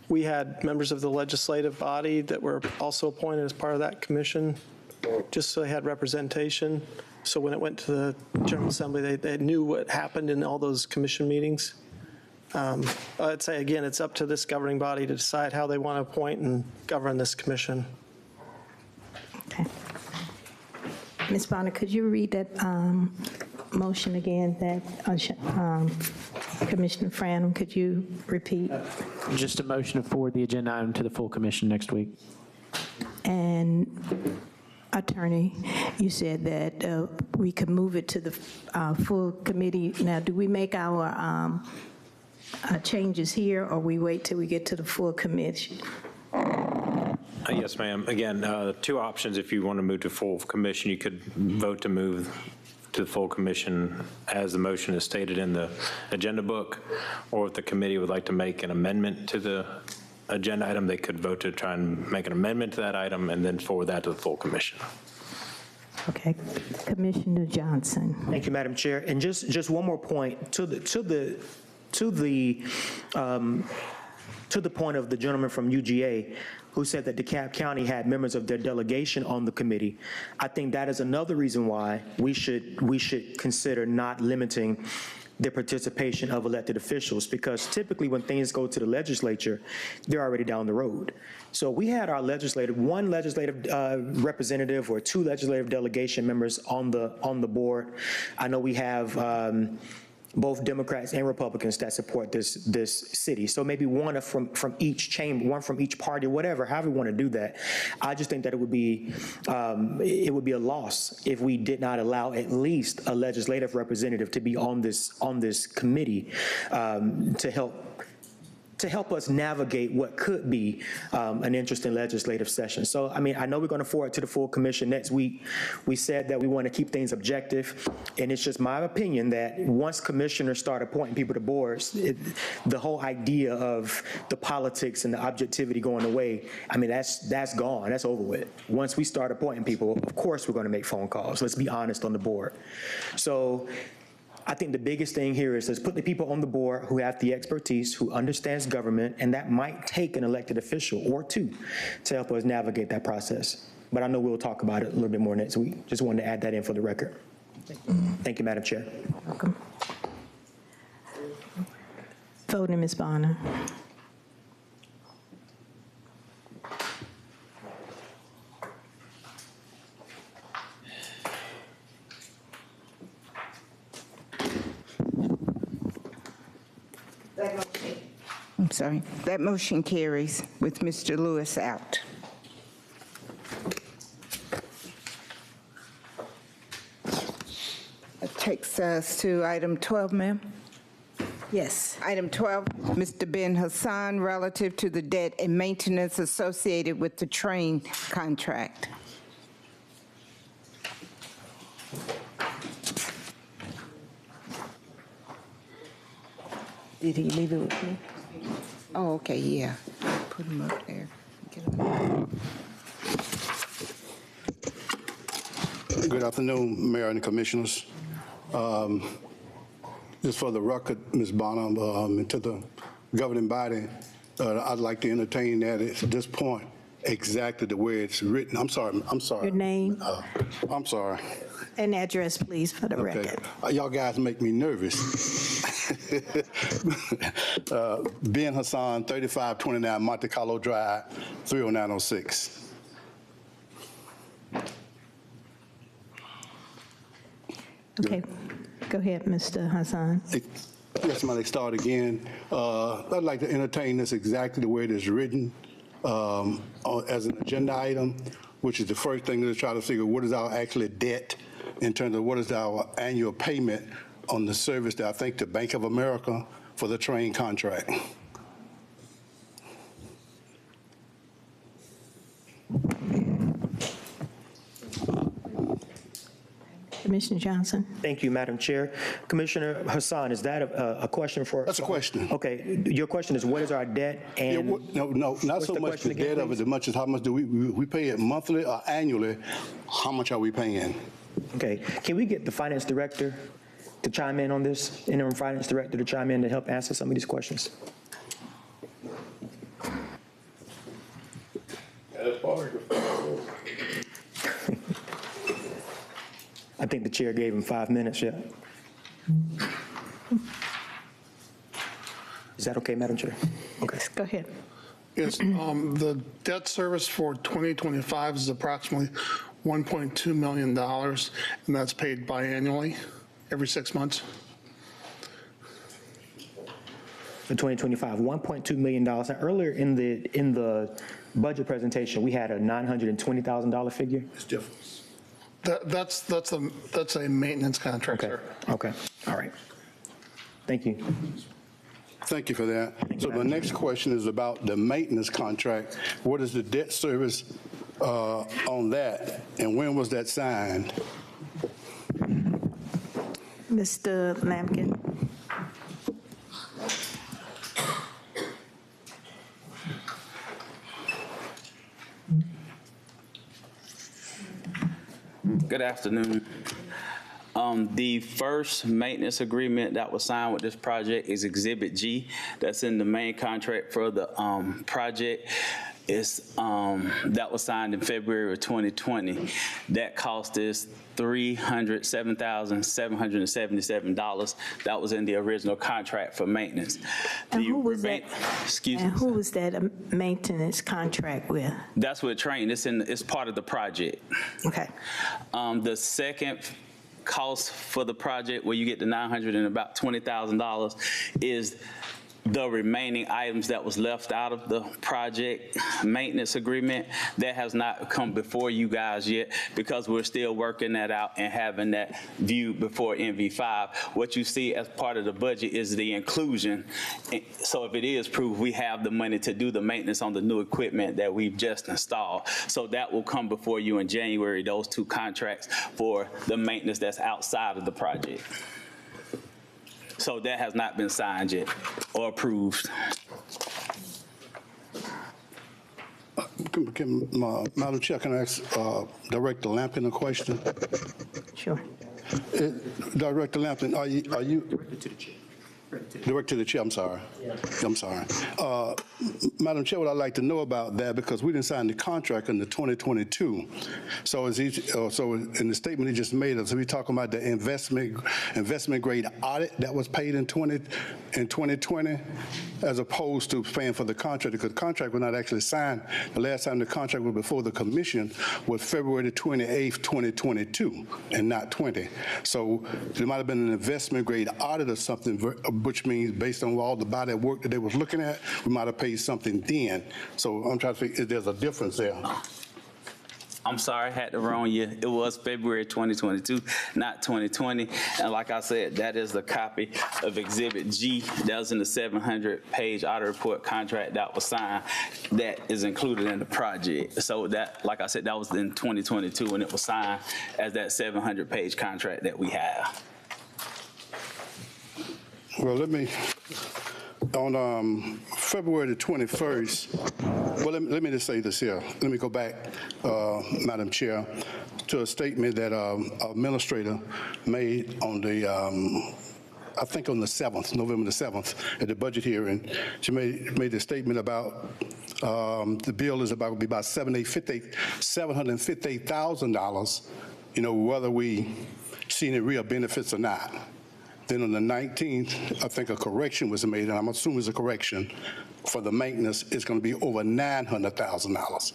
we had members of the legislative body that were also appointed as part of that commission, just so they had representation. So when it went to the General Assembly, they knew what happened in all those commission meetings. I'd say, again, it's up to this governing body to decide how they want to appoint and govern this commission. Okay. Ms. Bonner, could you read that motion again, that Commissioner Franum, could you repeat? Just a motion to forward the agenda item to the full commission next week. And Attorney, you said that we could move it to the full committee. Now, do we make our changes here, or we wait till we get to the full commission? Yes, ma'am. Again, 2 options. If you want to move to full commission, you could vote to move to the full commission as the motion is stated in the agenda book, or if the committee would like to make an amendment to the agenda item, they could vote to try and make an amendment to that item and then forward that to the full commission. Okay, Commissioner Johnson. Thank you, Madam Chair. And just one more point to the point of the gentleman from UGA who said that DeKalb County had members of their delegation on the committee. I think that is another reason why we should consider not limiting the participation of elected officials, because typically when things go to the legislature, they're already down the road. So we had our one legislative representative or 2 legislative delegation members on the board. I know we have both Democrats and Republicans that support this city. So maybe one from each chamber, one from each party, whatever, however we want to do that. I just think that it would be a loss if we did not allow at least a legislative representative to be on this committee to help us navigate what could be an interesting legislative session. So, I mean, I know we're going to forward to the full commission next week. We said that we want to keep things objective, and it's just my opinion that once commissioners start appointing people to boards, the whole idea of the politics and the objectivity going away, I mean, that's gone. That's over with. Once we start appointing people, of course we're going to make phone calls. Let's be honest on the board. So I think the biggest thing here is let's put the people on the board who have the expertise, who understands government, and that might take an elected official or 2 to help us navigate that process. But I know we'll talk about it a little bit more next week. Just wanted to add that in for the record. Thank you, Madam Chair. Welcome. Voting, Ms. Bonner. I'm sorry. That motion carries with Mr. Lewis out. takes us to item 12, ma'am. Yes. Item 12, Mr. Ben Hassan, relative to the debt and maintenance associated with the train contract. Did he leave it with me? Oh, okay, yeah. Put him up there. Get him. Good afternoon, Mayor and Commissioners. Just for the record, Ms. Bonham, and to the governing body, I'd like to entertain that at this point exactly the way it's written. I'm sorry. Your name? I'm sorry. An address, please, for the record. Y'all guys make me nervous. Ben Hassan, 3529 Monte Carlo Drive, 30906. Okay. Go ahead, Mr. Hassan. Yes, ma'am, start again. I'd like to entertain this exactly the way it is written as an agenda item, which is the first thing to try to figure what is our actual debt in terms of what is our annual payment on the service that I think the Bank of America for the train contract. Commissioner Johnson. Thank you, Madam Chair. Commissioner Hassan, is that a question for? That's a question. Okay, your question is what is our debt and? No, not so much the debt of it, as much as how much do we pay it monthly or annually, how much are we paying? Okay, can we get the finance director to chime in on this, interim finance director to chime in to help answer some of these questions? I think the chair gave him 5 minutes, yeah. Is that okay, Madam Chair? Okay. Go ahead. Yes, the debt service for 2025 is approximately $1.2 million, and that's paid biannually, every 6 months. For 2025, $1.2 million. Now, earlier in the budget presentation, we had a $920,000 figure. It's different. That's a maintenance contract, sir. Okay, all right. Thank you. Thank you for that. So the next question is about the maintenance contract. What is the debt service on that, and when was that signed? Mr. Lampkin. Good afternoon. The first maintenance agreement that was signed with this project is Exhibit G. That's in the main contract for the project. That was signed in February of 2020. That cost us $307,777. That was in the original contract for maintenance. And who was that? Excuse me. And who was that maintenance contract with? That's with Train. It's part of the project. Okay. The second cost for the project, where you get the $920,000, is the remaining items that was left out of the project maintenance agreement. That has not come before you guys yet because we're still working that out and having that viewed before NV5. What you see as part of the budget is the inclusion. So if it is approved, we have the money to do the maintenance on the new equipment that we've just installed. So that will come before you in January, those two contracts for the maintenance that's outside of the project. So that has not been signed yet or approved. Madam Chair, can I ask Director Lampkin a question? Sure. Director Lampkin, are you? Director to the chair, I'm sorry. I'm sorry. Madam Chair, what I'd like to know about that, because we didn't sign the contract in the 2022. So so in the statement he just made, so we talking about the investment grade audit that was paid in 2020, as opposed to paying for the contract, because the contract was not actually signed. The last time the contract was before the commission was February 28th, 2022, and not 20. So there might have been an investment grade audit or something, which means based on all the body of work that they was looking at, we might have paid something then. So I'm trying to figure if there's a difference there. I'm sorry, I had the wrong year. It was February 2022, not 2020. And like I said, that is the copy of Exhibit G that was in the 700-page audit report contract that was signed that is included in the project. So that, like I said, that was in 2022 when it was signed as that 700-page contract that we have. Well, let me, on February the 21st, well, let me just say this here. Let me go back, Madam Chair, to a statement that administrator made on the, I think on the 7th, November the 7th, at the budget hearing. She made a statement about the bill is about to be about $758,000, you know, whether we see any real benefits or not. Then on the 19th, I think a correction was made, and I'm assuming it's a correction, for the maintenance is going to be over $900,000.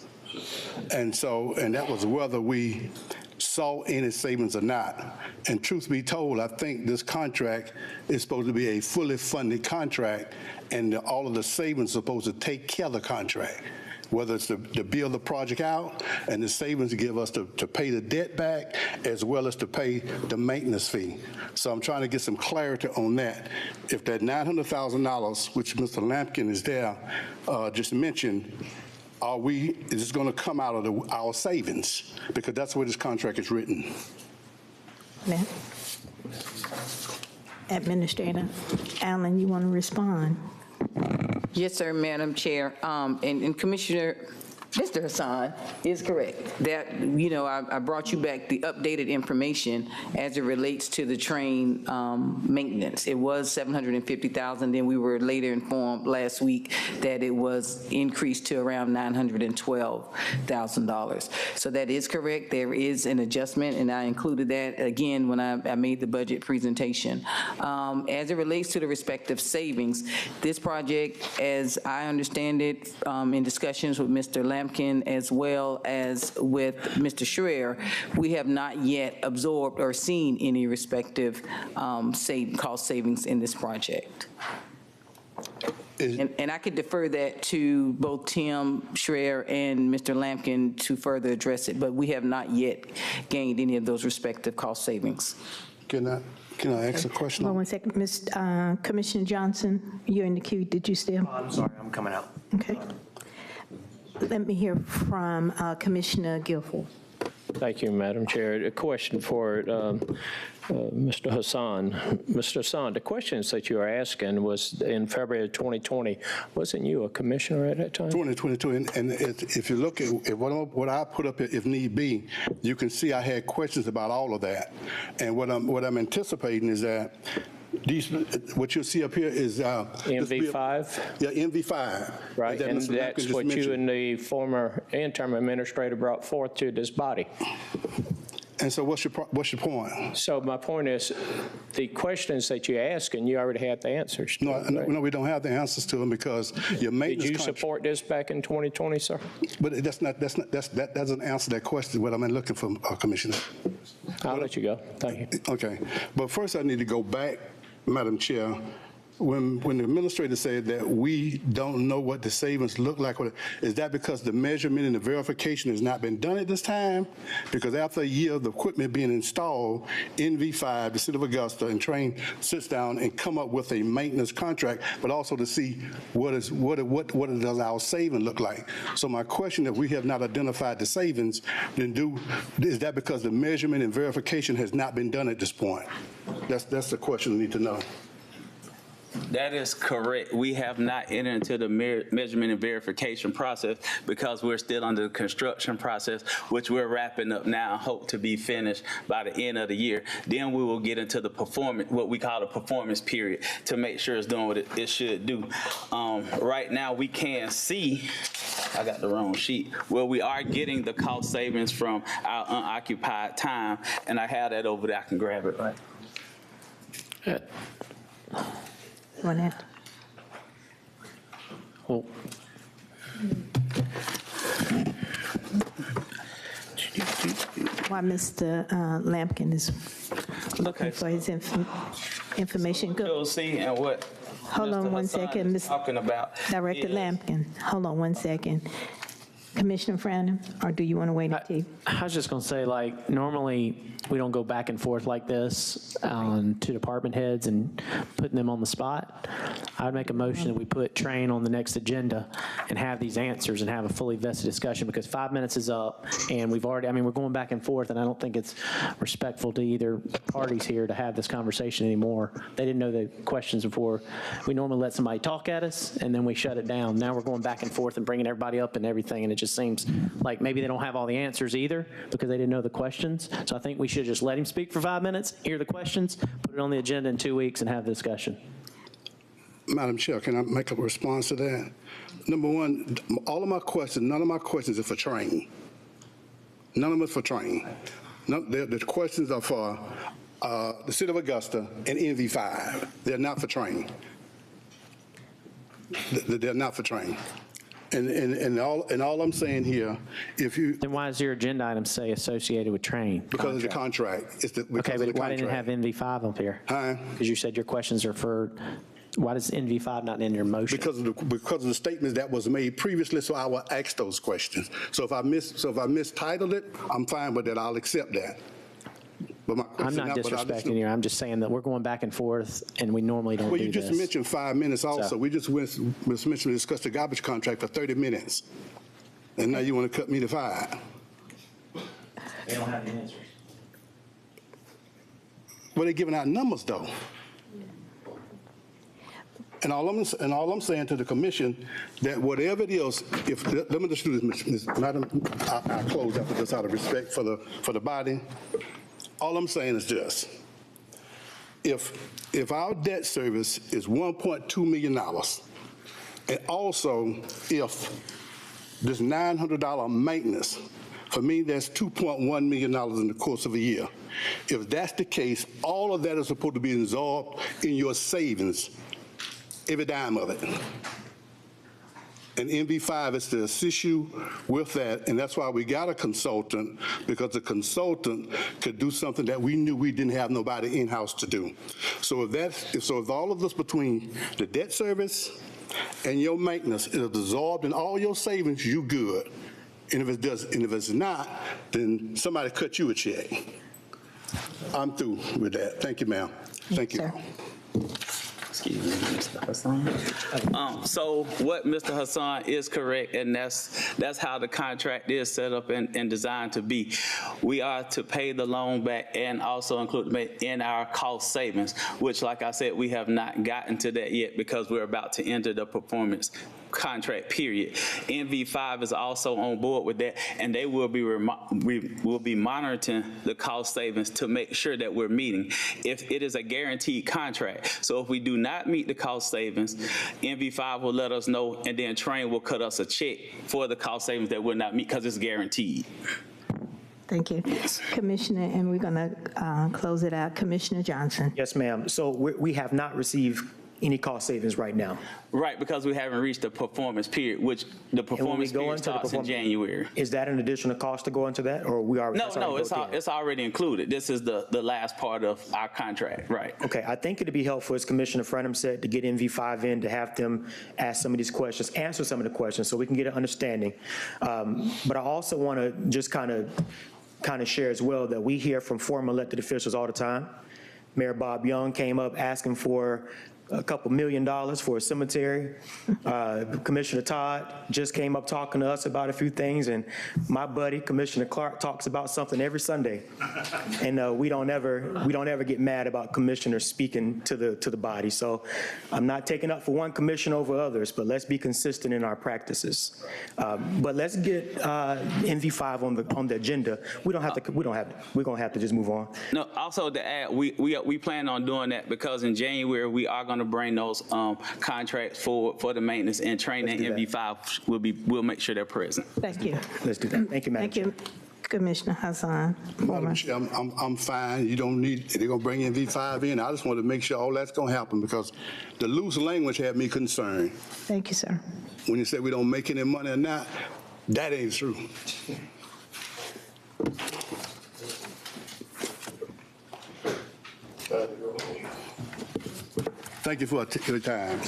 And so, and that was whether we saw any savings or not. And truth be told, I think this contract is supposed to be a fully funded contract, and all of the savings are supposed to take care of the contract, whether it's to build the project out and the savings to give us to pay the debt back, as well as to pay the maintenance fee. So I'm trying to get some clarity on that. If that $900,000, which Mr. Lampkin is there, just mentioned, is this going to come out of our savings? Because that's where this contract is written. Ma'am. Administrator Allen, you want to respond? Yes, sir, Madam Chair. And Commissioner, Mr. Hassan is correct that, you know, I brought you back the updated information as it relates to the train maintenance. It was $750,000. Then we were later informed last week that it was increased to around $912,000. So that is correct. There is an adjustment, and I included that again when I made the budget presentation. As it relates to the respective savings, this project, as I understand it, in discussions with Mr. Lampkin as well as with Mr. Schreier, we have not yet absorbed or seen any respective cost savings in this project. And I could defer that to both Tim Schreier and Mr. Lampkin to further address it, but we have not yet gained any of those respective cost savings. Can I ask a question? Hold on one second. Commissioner Johnson, you're in the queue. Did you still? I'm sorry, I'm coming out. Okay. Let me hear from Commissioner Guilfoyle. Thank you, Madam Chair. A question for Mr. Hassan. Mr. Hassan, the questions that you were asking was in February of 2020. Wasn't you a commissioner at that time? 2022, and if you look at what I put up, if need be, you can see I had questions about all of that. And what I'm anticipating is that what you'll see up here is MV5? Yeah, MV5. Right, and that's what you and the former interim administrator brought forth to this body. And so what's your point? So my point is, the questions that you ask, and you already had the answers to. No, we don't have the answers to them because your maintenance. Did you support this back in 2020, sir? But that doesn't answer that question. What I'm looking for, Commissioner. I'll let you go. Thank you. Okay, but first I need to go back, Madam Chair. When the administrator said that we don't know what the savings look like, is that because the measurement and the verification has not been done at this time? Because after a year of the equipment being installed, NV5, the City of Augusta, and Train sits down and come up with a maintenance contract, but also to see what does our saving look like. So my question, if we have not identified the savings, then is that because the measurement and verification has not been done at this point? That's the question we need to know. That is correct. We have not entered into the measurement and verification process because we're still under the construction process, which we're wrapping up now, hope to be finished by the end of the year. Then we will get into the performance, what we call the performance period, to make sure it's doing what it should do. Right now, we can see, I got the wrong sheet, where we are getting the cost savings from our unoccupied time, and I have that over there. I can grab it, right? Oh. While Mr. Lampkin is looking for his information. You'll see and what. Hold on one second, Mr. Talking about Director Lampkin. Hold on one second. Commissioner Frandon, or do you want to wait until? I was just going to say, like, normally we don't go back and forth like this to department heads and putting them on the spot. I would make a motion that we put train on the next agenda and have these answers and have a fully vested discussion, because 5 minutes is up and we've already, I mean, we're going back and forth, and I don't think it's respectful to either parties here to have this conversation anymore. They didn't know the questions before. We normally let somebody talk at us and then we shut it down. Now we're going back and forth and bringing everybody up and everything, and it just seems like maybe they don't have all the answers either because they didn't know the questions. So I think we should just let him speak for 5 minutes, hear the questions, put it on the agenda in 2 weeks and have the discussion. Madam Chair, can I make a response to that? Number one, all of my questions, none of my questions are for train. None of them are for train. The questions are for the city of Augusta and NV5. They're not for train. They're not for train. And all I'm saying here, if you... Then why does your agenda item say associated with train? Because of the contract. Okay, but why didn't it have NV5 up here? Because you said your questions are for... Why does NV5 not in your motion? Because of the statements that was made previously, so I will ask those questions. So if I mistitled it, I'm fine with that. I'll accept that. But I'm not disrespecting you. I'm just saying that we're going back and forth, and we normally don't do this. Well, you just mentioned 5 minutes also. So. We just mentioned to discuss the garbage contract for 30 minutes. And now you want to cut me to 5. They don't have the answers. Well, they're giving out numbers, though. And all I'm saying to the commission, that whatever it is, let me just do this, Madam, I'll close after this out of respect for the body. All I'm saying is this: if our debt service is $1.2 million, and also if this $900 maintenance, for me that's $2.1 million in the course of a year. If that's the case, all of that is supposed to be absorbed in your savings. Every dime of it. And NV5 is to assist you with that, and that's why we got a consultant, because the consultant could do something that we knew we didn't have nobody in-house to do. So if all of this between the debt service and your maintenance is absorbed in all your savings, you good. And if it's not, then somebody cut you a check. I'm through with that. Thank you, ma'am. Thank you. Excuse me, Mr. Hassan. So what Mr. Hassan is correct, and that's how the contract is set up and designed to be. We are to pay the loan back and also include in our cost savings, which, like I said, we have not gotten to that yet because we're about to enter the performance contract period. NV5 is also on board with that, and they will be monitoring the cost savings to make sure that we're meeting. If it is a guaranteed contract, so if we do not meet the cost savings, NV5 will let us know, and then Train will cut us a check for the cost savings that will not meet because it's guaranteed. Thank you. Commissioner, and we're going to close it out. Commissioner Johnson. Yes, ma'am. So we have not received any cost savings right now. Right, because we haven't reached the performance period, which the performance period starts in January. Is that an additional cost to go into that, or we are? No, it's already included. This is the last part of our contract, right? Okay, I think it'd be helpful, as Commissioner Frandon said, to get NV5 in to have them ask some of these questions, answer some of the questions, so we can get an understanding. But I also want to just kind of share as well that we hear from former elected officials all the time. Mayor Bob Young came up asking for a couple $1 million for a cemetery. Commissioner Todd just came up talking to us about a few things, and my buddy Commissioner Clark talks about something every Sunday, and we don't ever get mad about commissioners speaking to the body. So I'm not taking up for one commissioner over others, but let's be consistent in our practices. But let's get NV5 on the agenda. We're gonna have to just move on. No, also to add, we plan on doing that because in January we are going to bring those contracts for the maintenance and training. NV5 we'll make sure they're present. Thank you. Let's do that. Thank you, Madam Chair. Thank you, Commissioner Hassan. Madam Chair, I'm fine. You don't need, they're going to bring NV5 in. I just want to make sure all that's going to happen because the loose language had me concerned. Thank you, sir. When you say we don't make any money or not, that ain't true. Thank you for your time.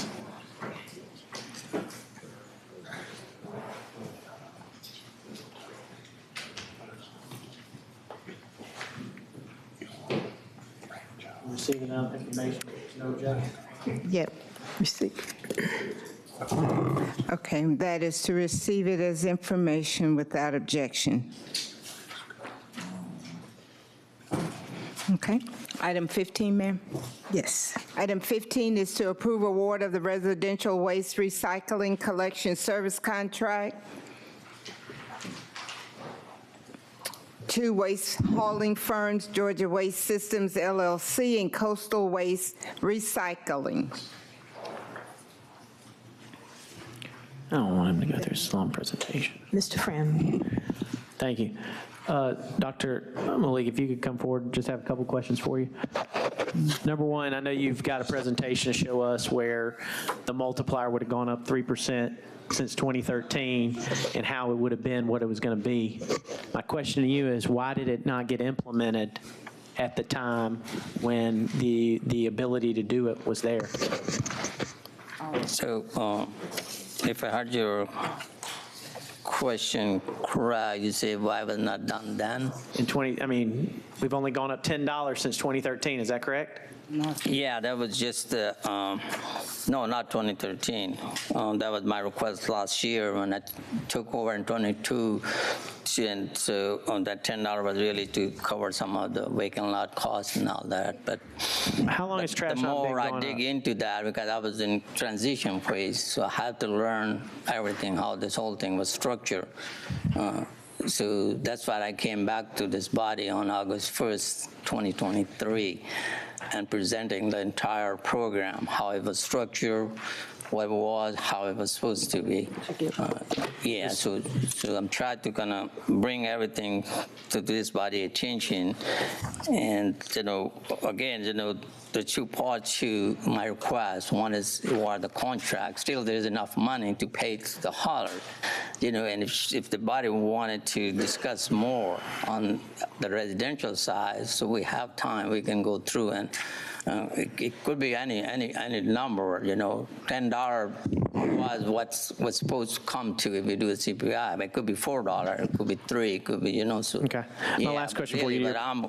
information, no objection. Yep, receive. Okay, that is to receive it as information without objection. Okay. Item 15, ma'am? Yes. Item 15 is to approve award of the residential waste recycling collection service contract to waste hauling firms, Georgia Waste Systems LLC, and Coastal Waste Recycling. I don't want him to go through a long presentation. Mr. Fran. Thank you. Dr. Malik, if you could come forward, just have a couple questions for you. Number one, I know you've got a presentation to show us where the multiplier would have gone up 3% since 2013 and how it would have been what it was going to be. My question to you is, why did it not get implemented at the time when the ability to do it was there? So if I heard your question correct, you say why was not done then? We've only gone up $10 since 2013, is that correct? Yeah, that was just, no, not 2013. That was my request last year when I took over in 22. And so that $10 was really to cover some of the vacant lot costs and all that. But how long is trash the more I dig into that, because I was in transition phase, so I had to learn everything, how this whole thing was structured. So that's why I came back to this body on August 1st, 2023, and presenting the entire program, how it was structured, what it was, how it was supposed to be. Yeah, so I'm trying to kind of bring everything to this body attention. And, again, the two parts to my request. One is award the contract. Still, there's enough money to pay the hauler. And if the body wanted to discuss more on the residential side, so we have time, we can go through and it could be any number. $10 was what's supposed to come to if we do a CPI. But it could be $4, it could be $3, it could be So okay. My last question for you. But I'm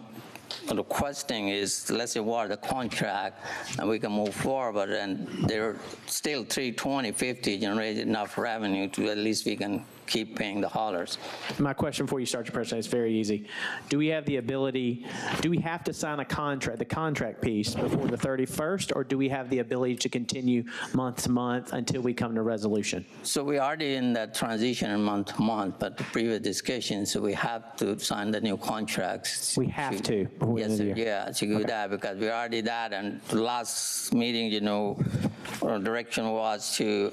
requesting is let's award the contract and we can move forward. And there are still 320.50 generated enough revenue to at least we can keep paying the haulers. My question before you start your presentation is very easy. Do we have the ability, do we have to sign a contract, the contract piece, before the 31st, or do we have the ability to continue month to month until we come to resolution? So we're already in that transition month to month, but the previous discussion, so we have to sign the new contracts. We have to before the end of the year. Yeah, to do that, because we already that, and the last meeting, our direction was to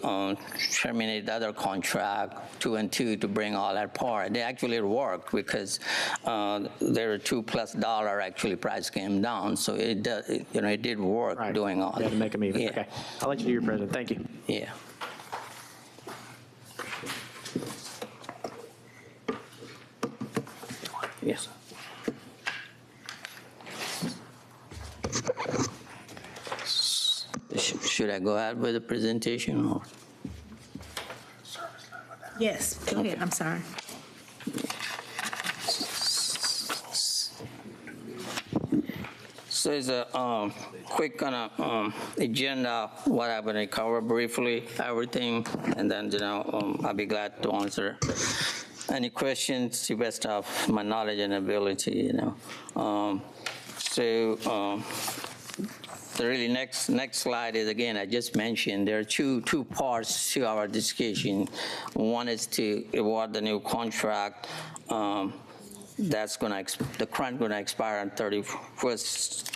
terminate the other contract, 2 and 2, to bring all that part. They actually worked because there were $2+ actually price came down, so it did work doing all. You had to make them even. Yeah. Okay, I'll let you do your presentation. Thank you. Yeah. Yes. Should I go ahead with the presentation? Or? Yes, go ahead, I'm sorry. So it's a quick kind of agenda, what I'm going to cover briefly, everything, and then, I'll be glad to answer any questions to the best of my knowledge and ability, The really next slide is, again, I just mentioned there are two parts to our discussion. One is to award the new contract. That's the current going to expire on 31st,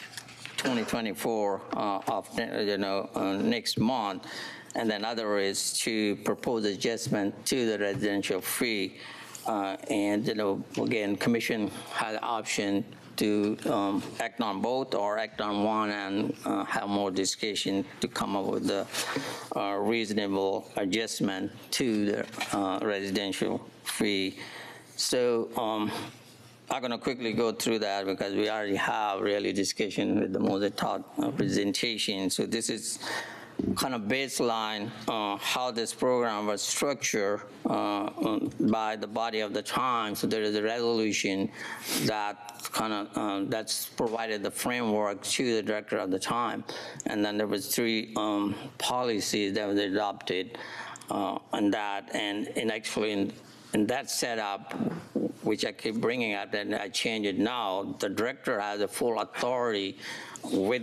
2024 next month. And then other is to propose adjustment to the residential fee. Again, Commission had the option to act on both or act on one and have more discussion to come up with the reasonable adjustment to the residential fee. So I'm going to quickly go through that because we already have really discussion with the Moses Todd presentation. So this is kind of baseline how this program was structured by the body of the time. So there is a resolution that kind of that's provided the framework to the director of the time, and then there was 3 policies that was adopted on that, and actually in that setup, which I keep bringing up, and I change it now, the director has a full authority with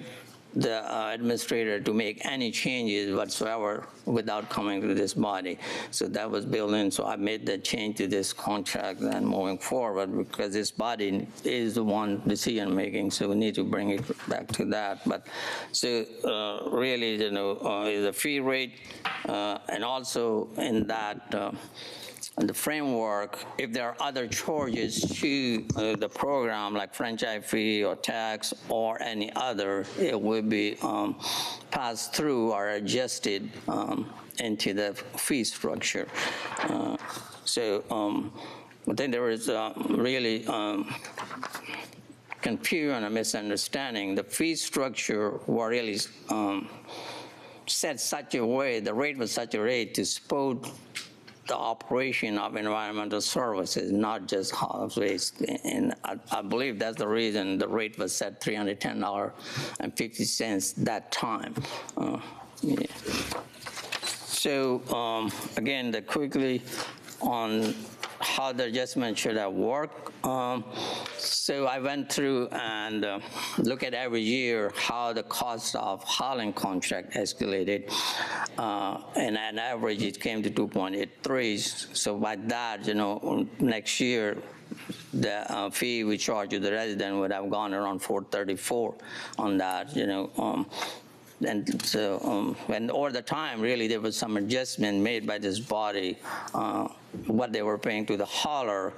the administrator to make any changes whatsoever without coming to this body. So that was built in, so I made the change to this contract and moving forward, because this body is the one decision-making, so we need to bring it back to that. But so really, you know, is a fee rate, and also in that, the framework, if there are other charges to the program, like franchise fee or tax or any other, it will be passed through or adjusted into the fee structure. So I think there is really confusion and misunderstanding. The fee structure was really set such a way, the rate was such a rate to support the operation of environmental services, not just house waste. And I believe that's the reason the rate was set $310.50 that time. Yeah. So again, quickly on how the adjustment should have worked. So I went through and looked at every year how the cost of hauling contract escalated, and on average it came to 2.83. So by that, you know, next year the fee we charge to the resident would have gone around $434 on that, you know. And so, and over the time, really, there was some adjustment made by this body, what they were paying to the hauler,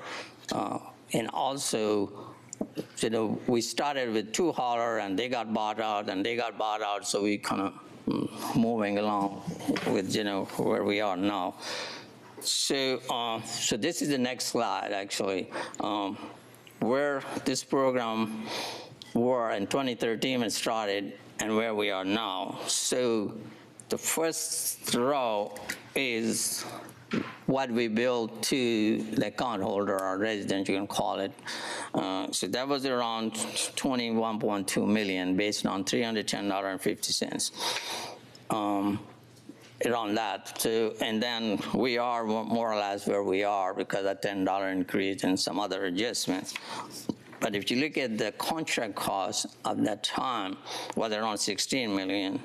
and also, you know, we started with 2 hauler, and they got bought out, and they got bought out, so we kind of moving along with, you know, where we are now. So, so this is the next slide, actually, where this program were in 2013 when it started, and where we are now. So the first row is what we built to the account holder or resident, you can call it. So that was around $21.2 million based on $310.50. Around that. So, and then we are more or less where we are because of $10 increase and some other adjustments. But if you look at the contract cost of that time, was around $16 million.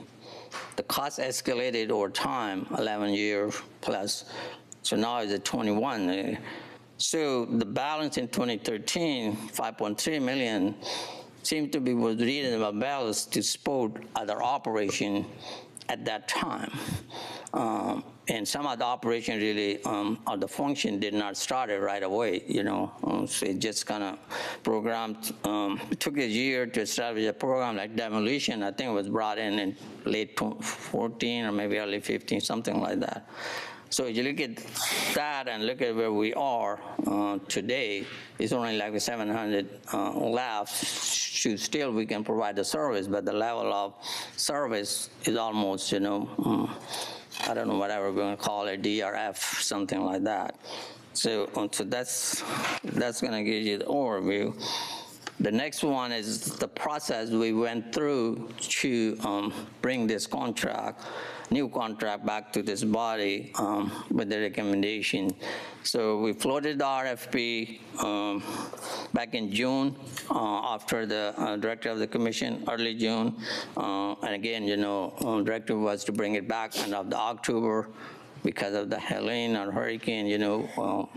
The cost escalated over time, 11 years plus. So now it's at 21. So the balance in 2013, 5.3 million, seemed to be was reasonable balance to support other operation at that time. And some of the operation really, or the function did not start it right away, you know. So it just kind of programmed, it took a year to establish a program like demolition. I think it was brought in late 14 or maybe early 15, something like that. So if you look at that and look at where we are today, it's only like 700 left. Still, we can provide the service, but the level of service is almost, you know, I don't know, whatever we're going to call it, DRF, something like that. So that's going to give you the overview. The next one is the process we went through to bring this contract, new contract back to this body with the recommendation. So we floated the RFP back in June after the director of the commission, early June. And again, you know, directive was to bring it back end of the October. Because of the Helene or hurricane, you know,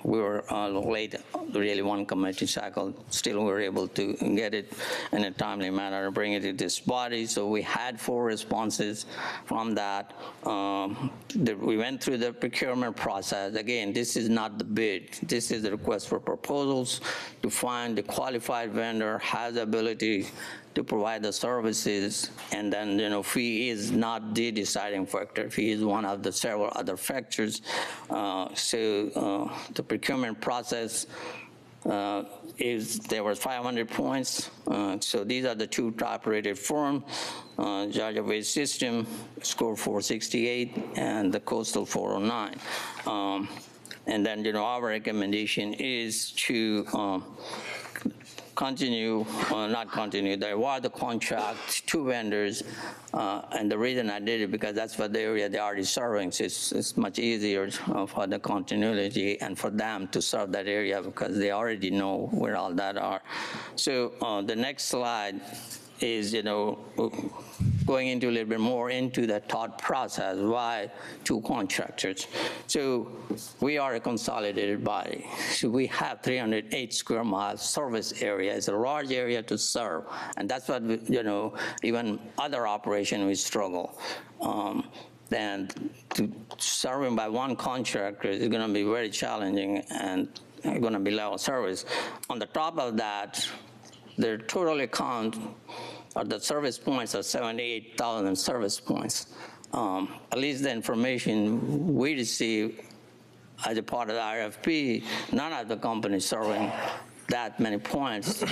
we were late, really one committee cycle. Still, we were able to get it in a timely manner and bring it to this body. So we had 4 responses from that. We went through the procurement process. Again, this is not the bid. This is the request for proposals to find the qualified vendor, has the ability to provide the services, and then, you know, fee is not the deciding factor. Fee is one of the several other factors. The procurement process there was 500 points. So these are the two top-rated firms, Georgia Waste System scored 468 and the Coastal 409. And then, our recommendation is to they award the contract to vendors, and the reason I did it because that's what the area they're already serving, so it's much easier for the continuity and for them to serve that area because they already know where all that are. So the next slide is, going into a little bit more into the thought process, why two contractors. So we are a consolidated body. So we have 308 square miles service area. It's a large area to serve. And that's what, even other operation we struggle. Then to serving by one contractor is going to be very challenging and going to be level service. On the top of that, their total account or the service points are 78,000 service points. At least the information we receive as a part of the RFP, none of the companies serving that many points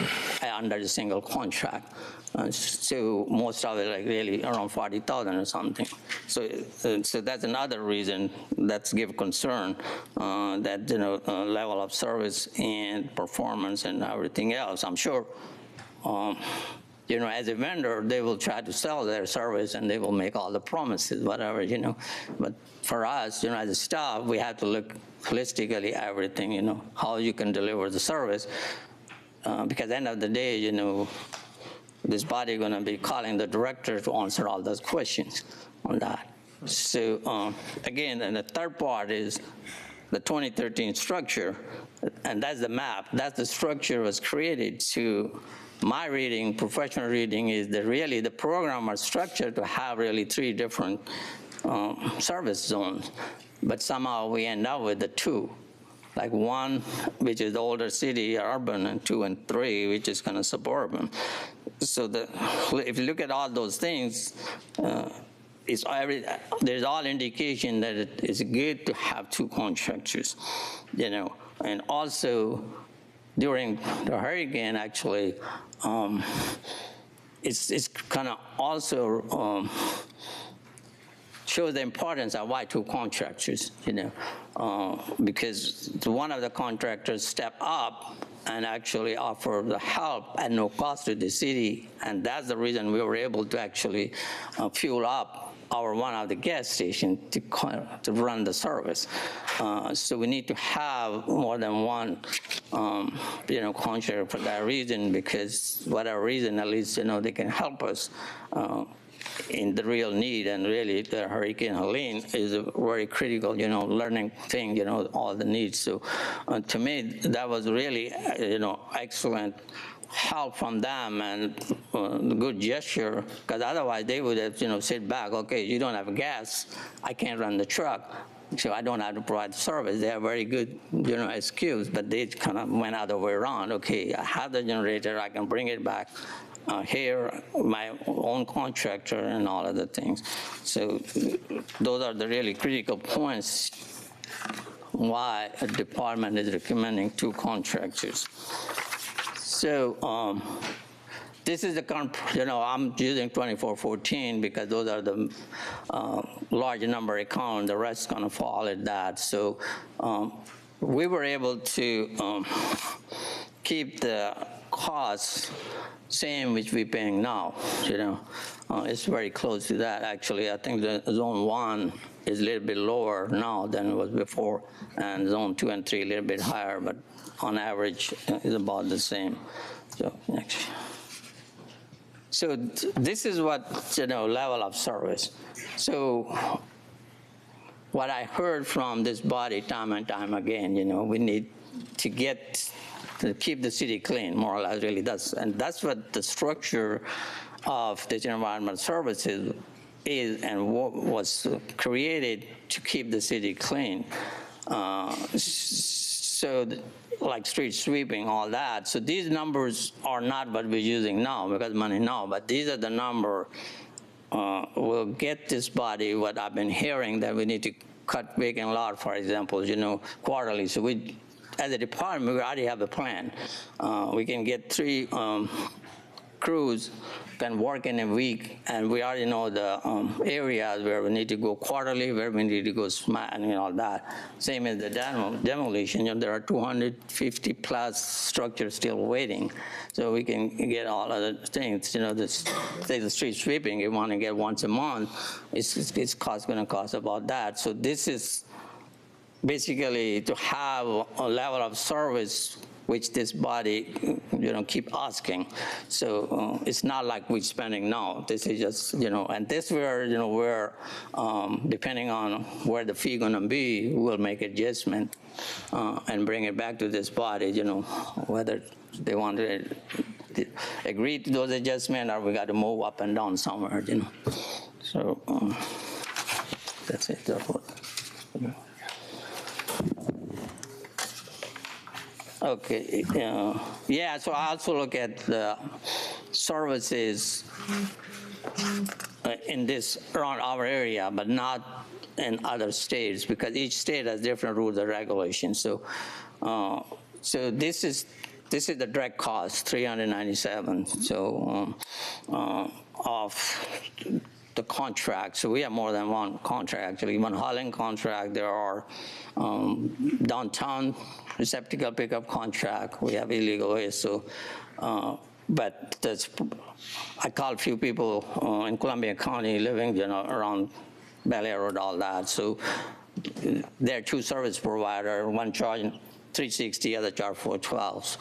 under a single contract. So most of it like really around 40,000 or something. So that's another reason that's give concern that level of service and performance and everything else. I'm sure. As a vendor, they will try to sell their service and they will make all the promises, whatever, But for us, as a staff, we have to look holistically at everything, how you can deliver the service. Because at the end of the day, this body is going to be calling the director to answer all those questions on that. So again, and the third part is the 2013 structure, and that's the map. That's the structure was created to. My reading, professional reading, is that really the program are structured to have really three different service zones, but somehow we end up with the two. Like one, which is the older city, urban, and 2 and 3, which is kind of suburban. So if you look at all those things, there's all indication that it is good to have two contractors, and also during the hurricane, actually, it's kind of also shows the importance of why two contractors, because one of the contractors stepped up and actually offered the help at no cost to the city, and that's the reason we were able to actually fuel up one of the gas stations to run the service. So we need to have more than one, contractor for that reason, because whatever reason, at least, they can help us in the real need. And really, the Hurricane Helene is a very critical, learning thing, all the needs. So to me, that was really, excellent help from them and the good gesture, because otherwise they would have, sit back, okay, you don't have gas, I can't run the truck, so I don't have to provide service. They have very good, excuse, but they kind of went other way around. Okay, I have the generator, I can bring it back here, my own contractor and all of the things. So those are the really critical points why a department is recommending two contractors. So this is the current, I'm using 2414 because those are the large number account, the rest is going to fall at that. So we were able to keep the costs same which we're paying now, it's very close to that. Actually, I think the zone 1 is a little bit lower now than it was before, and zone 2 and 3 a little bit higher, but on average is about the same. So next. So this is what, level of service. So what I heard from this body time and time again, we need to keep the city clean, more or less, really. And that's what the structure of the environmental services is and what was created to keep the city clean. So like street sweeping, all that. So these numbers are not what we're using now because money now, but these are the number will get this body what I've been hearing that we need to cut vacant lot, for example, quarterly. So we as a department, we already have a plan. We can get 3 crews can work in a week, and we already know the areas where we need to go quarterly, where we need to go smart, and all that. Same as the demolition. There are 250 plus structures still waiting, so we can get all other things. Say the street sweeping, you want to get once a month, it's going to cost about that. So this is basically to have a level of service which this body, keep asking. So it's not like we're spending now. This is just, and this where, we're, depending on where the fee gonna be, we'll make adjustment and bring it back to this body, whether they want to agree to those adjustments or we got to move up and down somewhere, So that's it. Okay, yeah, so I also look at the services in this, around our area, but not in other states, because each state has different rules and regulations. So, so this is the direct cost, 397. So of the contract. So we have more than one contract, actually. One hauling contract. There are downtown receptacle pickup contract. We have illegal waste. So, but I called a few people in Columbia County living, around Bel Air Road, all that. So there are 2 service providers. One charging $360, other charge $412.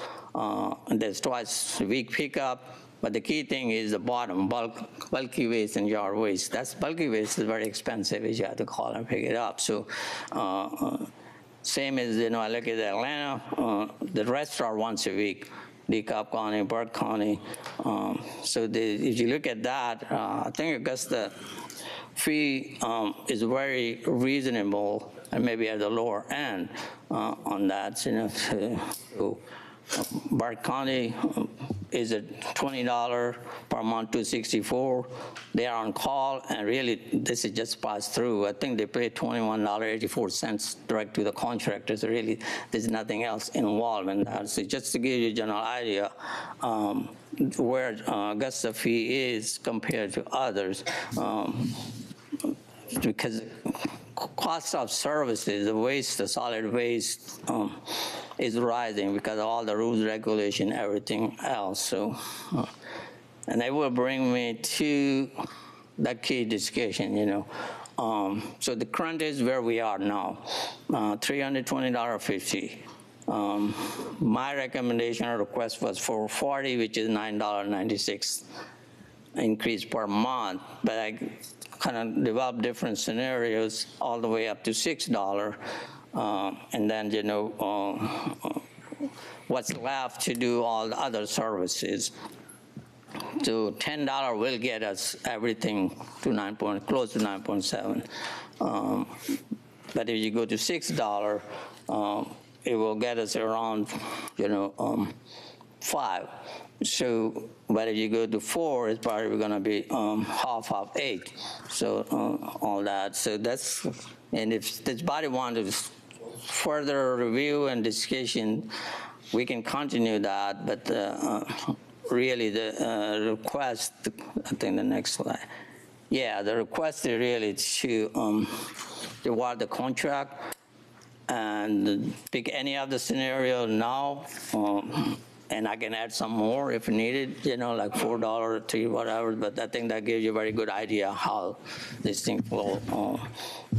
And there's twice a week pickup. But the key thing is the bottom, bulky waste and yard waste. That's bulky waste is very expensive. You have to call and pick it up. So same as, I look at Atlanta, the rest are once a week, DeKalb County, Burke County. So if you look at that, I think Augusta fee is very reasonable and maybe at the lower end on that. So Burke County is at $20 per month, $264. They are on call, and really, this is just passed through. I think they pay $21.84 direct to the contractors. Really, there's nothing else involved in that. So just to give you a general idea where Augusta fee is compared to others, because cost of services, the waste, the solid waste is rising because of all the rules, regulation, everything else. So, and that will bring me to the key discussion, So the current is where we are now, $320.50. My recommendation or request was $440, which is $9.96 increase per month, but I kind of develop different scenarios all the way up to $6. And then, what's left to do all the other services. So $10 will get us everything to close to 9.7. But if you go to $6, it will get us around, 5. So, but if you go to 4, it's probably going to be half of 8. So all that. So that's, and if this body wants further review and discussion, we can continue that. But really, the request, I think the next slide. Yeah, the request is really to award the contract and pick any of the scenario now. And I can add some more if needed, like $4 or $3, whatever. But I think that gives you a very good idea how this thing flow.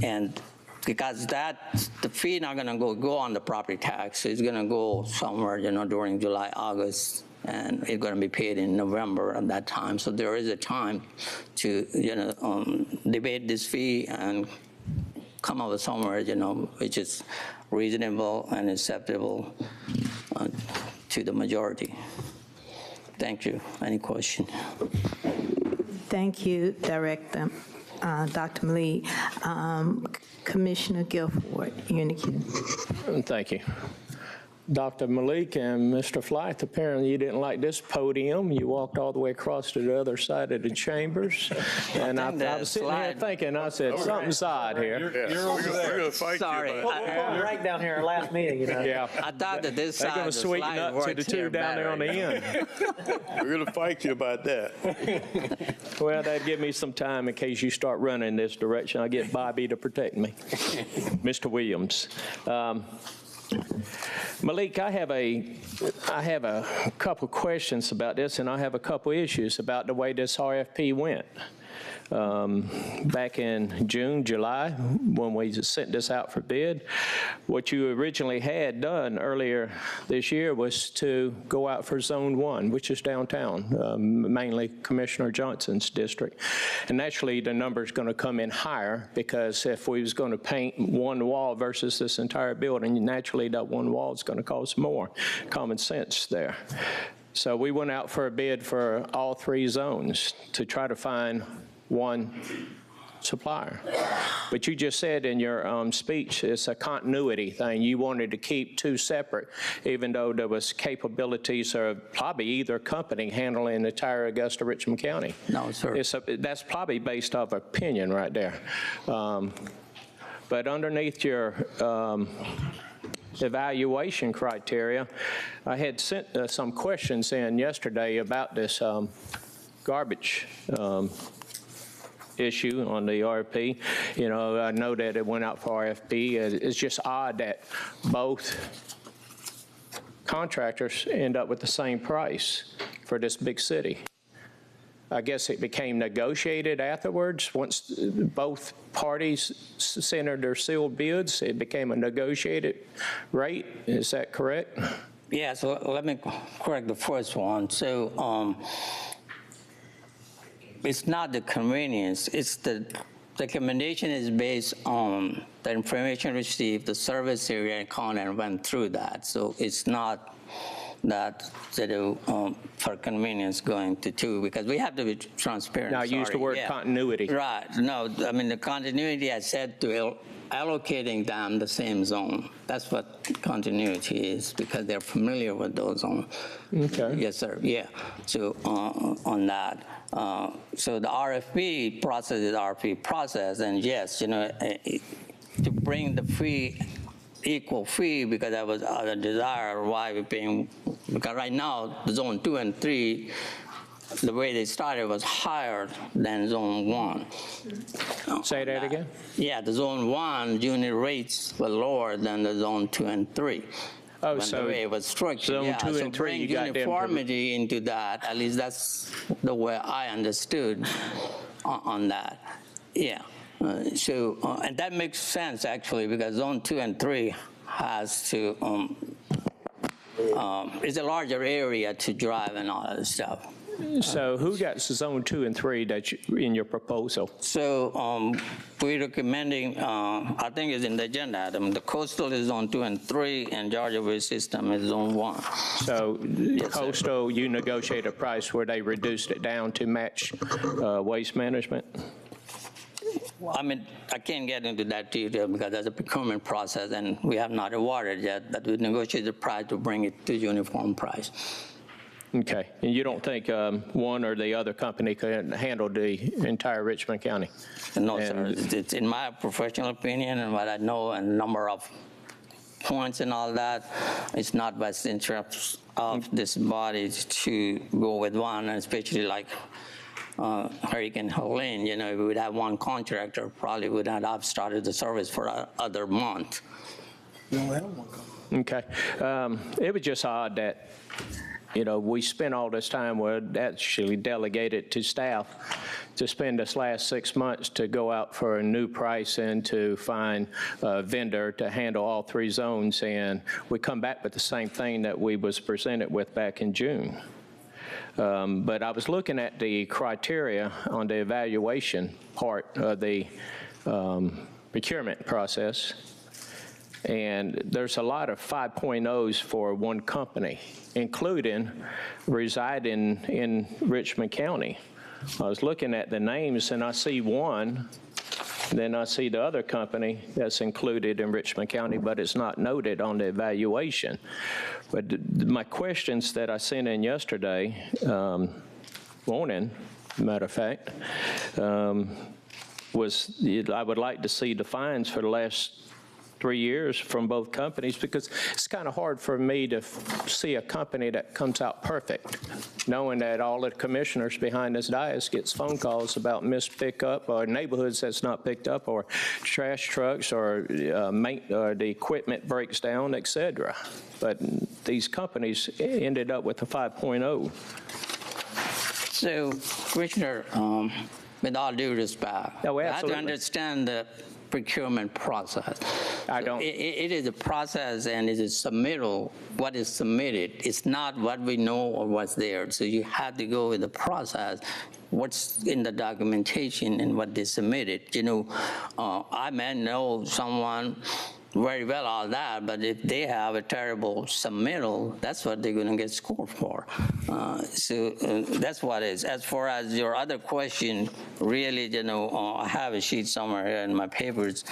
And because the fee not going to go on the property tax. It's going to go somewhere, during July, August, and it's going to be paid in November at that time. So there is a time to, debate this fee and come up with somewhere, which is reasonable and acceptable to the majority. Thank you. Any question? Thank you, Director. Dr. Malik. Commissioner Guilford, you're in the queue. Thank you. Dr. Malik and Mr. Flythe, apparently you didn't like this podium. You walked all the way across to the other side of the chambers. And I was sitting here thinking, I said, something's odd here. We're going to fight Sorry. you about that. Right down here, last meeting, you know. Yeah. I thought that this They're side going of to the sweeten slide up to the works two here down there on the better. end. We're going to fight you about that. Well, that'd give me some time in case you start running this direction. I'll get Bobby to protect me. Mr. Williams. Malik, I have a couple questions about this, and I have a couple issues about the way this RFP went. Back in June, July, when we sent this out for bid, what you originally had done earlier this year was to go out for Zone 1, which is downtown, mainly Commissioner Johnson's district. And naturally, the number's going to come in higher because if we was going to paint one wall versus this entire building, naturally that one wall is going to cost more. Common sense there. So we went out for a bid for all three zones to try to find one supplier. But you just said in your speech, it's a continuity thing. You wanted to keep two separate, even though there was capabilities of probably either company handling the entire Augusta, Richmond County. No, sir. That's probably based off opinion right there. But underneath your evaluation criteria, I had sent some questions in yesterday about this garbage issue on the RFP. You know, I know that it went out for RFP. It's just odd that both contractors end up with the same price for this big city. I guess it became negotiated afterwards. Once both parties sent their sealed bids, it became a negotiated rate. Is that correct? Yeah, so let me correct the first one. So it's not the convenience, it's the recommendation is based on the information received, the service area account, and went through that. So it's not that for convenience going to two, because we have to be transparent. Now, I used the word continuity. Right. No, I mean, the continuity I said to allocating them the same zone. That's what continuity is, because they're familiar with those zones. Okay. Yes, sir. Yeah. So on that. So the RFP process is RFP process, and yes, you know, to bring the equal fee, because that was our desire why we're paying, because right now the zone 2 and 3, the way they started was higher than zone 1. Say that again? Yeah, the zone 1 unit rates were lower than the zone 2 and 3. Oh, when so the way it was structured. zone Yeah, 2 so and 3, bring you got them to- uniformity into that. At least that's the way I understood on that. Yeah. And that makes sense actually, because zone 2 and 3 has to it's a larger area to drive and all that stuff. So who got zone 2 and 3 that in your proposal? So we're recommending, I think it's in the agenda item, the coastal is zone 2 and 3, and Georgia Way System is zone 1. So coastal, you negotiate a price where they reduced it down to match waste management? Well, I mean, I can't get into that detail because there's a procurement process, and we have not awarded yet, but we negotiate the price to bring it to uniform price. Okay, and you don't think one or the other company could handle the entire Richmond County? No, sir. It's in my professional opinion and what I know and number of points and all that, it's not best interest of this body to go with one, and especially like Hurricane Helene, you know, if we would have one contractor, probably would not have started the service for another month. Okay. It was just odd that, you know, we spent all this time, well, actually delegated to staff to spend this last 6 months to go out for a new price and to find a vendor to handle all three zones, and we come back with the same thing that we was presented with back in June. But I was looking at the criteria on the evaluation part of the procurement process, and there's a lot of 5.0s for one company, including residing in Richmond County. I was looking at the names, and I see one Then I see the other company that's included in Richmond County, but it's not noted on the evaluation. But my questions that I sent in yesterday morning, matter of fact, was I would like to see the fines for the last 3 years from both companies, because it's kind of hard for me to see a company that comes out perfect, knowing that all the commissioners behind this dais gets phone calls about missed pickup or neighborhoods that's not picked up or trash trucks or the equipment breaks down, et cetera. But these companies ended up with a 5.0. So, Commissioner, with all due respect, No, you have to absolutely. understand the procurement process. I don't. It is a process, and it is submittal. What is submitted? It's not what we know or what's there. So you have to go with the process. What's in the documentation and what they submitted. You know, I may know someone very well all that, but if they have a terrible submittal, that's what they're going to get scored for. So that's what it is. As far as your other question, really, you know, I have a sheet somewhere here in my papers.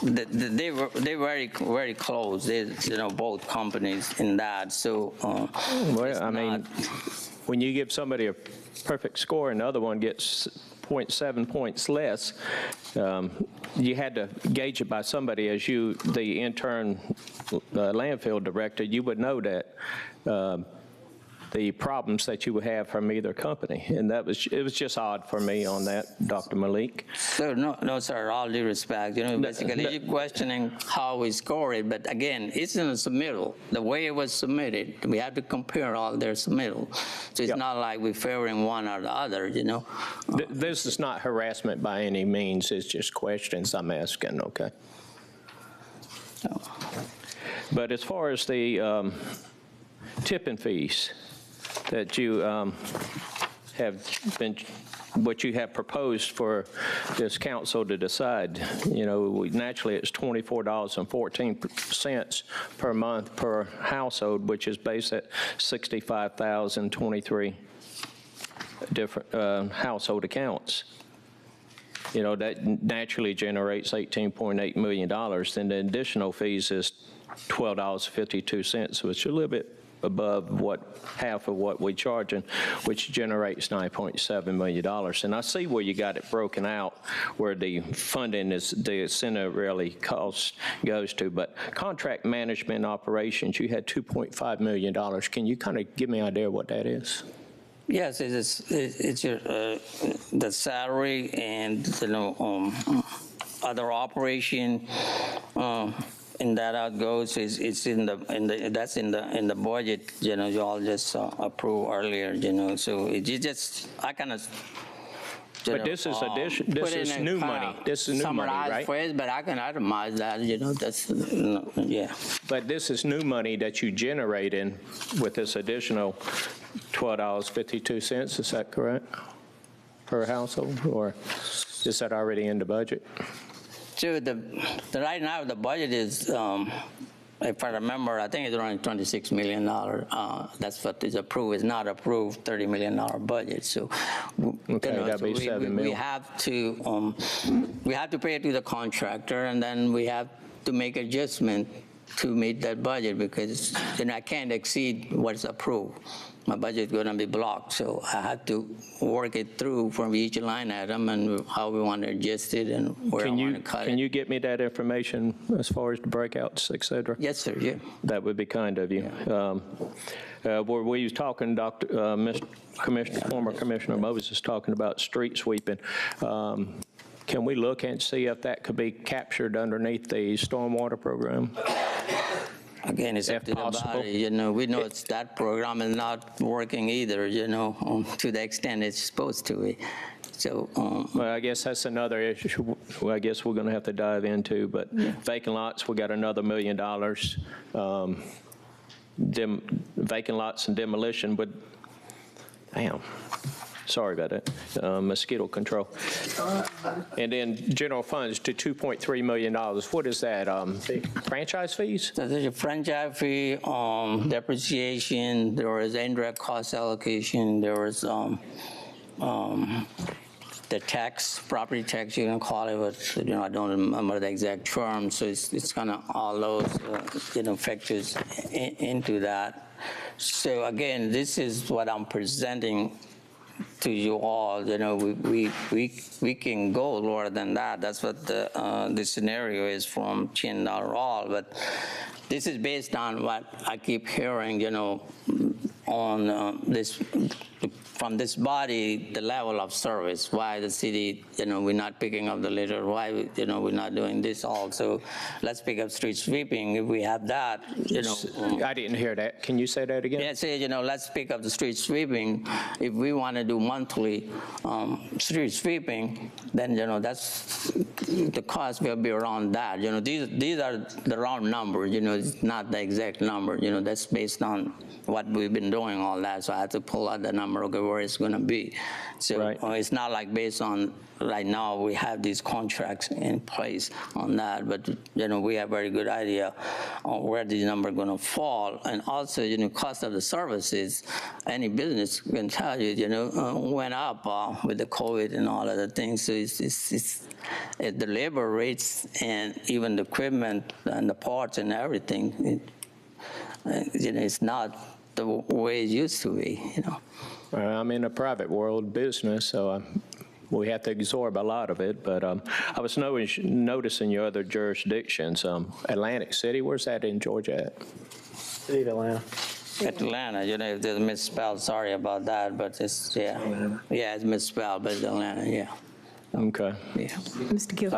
They were very, very close. They, you know, both companies in that. So, well, I mean, when you give somebody a perfect score and the other one gets 0.7 points less, you had to gauge it by somebody. As you, the intern landfill director, you would know that the problems that you would have from either company. And that was, it was just odd for me on that, Dr. Malik. So no, sir, all due respect, you know, basically you're questioning how we score it, but again, it's in the submittal. The way it was submitted, we have to compare all their submittal. So it's not like we're favoring one or the other, you know. This is not harassment by any means, it's just questions I'm asking, okay? But as far as the tipping fees that you have been, what you have proposed for this council to decide, you know, naturally it's $24.14 per month per household, which is based at 65,023 different household accounts. You know, that naturally generates $18.8 million. Then the additional fees is $12.52, which is a little bit above what half of what we charge, which generates $9.7 million. And I see where you got it broken out, where the funding is, the incentive really cost goes to. But contract management operations, you had $2.5 million. Can you kind of give me an idea what that is? Yes, it's your the salary and, you know, other operation. And that out goes it's in the that's in the budget, you know, you all just approved earlier, you know. So it just I kind of. But this is addition. This is new money. This is new money, right? Phrase, but I can itemize that, you know. That's yeah. But this is new money that you generate in with this additional $12.52. Is that correct? Per household, or is that already in the budget? So the right now the budget is, if I remember, I think it's around $26 million. That's what is approved. It's not approved $30 million budget. So, okay, you know, that'd be $7 million. We have to pay it to the contractor, and then we have to make adjustment to meet that budget, because then I can't exceed what's approved. My budget is going to be blocked, so I have to work it through from each line item and how we want to adjust it and where I want to cut it. Can you get me that information as far as the breakouts, et cetera? Yes, sir, yeah. That would be kind of you. Yeah. Where we was talking, Mr. Commissioner, former Commissioner Moses talking about street sweeping. Can we look and see if that could be captured underneath the stormwater program? Again, it's up to the body, you know. We know it's that program is not working either, you know, to the extent it's supposed to be. So, well, I guess that's another issue. I guess we're going to have to dive into. But yeah. Vacant lots, we got another $1 million. Vacant lots and demolition, but damn. Sorry about that. Mosquito control. And then general funds to $2.3 million. What is that? Franchise fees? So there's a franchise fee, depreciation. There was indirect cost allocation. There was the tax, property tax, you can call it, but, I don't remember the exact term, so it's kind of all those, factors into that. So again, this is what I'm presenting to you all. We can go lower than that. That's what the scenario is from $10 all, but this is based on what I keep hearing, on this, from this body, the level of service, why the city, we're not picking up the litter, why, we're not doing this also. Let's pick up street sweeping. If we have that, I didn't hear that. Can you say that again? Yeah, say, let's pick up the street sweeping. If we want to do monthly street sweeping, then, that's, the cost will be around that. These are the round numbers, it's not the exact number, that's based on what we've been doing, all that. So I have to pull out the number, okay, where it's going to be. So it's not like based on, right now, we have these contracts in place on that, but, we have a very good idea on where these numbers are going to fall. And also, cost of the services, any business can tell you, went up with the COVID and all of the things. So it's the labor rates and even the equipment and the parts and everything, it's not the way it used to be, I'm in a private world business, so we have to absorb a lot of it. But I was noticing your other jurisdictions. Atlantic City, where's that in Georgia at? City of Atlanta. Atlanta, if there's misspelled, sorry about that, but it's, it's misspelled, but it's Atlanta, yeah. Okay. Yeah. Mr. Gill.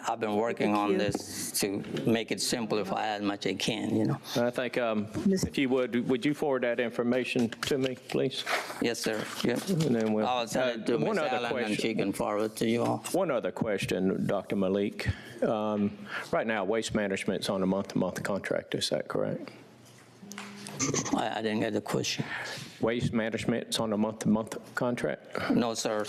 I've been working on this to make it simplify as much as I can, I think if you would you forward that information to me, please? Yes, sir. Yeah. And then we'll, I'll send it to Ms. Allen and she can forward to you all. One other question, Dr. Malik. Right now, waste management's on a month-to-month contract. Is that correct? I didn't get the question. Waste management's on a month-to-month contract? No, sir.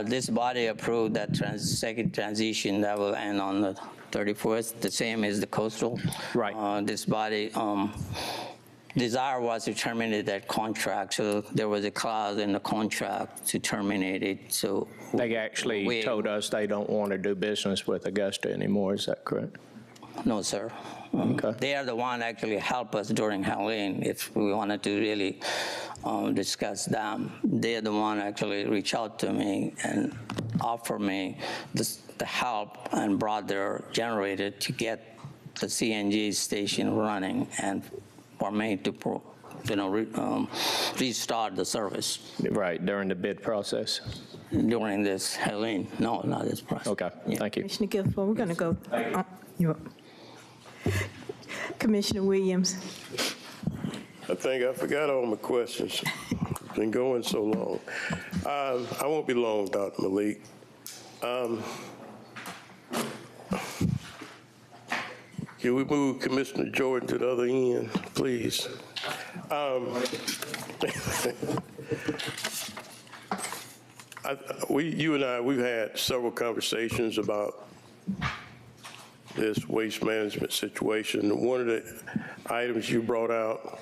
This body approved that second transition that will end on the 31st, the same as the coastal. Right. This body desire was to terminate that contract, so there was a clause in the contract to terminate it. So they actually told us they don't want to do business with Augusta anymore. Is that correct? No, sir. Okay. They are the one actually help us during Halloween if we wanted to really discuss them. They're the one actually reach out to me and offer me the help and brought their generator to get the CNG station running and for me to restart the service. Right, during the bid process? During this Halloween. No, not this process. Okay, thank you. Commissioner Guilford, we're going to go. Commissioner Williams. I think I forgot all my questions. It's been going so long. I won't be long, Dr. Malik. Can we move Commissioner Jordan to the other end, please? You and I, we've had several conversations about this waste management situation. One of the items you brought out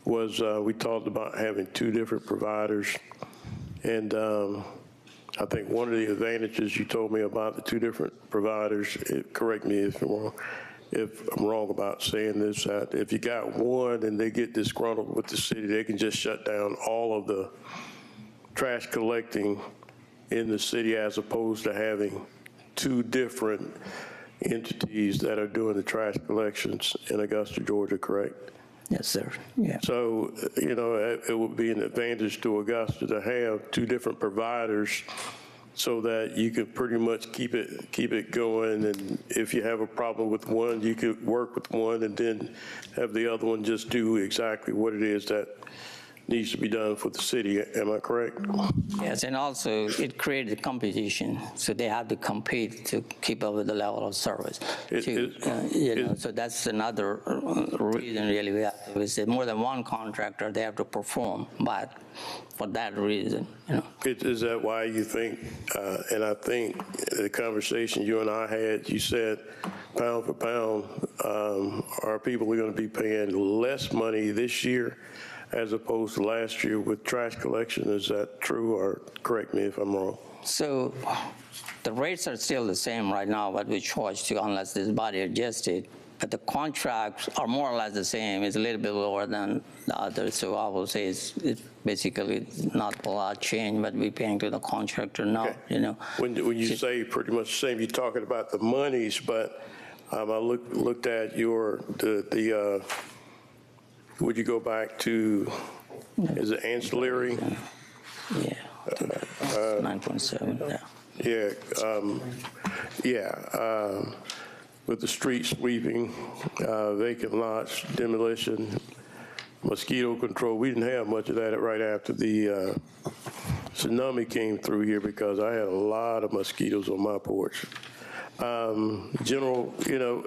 was we talked about having two different providers. And I think one of the advantages you told me about the two different providers, correct me if I'm wrong about saying this, that if you got one and they get disgruntled with the city, they can just shut down all of the trash collecting in the city as opposed to having two different entities that are doing the trash collections in Augusta, Georgia, correct? Yes, sir. Yeah. So, it would be an advantage to Augusta to have two different providers so that you can pretty much keep it going. And if you have a problem with one, you could work with one and then have the other one just do exactly what it is that needs to be done for the city. Am I correct? Yes, and also it created competition, so they have to compete to keep up with the level of service. So that's another reason really we have to visit. More than one contractor, they have to perform, but for that reason, Is that why you think, and I think the conversation you and I had, you said pound for pound, our people are going to be paying less money this year as opposed to last year with trash collection. Is that true, or correct me if I'm wrong? So the rates are still the same right now, what we charge to, unless this body adjusted. But the contracts are more or less the same. It's a little bit lower than the others. So I will say it's basically not a lot change, but we're paying to the contractor now, Okay. you know. When you say pretty much the same, you're talking about the monies, but I looked at the would you go back to, is it ancillary? Yeah, 9.7, yeah. With the street sweeping, vacant lots, demolition, mosquito control. We didn't have much of that right after the tsunami came through here because I had a lot of mosquitoes on my porch. General, you know,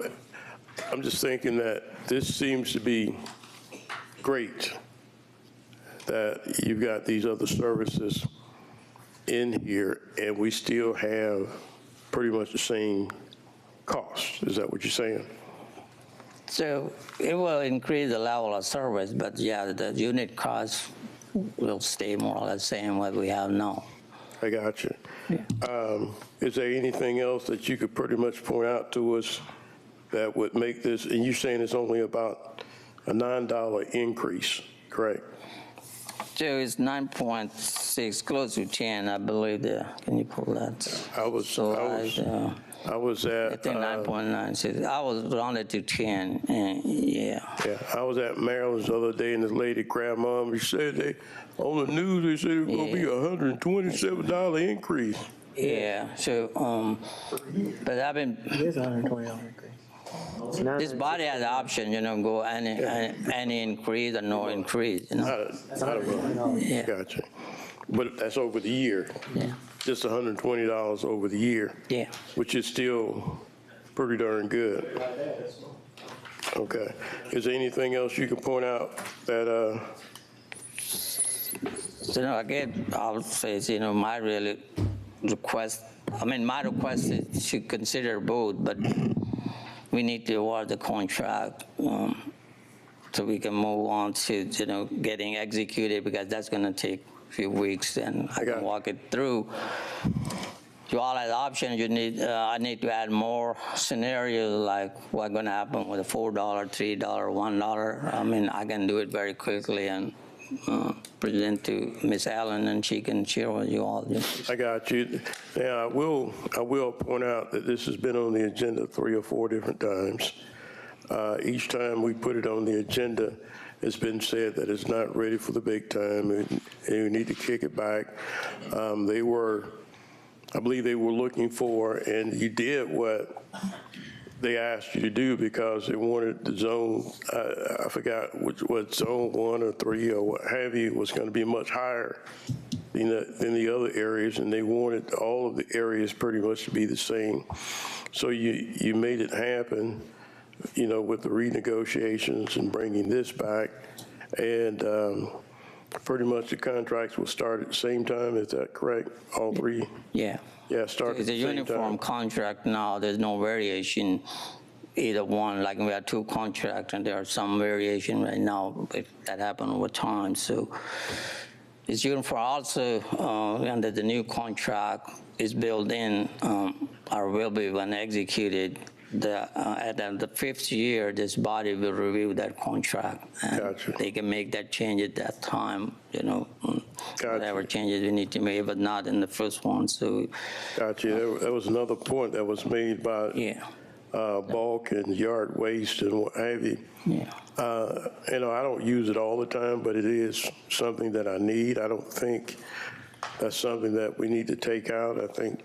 I'm just thinking that this seems to be great that you've got these other services in here and we still have pretty much the same cost. Is that what you're saying? So it will increase the level of service, but yeah, the unit cost will stay more or less the same what we have now. I got you. Is there anything else that you could pretty much point out to us that would make this, and you're saying it's only about a $9 increase, correct? So it's 9.6, close to 10, I believe there. Can you pull that? I was at. I think 9.9. I was rounded to 10, and yeah. Yeah, I was at Maryland's the other day, and this lady grandma, she said they, on the news, they said it was going to be a $127 increase. Yeah, so, but I've been. It is $120 increase. This body has the option, you know, go any increase or no increase, you know. Yeah. Gotcha. But that's over the year. Yeah. Just $120 over the year. Yeah. Which is still pretty darn good. Okay. Is there anything else you can point out that? So, you know, again, I'll say, you know, my request is to consider both, but we need to award the contract so we can move on to, you know, getting executed, because that's going to take a few weeks, and I can walk it through. You all have options. You need. I need to add more scenarios, like what's going to happen with a $4, $3, $1. I mean, I can do it very quickly and present to Ms. Allen, and she can share with you all. I got you. Now, I will point out that this has been on the agenda 3 or 4 different times. Each time we put it on the agenda, it's been said that it's not ready for the big time, and we need to kick it back. I believe they were looking for, and you did what they asked you to do, because they wanted the zone, I forgot what zone 1 or 3 or what have you, was going to be much higher than the other areas, and they wanted all of the areas pretty much to be the same. So you made it happen, you know, with the renegotiations and bringing this back, and pretty much the contracts will start at the same time. Is that correct? All 3? Yeah. Yeah, start at the It's a same uniform time. contract now. There's no variation, either one. Like we have 2 contracts, and there are some variation right now if that happen over time. So it's uniform. Also, under the new contract is built in, or will be when executed. At the 5th year, this body will review that contract, and they can make that change at that time, you know, whatever changes we need to make, but not in the first one. So, Gotcha. That was another point that was made by bulk and yard waste and what have you. Yeah. You know, I don't use it all the time, but it is something that I need. I don't think that's something that we need to take out. I think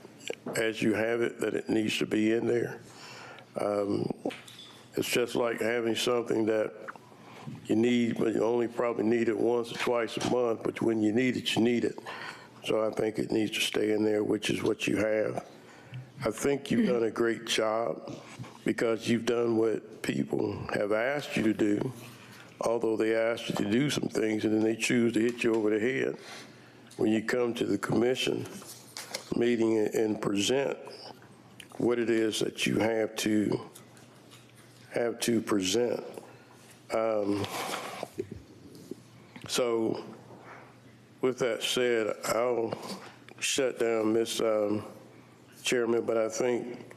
as you have it, that it needs to be in there. It's just like having something that you need, but you only probably need it once or twice a month, but when you need it, you need it. So I think it needs to stay in there, which is what you have. I think you've done a great job, because you've done what people have asked you to do, although they asked you to do some things and then they choose to hit you over the head. When you come to the commission meeting and present what it is that you have to So with that said, I'll shut down, Ms. Chairman, but I think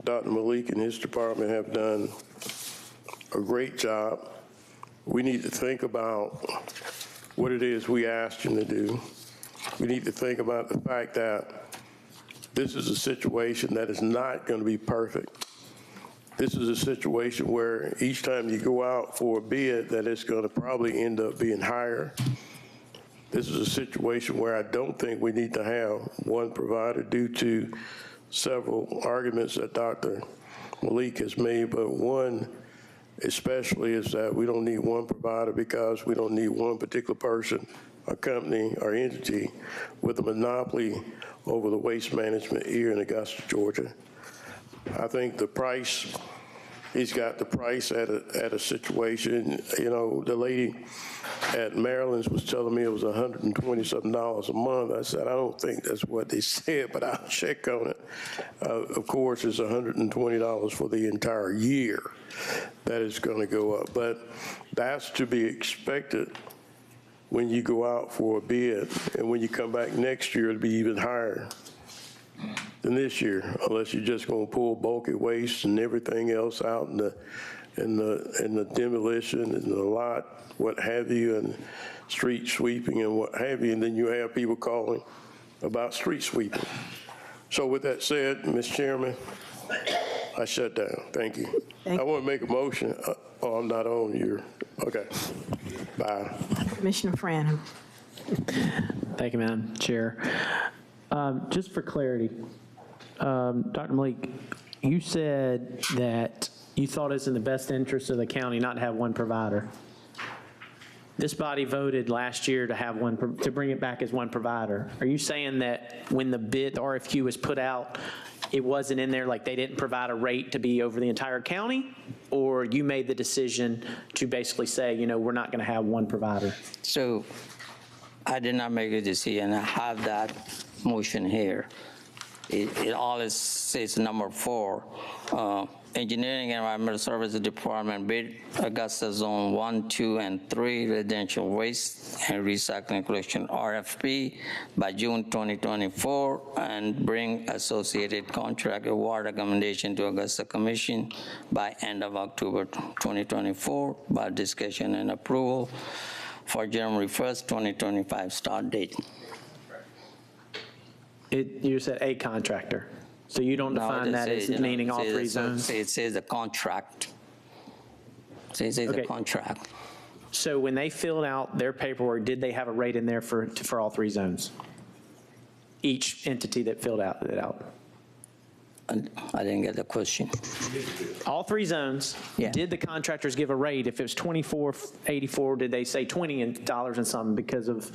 Dr. Malik and his department have done a great job. We need to think about what it is we asked him to do. We need to think about the fact that this is a situation that is not going to be perfect. This is a situation where each time you go out for a bid that it's going to probably end up being higher. This is a situation where I don't think we need to have one provider due to several arguments that Dr. Malik has made, but one especially is that we don't need one provider because we don't need one particular person, a company or entity with a monopoly over the waste management here in Augusta, Georgia. I think the price, he's got the price at a situation, you know, the lady at Maryland's was telling me it was $120-something a month. I said, I don't think that's what they said, but I'll check on it. Of course, it's $120 for the entire year that is going to go up, but that's to be expected when you go out for a bid, and when you come back next year, it'll be even higher than this year, unless you're just going to pull bulky waste and everything else out in the demolition and the lot, what have you, and street sweeping and what have you, and then you have people calling about street sweeping. So with that said, Mr. Chairman, I shut down. Thank you. I want to make a motion. Oh, I'm not on your, okay. Bye. Commissioner Franham. Thank you, Madam Chair. Just for clarity, Dr. Malik, you said that you thought it's in the best interest of the county not to have one provider. This body voted last year to have one, to bring it back as one provider. Are you saying that when the bid, the RFQ was put out, it wasn't in there, like they didn't provide a rate to be over the entire county? Or you made the decision to basically say, you know, we're not going to have one provider? So I did not make a decision. I have that motion here. It always says number 4, Engineering and Environmental Services Department bid Augusta Zone 1, 2, and 3 residential waste and recycling collection RFP by June 2024 and bring associated contract award recommendation to Augusta Commission by end of October 2024 by discussion and approval for January 1st, 2025 start date. You said a contractor. So you don't define that as meaning all 3 zones? It says the contract. It says the contract. So when they filled out their paperwork, did they have a rate in there for all 3 zones? Each entity that filled it out? I didn't get the question. All 3 zones, did the contractors give a rate? If it was $24.84, did they say $20 and something because of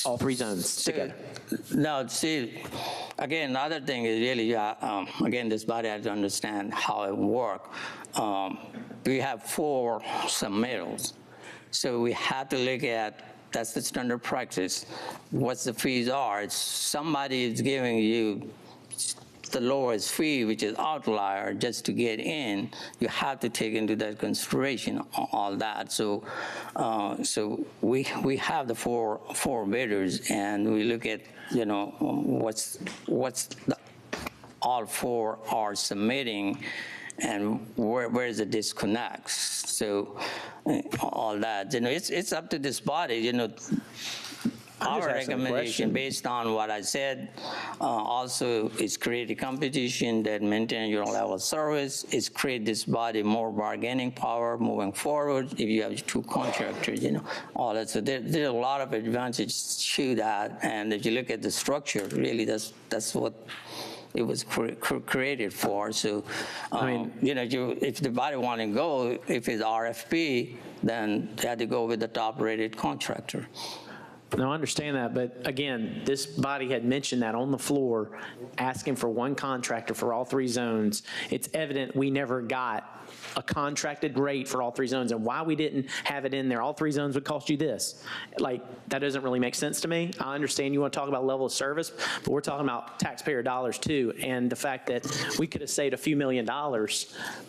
all 3 zones together? No, see, again, another thing is really, again, this body has to understand how it works. We have 4 submittals. So we have to look at, that's the standard practice, what the fees are. It's somebody is giving you the lowest fee, which is outlier, just to get in, you have to take into that consideration all that. So, so we have the four bidders, and we look at, you know, what's all 4 are submitting, and where is the disconnect. So all that, you know, it's up to this body, you know. Our recommendation, based on what I said, also is create a competition that maintain your level of service, is create this body more bargaining power moving forward if you have 2 contractors, you know, all that. So there's a lot of advantages to that, and if you look at the structure, really that's what it was created for. So, you know, if the body want to go, if it's RFP, then they had to go with the top-rated contractor. No, I understand that, but again, this body had mentioned that on the floor, asking for one contractor for all 3 zones. It's evident we never got a contracted rate for all 3 zones, and why we didn't have it in there. All 3 zones would cost you this. Like, that doesn't really make sense to me. I understand you want to talk about level of service, but we're talking about taxpayer dollars too, and the fact that we could have saved a few $1 million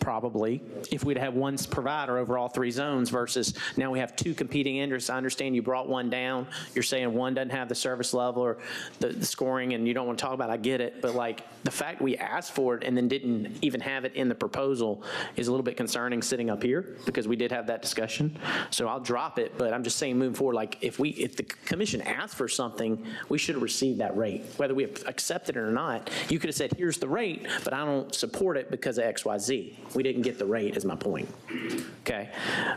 probably if we'd have one provider over all 3 zones versus now we have 2 competing interests. I understand you brought one down. You're saying one doesn't have the service level or the scoring, and you don't want to talk about it. I get it, but like the fact we asked for it and then didn't even have it in the proposal is a little bit concerning sitting up here, because we did have that discussion. So I'll drop it, but I'm just saying moving forward, like if the commission asked for something, we should have received that rate. Whether we accepted it or not, you could have said, here's the rate, but I don't support it because of X, Y, Z. We didn't get the rate is my point. Okay.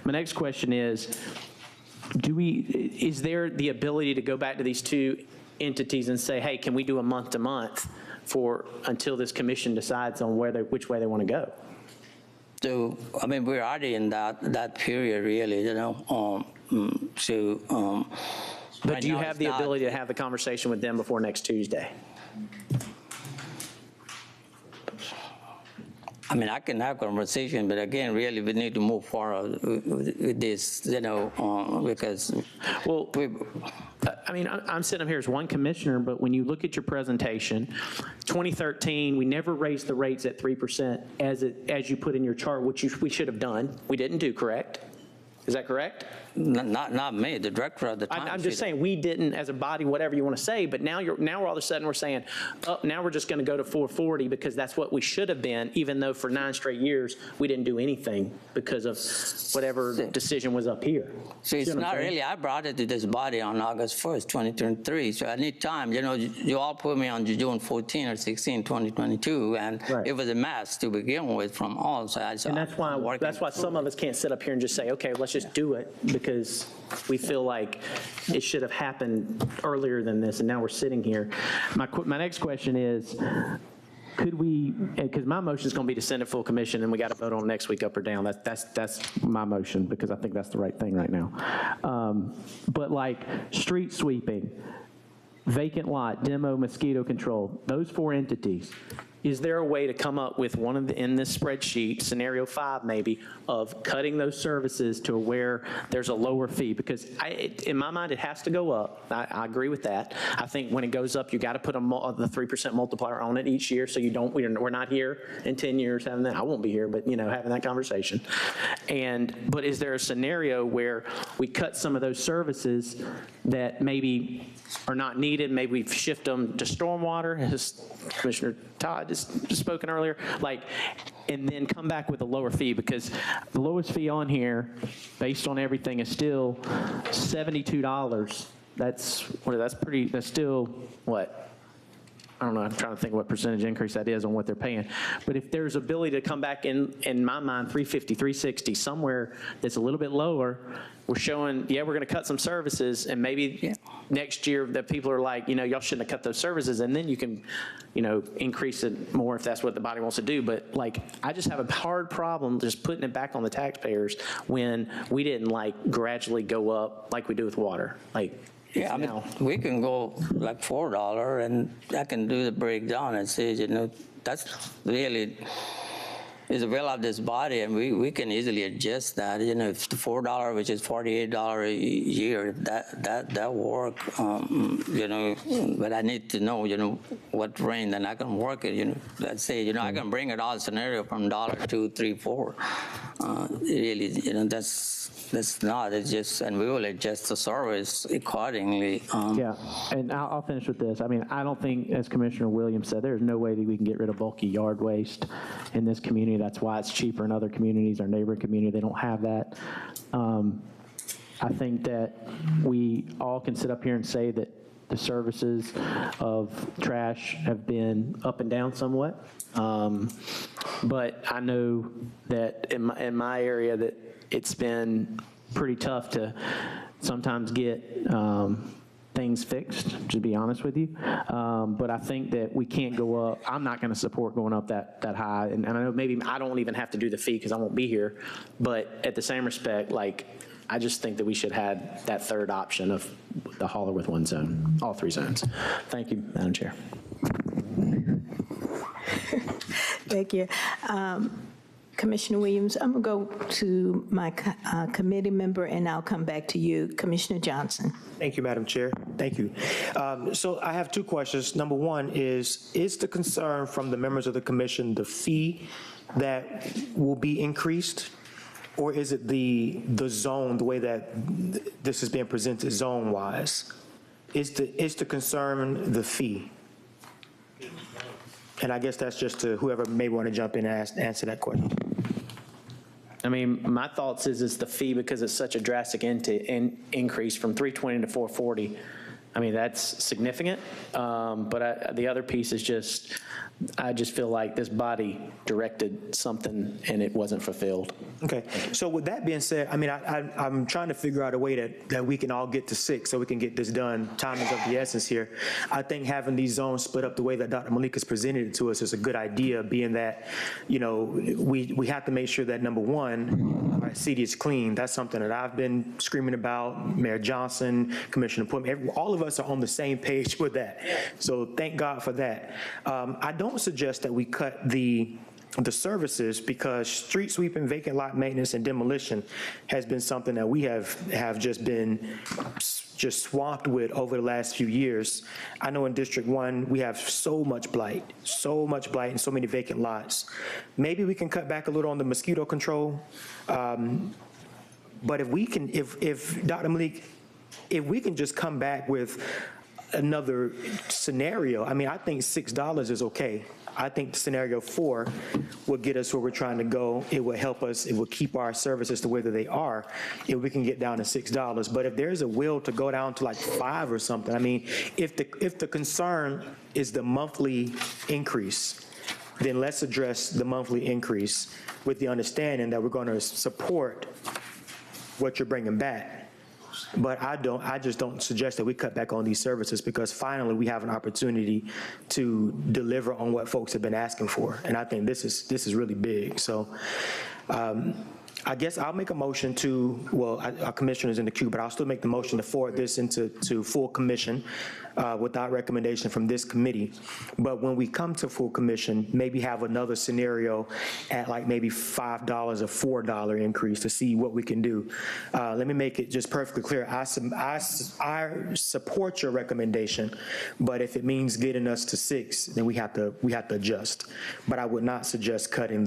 My next question is, is there the ability to go back to these 2 entities and say, hey, can we do a month to month until this commission decides on which way they want to go? So, I mean, we're already in that period, really, you know. But right do you now have it's the not- ability to have the conversation with them before next Tuesday? I mean, I can have conversation, but again, really, we need to move forward with this, you know, because I mean, I'm sitting up here as one commissioner, but when you look at your presentation, 2013, we never raised the rates at 3% as you put in your chart, which we should have done. We didn't do, correct? Is that correct? Not me, the director at the time. I'm just saying we didn't, as a body, whatever you want to say. But now all of a sudden we're saying, oh, now we're just going to go to 440 because that's what we should have been, even though for 9 straight years we didn't do anything because of whatever decision was up here. So it's not really. I brought it to this body on August 1st, 2023. So I need time. You know, you all put me on June 14 or 16, 2022, and it was a mess to begin with from all sides. And that's why some of us can't sit up here and just say, okay, let's just do it, because we feel like it should have happened earlier than this, and now we're sitting here. My next question is, could we, because my motion is going to be to send it full commission, and we got to vote on next week up or down. That's my motion, because I think that's the right thing right now. But like street sweeping, vacant lot, demo, mosquito control, those 4 entities, is there a way to come up with one of in this spreadsheet, scenario 5 maybe, of cutting those services to where there's a lower fee? Because in my mind, it has to go up. I agree with that. I think when it goes up, you got to put the 3% multiplier on it each year, so we're not here in 10 years having that. I won't be here, but having that conversation. But is there a scenario where we cut some of those services that maybe are not needed? Maybe we shift them to stormwater, as Commissioner Todd just spoken earlier, and then come back with a lower fee, because the lowest fee on here, based on everything, is still $72. That's still what? I don't know, I'm trying to think what percentage increase that is on what they're paying. But if there's ability to come back in my mind, 350, 360, somewhere that's a little bit lower, we're showing, we're going to cut some services, and maybe next year that people are like, y'all shouldn't have cut those services, and then you can, increase it more if that's what the body wants to do. But I just have a hard problem just putting it back on the taxpayers when we didn't gradually go up like we do with water. Yeah, I mean, we can go $4, and I can do the breakdown and say, that's really is the will of this body, and we can easily adjust that. If the $4, which is $48 a year, that work. But I need to know, what range, and I can work it. Let's say, I can bring it all scenario from $1 to $3, $4. Really, that's not. It's just, and we will adjust the service accordingly. And I'll finish with this. I mean, I don't think, as Commissioner Williams said, there's no way that we can get rid of bulky yard waste in this community. That's why it's cheaper in other communities. Our neighboring community, they don't have that. I think that we all can sit up here and say that the services of trash have been up and down somewhat. But I know that in my area that it's been pretty tough to sometimes get things fixed, to be honest with you. But I think that we can't go up. I'm not going to support going up that high. And I know maybe I don't even have to do the fee because I won't be here. But at the same respect, I just think that we should have that third option of the hauler with one zone, all three zones. Thank you, Madam Chair. Thank you. Commissioner Williams, I'm going to go to my committee member, and I'll come back to you. Commissioner Johnson. Thank you, Madam Chair. Thank you. So I have two questions. Number one is the concern from the members of the commission the fee that will be increased, or is it the zone, the way that this is being presented zone-wise? Is the concern the fee? And I guess that's just to whoever may want to jump in and answer that question. I mean, my thoughts is it's the fee because it's such a drastic increase from 320 to 440. I mean, that's significant. But the other piece is just, I just feel like this body directed something and it wasn't fulfilled. Okay. So with that being said, I mean, I'm trying to figure out a way that we can all get to 6 so we can get this done. Time is of the essence here. I think having these zones split up the way that Dr. Malik has presented it to us is a good idea, being that, you know, we have to make sure that, number one, our city is clean. That's something that I've been screaming about. Mayor Johnson, Commissioner Pullman, all of us are on the same page with that. So thank God for that. I don't suggest that we cut the services, because street sweeping, vacant lot maintenance, and demolition has been something that we have just been swamped with over the last few years. I know in District 1, we have so much blight and so many vacant lots. Maybe we can cut back a little on the mosquito control. But if we can, if Dr. Malik, if we can just come back with another scenario, I mean, I think $6 is okay. I think scenario 4 will get us where we're trying to go. It will help us. It will keep our services the way that they are if we can get down to $6. But if there's a will to go down to like 5 or something, I mean, if the concern is the monthly increase, then let's address the monthly increase with the understanding that we're going to support what you're bringing back. But I just don't suggest that we cut back on these services, because finally we have an opportunity to deliver on what folks have been asking for. And I think this is really big. So I guess I'll make a motion to, well, our commissioner's in the queue, but I'll still make the motion to forward this into full commission without recommendation from this committee. But when we come to full commission, maybe have another scenario at like maybe $5 or $4 increase to see what we can do. Let me make it just perfectly clear. I support your recommendation, but if it means getting us to 6, then we have to adjust. But I would not suggest cutting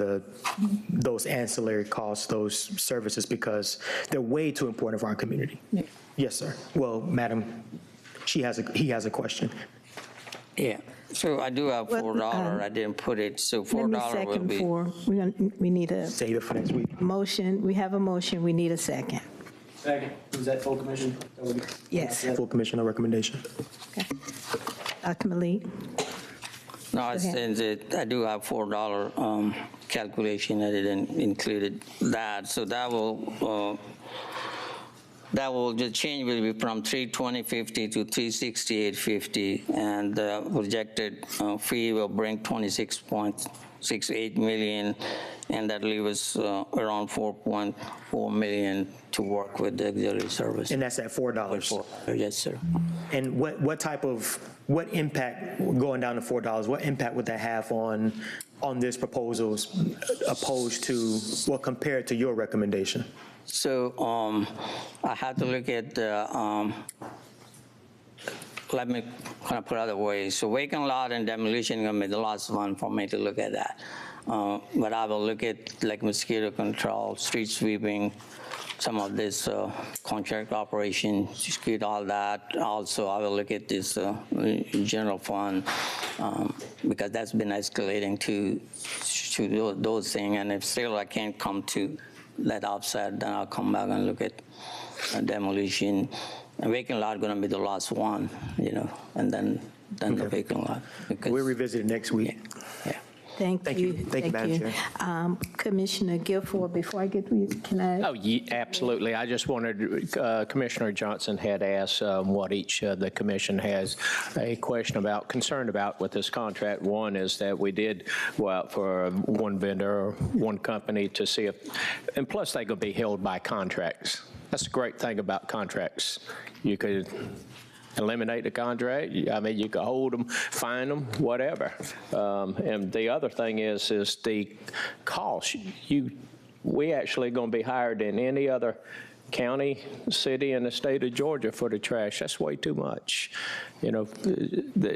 those ancillary costs, those services, because they're way too important for our community. Yeah. Yes, sir. Well, Madam, he has a question. Yeah. So I do have $4. I didn't put it. So $4 will be. 4. We need a save it for next week. Motion. We have a motion. We need a second. Second. Was that full commission? Yes. Full commissioner recommendation. Okay. Dr. Malik. No, I said that I do have $4 calculation. I didn't include that. So that will the change will be from $320.50 to $368.50, and the projected fee will bring $26.68 million, and that leaves us around $4.4 million to work with the auxiliary service. And that's at $4. Yes, sir. And what impact, going down to $4, what impact would that have on this proposals opposed to, well, compared to your recommendation? So I had to look at the, let me kind of put it other way. So vacant lot and demolition are going to be the last one for me to look at that. But I will look at like mosquito control, street sweeping, some of this contract operation, security, all that. Also, I will look at this general fund because that's been escalating to those things. And if still I can't come to that offset, then I'll come back and look at demolition. And vacant lot going to be the last one, you know, and then the vacant lot. We'll revisit it next week. Yeah. Thank you. Thank you, Madam Chair. Commissioner Guilford, before I get to you, can I? Oh, absolutely. I just wanted, Commissioner Johnson had asked what each of the commission has a question about, concerned about with this contract. One is that we did go out for one vendor or one company to see if, and plus they're going to be held by contracts. That's the great thing about contracts. You could eliminate the contract. I mean, you could hold them, fine them, whatever. And the other thing is the cost. We actually going to be higher than any other county, city in the state of Georgia for the trash. That's way too much. You know,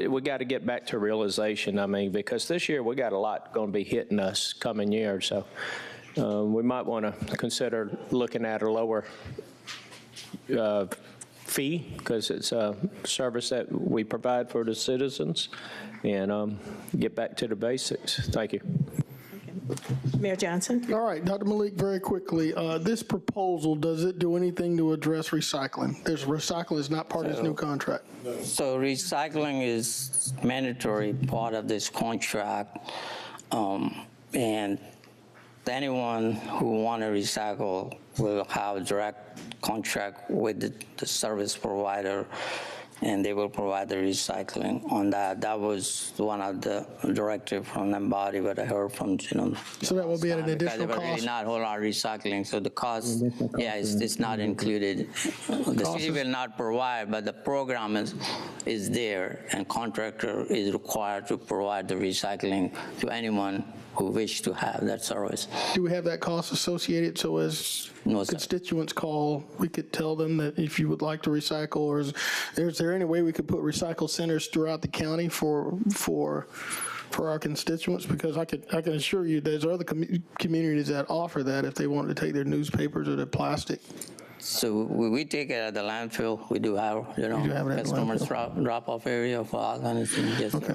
we got to get back to realization. I mean, because this year we got a lot going to be hitting us coming year. So we might want to consider looking at a lower fee, because it's a service that we provide for the citizens, and get back to the basics. Thank you. Mayor Johnson. All right, Dr. Malik, very quickly, this proposal, does it do anything to address recycling? Recycling is not part of this new contract. So recycling is mandatory part of this contract, and anyone who want to recycle will have a direct contract with the service provider, and they will provide the recycling on that. That was one of the directives from the body, but I heard from, So that will be at an additional because cost? really not whole lot recycling, so the cost, yeah, it's not included. The city will not provide, but the program is there, and contractor is required to provide the recycling to anyone who wish to have that service. Do we have that cost associated, so as constituents call, we could tell them that if you would like to recycle, or is there any way we could put recycle centers throughout the county for our constituents? Because I can assure you there's other communities that offer that if they want to take their newspapers or their plastic. So we take it at the landfill. We do have, customers drop off area for all kinds of things. Yes, okay.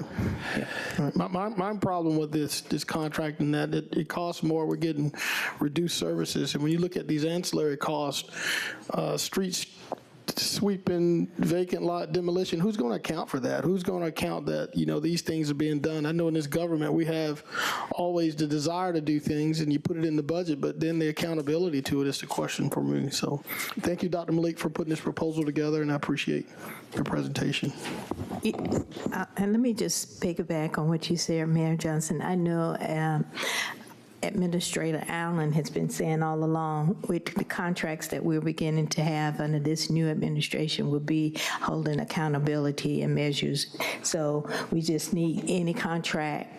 Yeah. All right. My problem with this contract and that it costs more. We're getting reduced services, and when you look at these ancillary costs, streets sweeping, vacant lot demolition, who's going to account for that? Who's going to account that, these things are being done? I know in this government we have always the desire to do things and you put it in the budget, but then the accountability to it is the question for me. So thank you, Dr. Malik, for putting this proposal together, and I appreciate your presentation. And let me just piggyback on what you said, Mayor Johnson. I know Administrator Allen has been saying all along, with the contracts that we're beginning to have under this new administration will be holding accountability and measures. So we just need any contract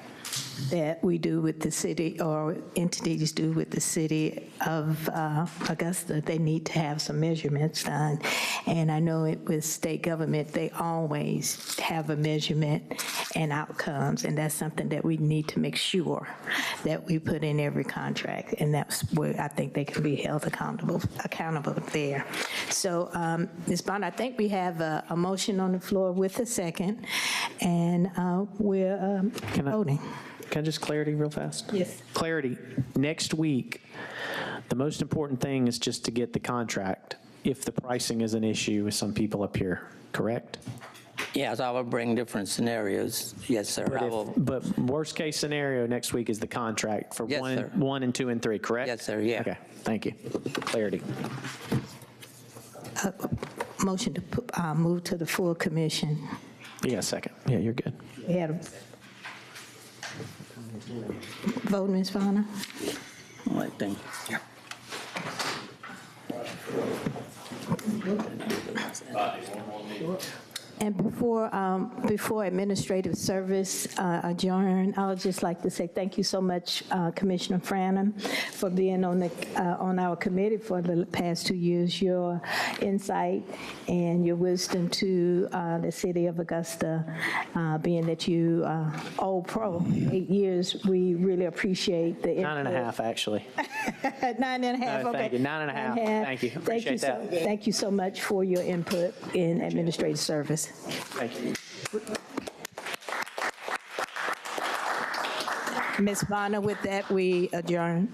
that we do with the city, or entities do with the city of Augusta, they need to have some measurements done. And I know with state government, they always have a measurement and outcomes, and that's something that we need to make sure that we put in every contract, and that's where I think they can be held accountable there. So, Ms. Bond, I think we have a motion on the floor with a second, and we're voting. Can I just clarity real fast? Yes. Clarity. Next week, the most important thing is just to get the contract. If the pricing is an issue with some people up here, correct? Yes, I will bring different scenarios. Yes, sir. But worst case scenario next week is the contract for Yes, one and 2 and 3, correct? Yes, sir. Yeah. Okay. Thank you. Clarity. Motion to move to the full commission. Yeah, second. Yeah, you're good. We had a vote, Ms. Bonner. All right, thank you. And before administrative service adjourn, I would just like to say thank you so much, Commissioner Franham, for being on our committee for the past 2 years. Your insight and your wisdom to the city of Augusta, being that you old pro, 8 years, we really appreciate the input. 9.5, actually. 9.5, okay. Thank you. 9.5. Thank you. Appreciate that. Thank you so much for your input in administrative service. Thank you. Ms. Bonner, with that, we adjourn.